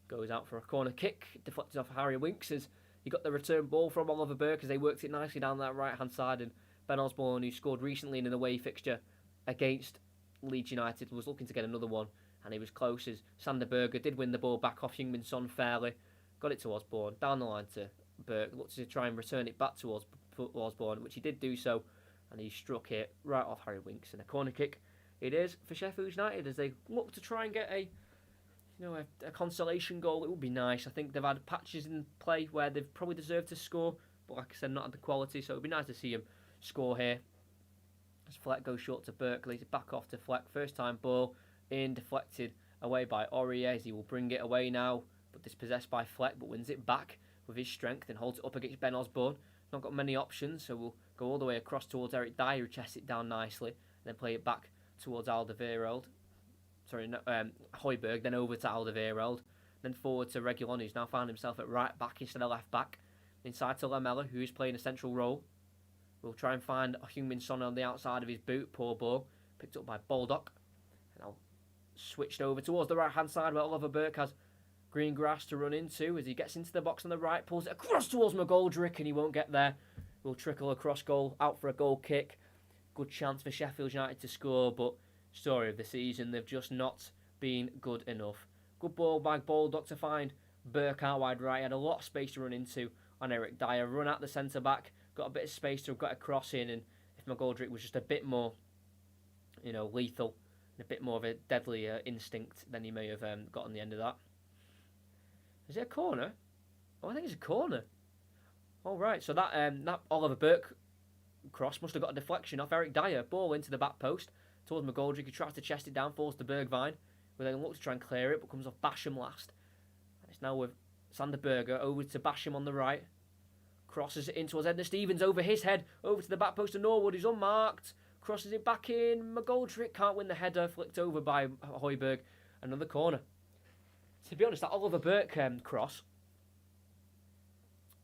Goes out for a corner kick, deflected off Harry Winks as he got the return ball from Oliver Burke as they worked it nicely down that right-hand side, and Ben Osborne, who scored recently in an away fixture against Leeds United, was looking to get another one, and he was close as Sander Berge did win the ball back off Heung-min Son fairly, got it to Osborne, down the line to Burke, looked to try and return it back to Osborne, which he did do so, and he struck it right off Harry Winks, and a corner kick it is for Sheffield United as they look to try and get a consolation goal. It would be nice. I think they've had patches in play where they've probably deserved to score, but like I said, not at the quality, so it would be nice to see him score here. As Fleck goes short to Burke, leads it back off to Fleck. First time ball in, deflected away by Aurier as he will bring it away now, but dispossessed by Fleck, but wins it back with his strength and holds it up against Ben Osborne. Not got many options, so we'll go all the way across towards Eric Dier, who chests it down nicely, and then play it back towards Alderweireld. Højbjerg, then over to Alderweireld, then forward to Reguilon, who's now found himself at right back instead of left back. Inside to Lamela, who is playing a central role. We'll try and find Heung-min Son on the outside of his boot. Poor ball, picked up by Baldock. And now switched over towards the right-hand side where Oliver Burke has green grass to run into as he gets into the box on the right, pulls it across towards McGoldrick, and he won't get there. Will trickle across goal, out for a goal kick. good chance for Sheffield United to score, but story of the season, they've just not been good enough. Good ball by Baldock to find Burke out wide right. He had a lot of space to run into on Eric Dier. Run out the centre back, got a bit of space to get a cross in, and if McGoldrick was just a bit more, lethal, and a bit more of a deadly instinct, then he may have got on the end of that. Is it a corner? Oh, I think it's a corner. All right, so that Oliver Burke cross must have got a deflection off Eric Dier. Ball into the back post towards McGoldrick, who tries to chest it down, falls to Bergwijn, who then looks to try and clear it, but comes off Basham last. And it's now with Sander Berge over to Basham on the right. Crosses it in towards Edna Stevens, over his head, over to the back post of Norwood, who's unmarked. Crosses it back in. McGoldrick can't win the header, flicked over by Højbjerg. Another corner. To be honest, that Oliver Burke cross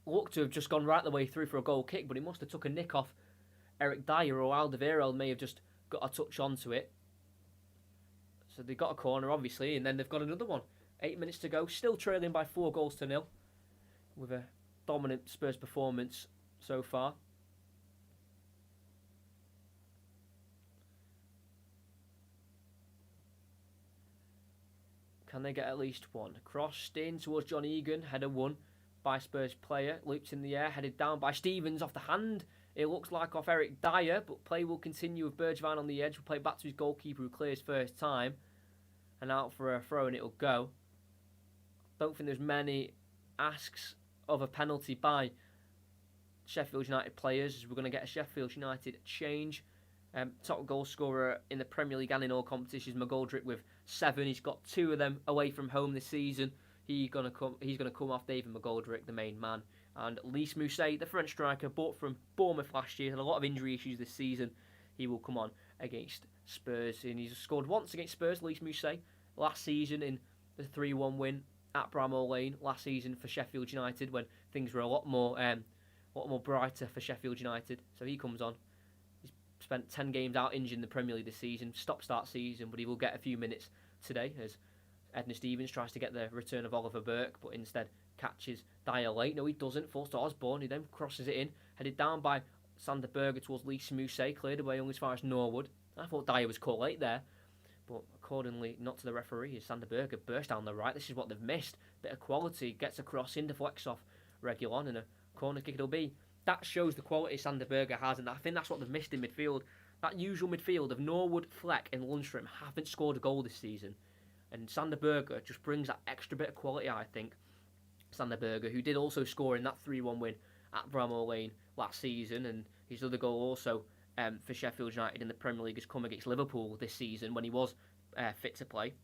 looked to have just gone right the way through for a goal kick, but he must have took a nick off Eric Dier, or Alderweireld may have just got a touch onto it. So they got a corner, obviously, and then they've got another one. 8 minutes to go, still trailing by 4-0 with a dominant Spurs performance so far. Can they get at least one? Crossed in towards John Egan, header won by Spurs player, looped in the air, headed down by Stevens off the hand. It looks like off Eric Dier, but play will continue with Bergwijn on the edge. Will play back to his goalkeeper, who clears first time, and out for a throw, and it'll go. Don't think there's many asks of a penalty by Sheffield United players, as we're going to get a Sheffield United change. Top goal scorer in the Premier League and in all competitions, McGoldrick with 7. He's got 2 of them away from home this season. He's gonna come off David McGoldrick, the main man. And Lys Mousset, the French striker, bought from Bournemouth last year, had a lot of injury issues this season. He will come on against Spurs, and he's scored once against Spurs, Lys Mousset, last season in the 3-1 win at Bramall Lane last season for Sheffield United, when things were a lot more brighter for Sheffield United. So he comes on. He's spent 10 games out injured in the Premier League this season, stop-start season, but he will get a few minutes today as Edna Stevens tries to get the return of Oliver Burke, but instead catches Dier late. No, he doesn't. Falls to Osborne. He then crosses it in, headed down by Sander Berge towards Lys Mousset, cleared away only as far as Norwood. I thought Dier was caught late there, but accordingly not to the referee, as Sander Berge burst down the right. This is what they've missed. Bit of quality, gets across in, deflects off Reguilon, and a corner kick it'll be. That shows the quality Sander Berge has, and I think that's what they've missed in midfield. That usual midfield of Norwood, Fleck and Lundstrom haven't scored a goal this season, and Sander Berge just brings that extra bit of quality, I think. Sander Berge, who did also score in that 3-1 win at Bramall Lane last season, and his other goal also for Sheffield United in the Premier League has come against Liverpool this season when he was fit to play.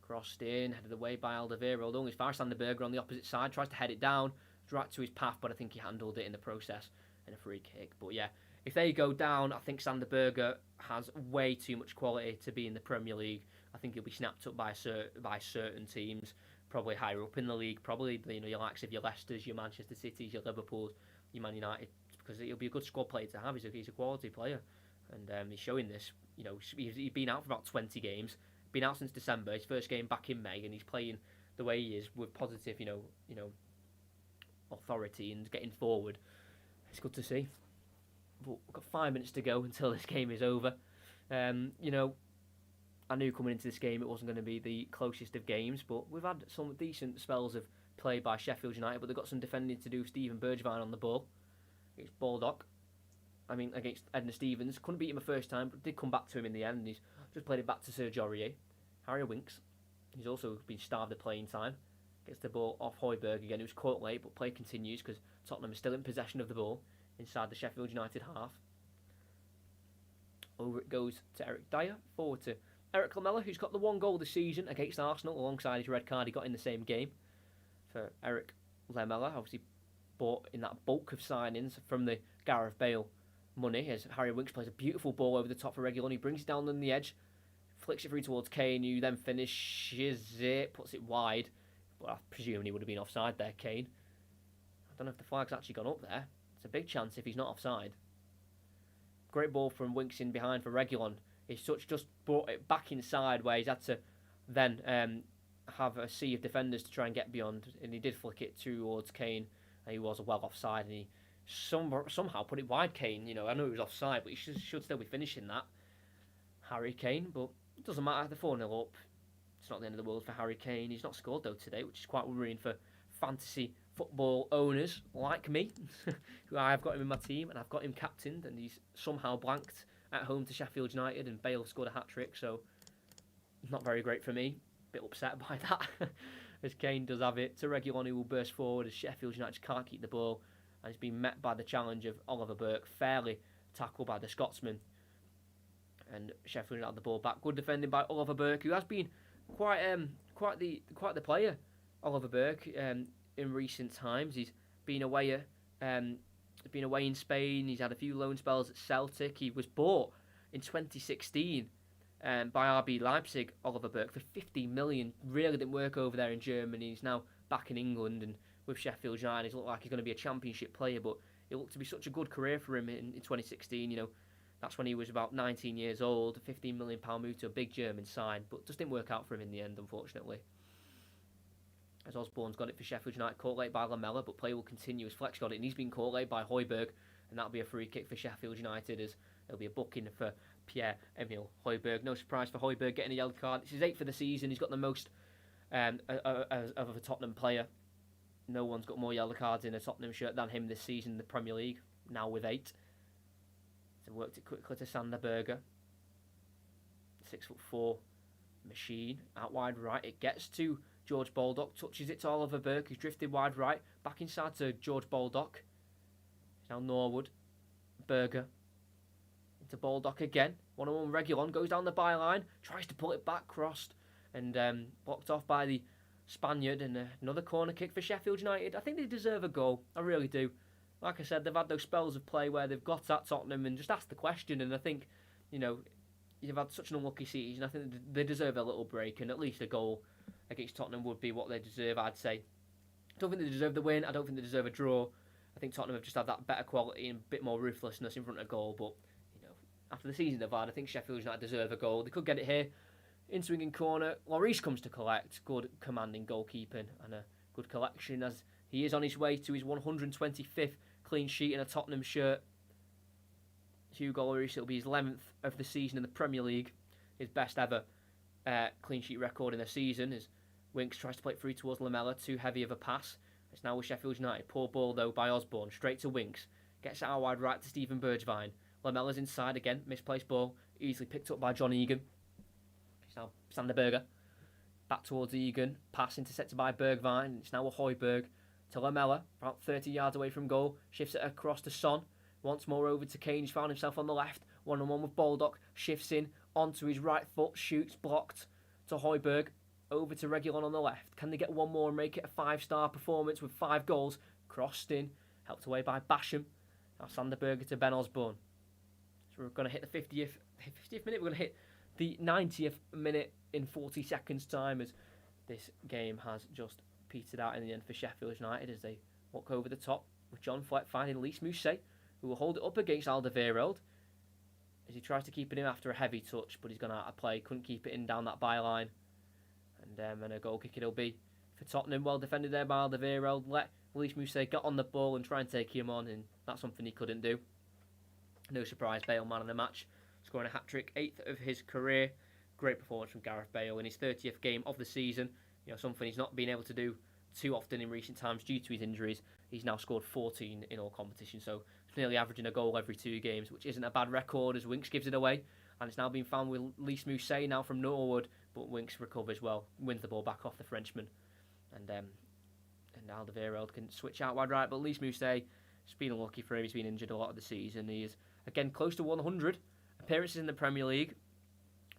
Crossed in, headed away by Alderweireld, only as far as Sander Berge on the opposite side, tries to head it down, right to his path, but I think he handled it in the process, and a free kick. But yeah, if they go down, I think Sander Berge has way too much quality to be in the Premier League. I think he'll be snapped up by certain teams, probably higher up in the league, probably your likes of your Leicesters, your Manchester Cities, your Liverpools, your Man United, because he'll be a good squad player to have. He's a quality player, and he's showing this. He's been out for about 20 games, been out since December. His first game back in May, and he's playing the way he is with positive, authority and getting forward. It's good to see. But we've got 5 minutes to go until this game is over. I knew coming into this game it wasn't going to be the closest of games, but we've had some decent spells of play by Sheffield United, but they've got some defending to do. Steven Bergwijn on the ball against Baldock. Against Edna Stevens. Couldn't beat him the first time, but did come back to him in the end, and he's just played it back to Serge Aurier. Harry Winks, he's also been starved of playing time. Gets the ball off Højbjerg again, who's caught late, but play continues because Tottenham is still in possession of the ball inside the Sheffield United half. Over it goes to Eric Dier, forward to Eric Lamela, who's got the 1 goal this season against Arsenal, alongside his red card he got in the same game. For Eric Lamela, obviously bought in that bulk of signings from the Gareth Bale money, as Harry Winks plays a beautiful ball over the top for Reguilon. He brings it down on the edge, flicks it through towards Kane, who then finishes it, puts it wide. Well, I presume he would have been offside there, Kane. I don't know if the flag's actually gone up there. It's a big chance if he's not offside. Great ball from Winks in behind for Reguilon. His touch just brought it back inside, where he's had to then have a sea of defenders to try and get beyond, and he did flick it towards Kane, and he was well offside, and he somehow put it wide. Kane, I know he was offside, but he should still be finishing that. Harry Kane, but it doesn't matter. They're 4-0 up. It's not the end of the world for Harry Kane. He's not scored though today, which is quite worrying for fantasy football owners like me, who I've got him in my team and I've got him captained, and he's somehow blanked at home to Sheffield United, and Bale scored a hat-trick, so not very great for me. Bit upset by that, as Kane does have it to Reguilon, who will burst forward as Sheffield United can't keep the ball, and he's been met by the challenge of Oliver Burke, fairly tackled by the Scotsman, and Sheffield United had the ball back. Good defending by Oliver Burke, who has been quite the player. Oliver Burke in recent times, he's been away in Spain. He's had a few loan spells at Celtic. He was bought in 2016 by RB Leipzig, Oliver Burke, for 50 million. Really didn't work over there in Germany. He's now back in England, and with Sheffield United, he's looked like he's going to be a championship player, but it looked to be such a good career for him in 2016. That's when he was about 19 years old. A £15 million move to a big German side, but just didn't work out for him in the end, unfortunately. As Osborne's got it for Sheffield United, caught late by Lamela, but play will continue as Flex got it, and he's been caught late by Højbjerg, and that'll be a free kick for Sheffield United, as there'll be a booking for Pierre-Emile Højbjerg. No surprise for Højbjerg getting a yellow card. This is 8 for the season. He's got the most of a Tottenham player. No one's got more yellow cards in a Tottenham shirt than him this season in the Premier League, now with 8. So worked it quickly to Sander Berge. 6'4" machine. Out wide right. It gets to George Baldock. Touches it to Oliver Burke, who's drifted wide right. Back inside to George Baldock. It's now Norwood. Berge. Into Baldock again. 1-on-1 Reguilon. Goes down the byline. Tries to pull it back. Crossed. And blocked off by the Spaniard. And another corner kick for Sheffield United. I think they deserve a goal. I really do. Like I said, they've had those spells of play where they've got at Tottenham and just asked the question, and I think, you've had such an unlucky season. I think they deserve a little break, and at least a goal against Tottenham would be what they deserve, I'd say. I don't think they deserve the win. I don't think they deserve a draw. I think Tottenham have just had that better quality and a bit more ruthlessness in front of goal, but, after the season they've had, I think Sheffield United deserve a goal. They could get it here. In swinging corner, Lloris comes to collect. Good commanding goalkeeping and a good collection, as he is on his way to his 125th clean sheet in a Tottenham shirt. Hugo Lloris, it'll be his 11th of the season in the Premier League. His best ever clean sheet record in a season, as Winks tries to play it through towards Lamela. Too heavy of a pass. It's now with Sheffield United. Poor ball though by Osborne. Straight to Winks. Gets it out wide right to Stephen Bergwijn. Lamela's inside again. Misplaced ball. Easily picked up by John Egan. It's now Sander Berge. Back towards Egan. Pass intercepted by Bergwijn. It's now a Højbjerg to Lamela, about 30 yards away from goal. Shifts it across to Son. Once more over to Kane. He's found himself on the left. 1-on-1 with Baldock. Shifts in onto his right foot. Shoots. Blocked to Højbjerg. Over to Reguilon on the left. Can they get one more and make it a 5-star performance with 5 goals? Crossed in. Helped away by Basham. Now Sander Berge to Ben Osborne. So we're going to hit the 50th minute. We're going to hit the 90th minute in 40 seconds time, as this game has just petered out in the end for Sheffield United, as they walk over the top with John Fleck finding Lys Mousset, who will hold it up against Alderweireld as he tries to keep it in after a heavy touch, but he's gone out of play. Couldn't keep it in down that byline, and a goal kick it'll be for Tottenham. Well defended there by Alderweireld. Let Lys Mousset get on the ball and try and take him on, and that's something he couldn't do. No surprise, Bale man of the match, scoring a hat-trick, 8th of his career. Great performance from Gareth Bale in his 30th game of the season. Something he's not been able to do too often in recent times due to his injuries. He's now scored 14 in all competitions, so he's nearly averaging a goal every 2 games, which isn't a bad record, as Winks gives it away. And it's now been found with Lys Mousset now from Norwood, but Winks recovers well, wins the ball back off the Frenchman. And Alderweireld can switch out wide right, but Lys Mousset, it's been unlucky for him. He's been injured a lot of the season. He is, again, close to 100 appearances in the Premier League.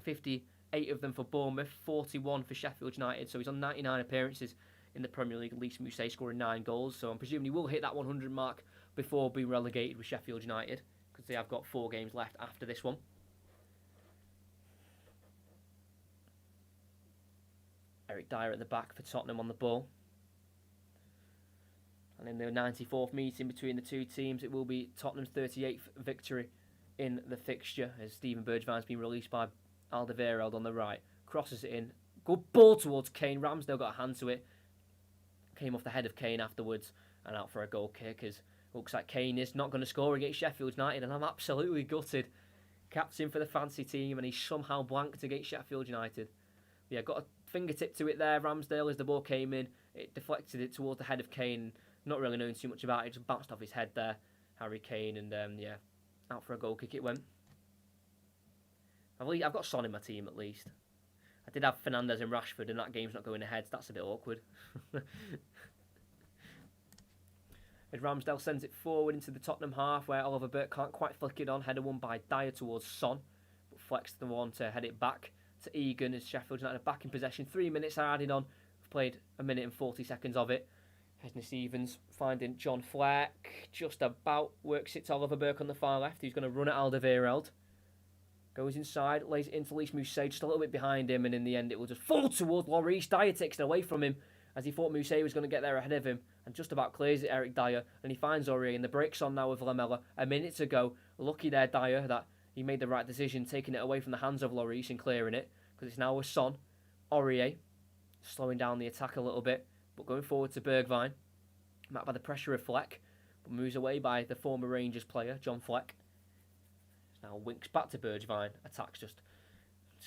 58 of them for Bournemouth, 41 for Sheffield United. So he's on 99 appearances in the Premier League. Lys Mousset scoring 9 goals. So I'm presuming he will hit that 100 mark before being relegated with Sheffield United, because they have got 4 games left after this one. Eric Dier at the back for Tottenham on the ball. And in the 94th meeting between the two teams, it will be Tottenham's 38th victory in the fixture, as Stephen Bergwijn's been released by Alderweireld on the right. Crosses it in. Good ball towards Kane. Ramsdale got a hand to it. Came off the head of Kane afterwards and out for a goal kick, as Looks like Kane is not going to score against Sheffield United, and I'm absolutely gutted. Captain for the fancy team, and he's somehow blanked against Sheffield United. Yeah, got a fingertip to it there, Ramsdale, as the ball came in. It deflected it towards the head of Kane. Not really knowing too much about it, just bounced off his head there, Harry Kane, and out for a goal kick it went. I've got Son in my team at least. I did have Fernandes and Rashford, and that game's not going ahead, so that's a bit awkward. As Ramsdale sends it forward into the Tottenham half, where Oliver Burke can't quite flick it on. Header won by Dier towards Son, but Fleck's the one to head it back to Egan as Sheffield United are back in possession. 3 minutes are added on. We've played 1 minute and 40 seconds of it. Hesney Stevens finding John Fleck. Just about works it to Oliver Burke on the far left, who's going to run at Alderweireld. Goes inside, lays it into Lys Mousset, just a little bit behind him, and in the end it will just fall towards Lloris. Dier takes it away from him, as he thought Mousset was going to get there ahead of him, and just about clears it, Eric Dier, and he finds Aurier, and the break's on now with Lamela. A minute to go. Lucky there, Dier, that he made the right decision, taking it away from the hands of Lloris and clearing it, because it's now with Son. Aurier, slowing down the attack a little bit, but going forward to Bergwijn. Met by the pressure of Fleck, but moves away by the former Rangers player, John Fleck. Now winks back to Bergwijn. Attack's just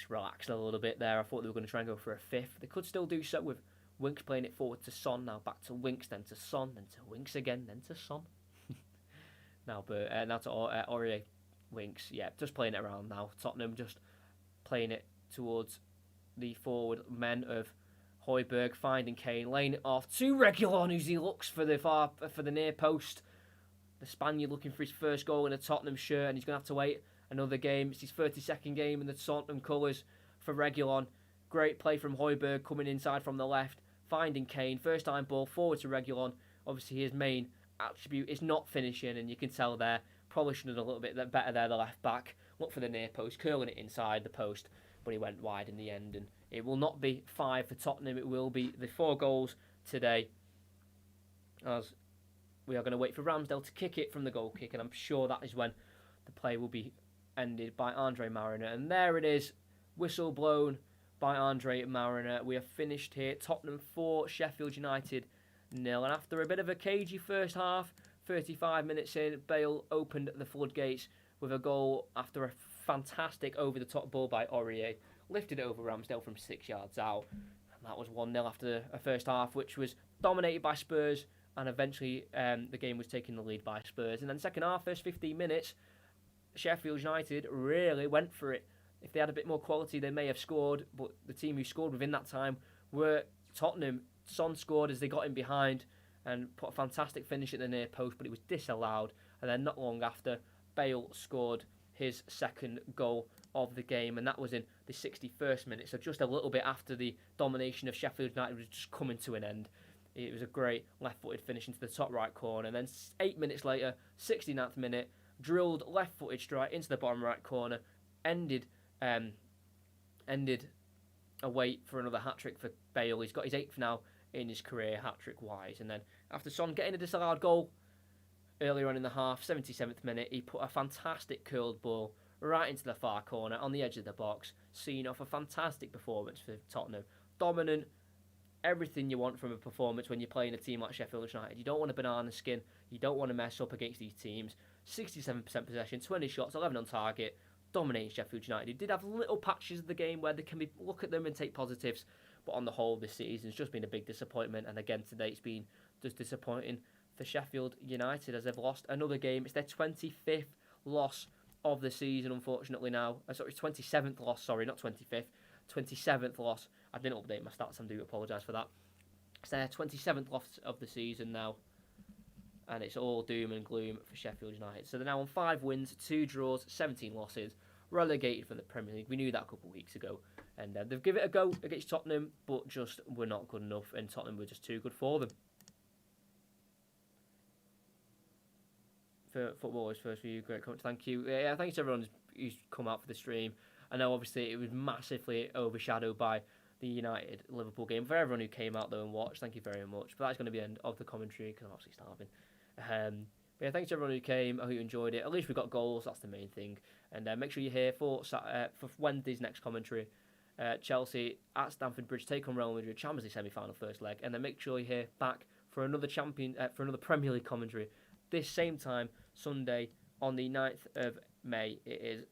relaxed a little bit there. I thought they were going to try and go for a fifth. They could still do so with Winks playing it forward to Son. Now back to Winks, then to Son, then to Winks again, then to Son. now to Aurier. Winks, yeah, just playing it around now. Tottenham just playing it towards the forward men of Højbjerg, finding Kane, laying it off to Reguilon, as he looks for the near post. The Spaniard looking for his first goal in a Tottenham shirt, and he's going to have to wait another game. It's his 32nd game in the Tottenham colours for Reguilon. Great play from Højbjerg coming inside from the left, finding Kane. First time ball forward to Reguilon. Obviously his main attribute is not finishing, and you can tell there. Probably should have done a little bit better there, the left back. Look for the near post, curling it inside the post, but he went wide in the end. And it will not be 5 for Tottenham. It will be the 4 goals today, as we are going to wait for Ramsdale to kick it from the goal kick, and I'm sure that is when the play will be ended by Andre Mariner. And there it is, whistle blown by Andre Mariner. We have finished here. Tottenham 4, Sheffield United 0. And after a bit of a cagey first half, 35 minutes in, Bale opened the floodgates with a goal after a fantastic over-the-top ball by Aurier. Lifted it over Ramsdale from 6 yards out. And that was 1-0 after a first half, which was dominated by Spurs, and eventually the game was taken the lead by Spurs. And then second half, first 15 minutes, Sheffield United really went for it. If they had a bit more quality, they may have scored, but the team who scored within that time were Tottenham. Son scored as they got in behind and put a fantastic finish at the near post, but it was disallowed. And then not long after, Bale scored his second goal of the game, and that was in the 61st minute, so just a little bit after the domination of Sheffield United was just coming to an end. It was a great left-footed finish into the top right corner, and then 8 minutes later, 69th minute, drilled left-footed strike into the bottom right corner, ended a wait for another hat-trick for Bale. He's got his 8th now in his career, hat-trick wise. And then after Son getting a disallowed goal earlier on in the half, 77th minute, he put a fantastic curled ball right into the far corner on the edge of the box, seeing off a fantastic performance for Tottenham. Dominant, everything you want from a performance when you're playing a team like Sheffield United. You don't want a banana skin, you don't want to mess up against these teams. 67% possession, 20 shots, 11 on target, dominating Sheffield United. He did have little patches of the game where they can look at them and take positives, but on the whole this season's just been a big disappointment, and again today it's been just disappointing for Sheffield United as they've lost another game. It's their 25th loss of the season, unfortunately now. Sorry, 27th loss, sorry, not 25th. 27th loss. I didn't update my stats, I do apologise for that. It's their 27th loss of the season now, and it's all doom and gloom for Sheffield United. So they're now on 5 wins, 2 draws, 17 losses, relegated from the Premier League. We knew that a couple of weeks ago, and they've given it a go against Tottenham, but just were not good enough, and Tottenham were just too good for them. For Footballers First for you, great comment, thank you. Yeah, thanks to everyone who's come out for the stream. I know obviously it was massively overshadowed by the United-Liverpool game. For everyone who came out though and watched, thank you very much. But that's going to be the end of the commentary because I'm obviously starving. But yeah, thanks to everyone who came. I hope you enjoyed it. At least we got goals, that's the main thing. And make sure you're here for Wednesday's next commentary. Chelsea at Stamford Bridge take on Real Madrid, Champions League semi-final first leg. And then make sure you're here back for another Premier League commentary this same time, Sunday, on the 9th of May, it is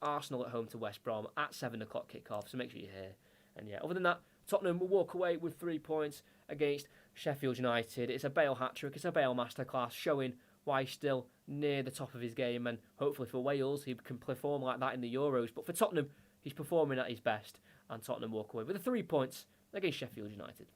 Arsenal at home to West Brom at 7 o'clock kickoff, so make sure you're here. And yeah, other than that, Tottenham will walk away with 3 points against Sheffield United. It's a Bale hat-trick, it's a Bale masterclass, showing why he's still near the top of his game, and hopefully for Wales he can perform like that in the Euros. But for Tottenham, he's performing at his best, and Tottenham walk away with the 3 points against Sheffield United.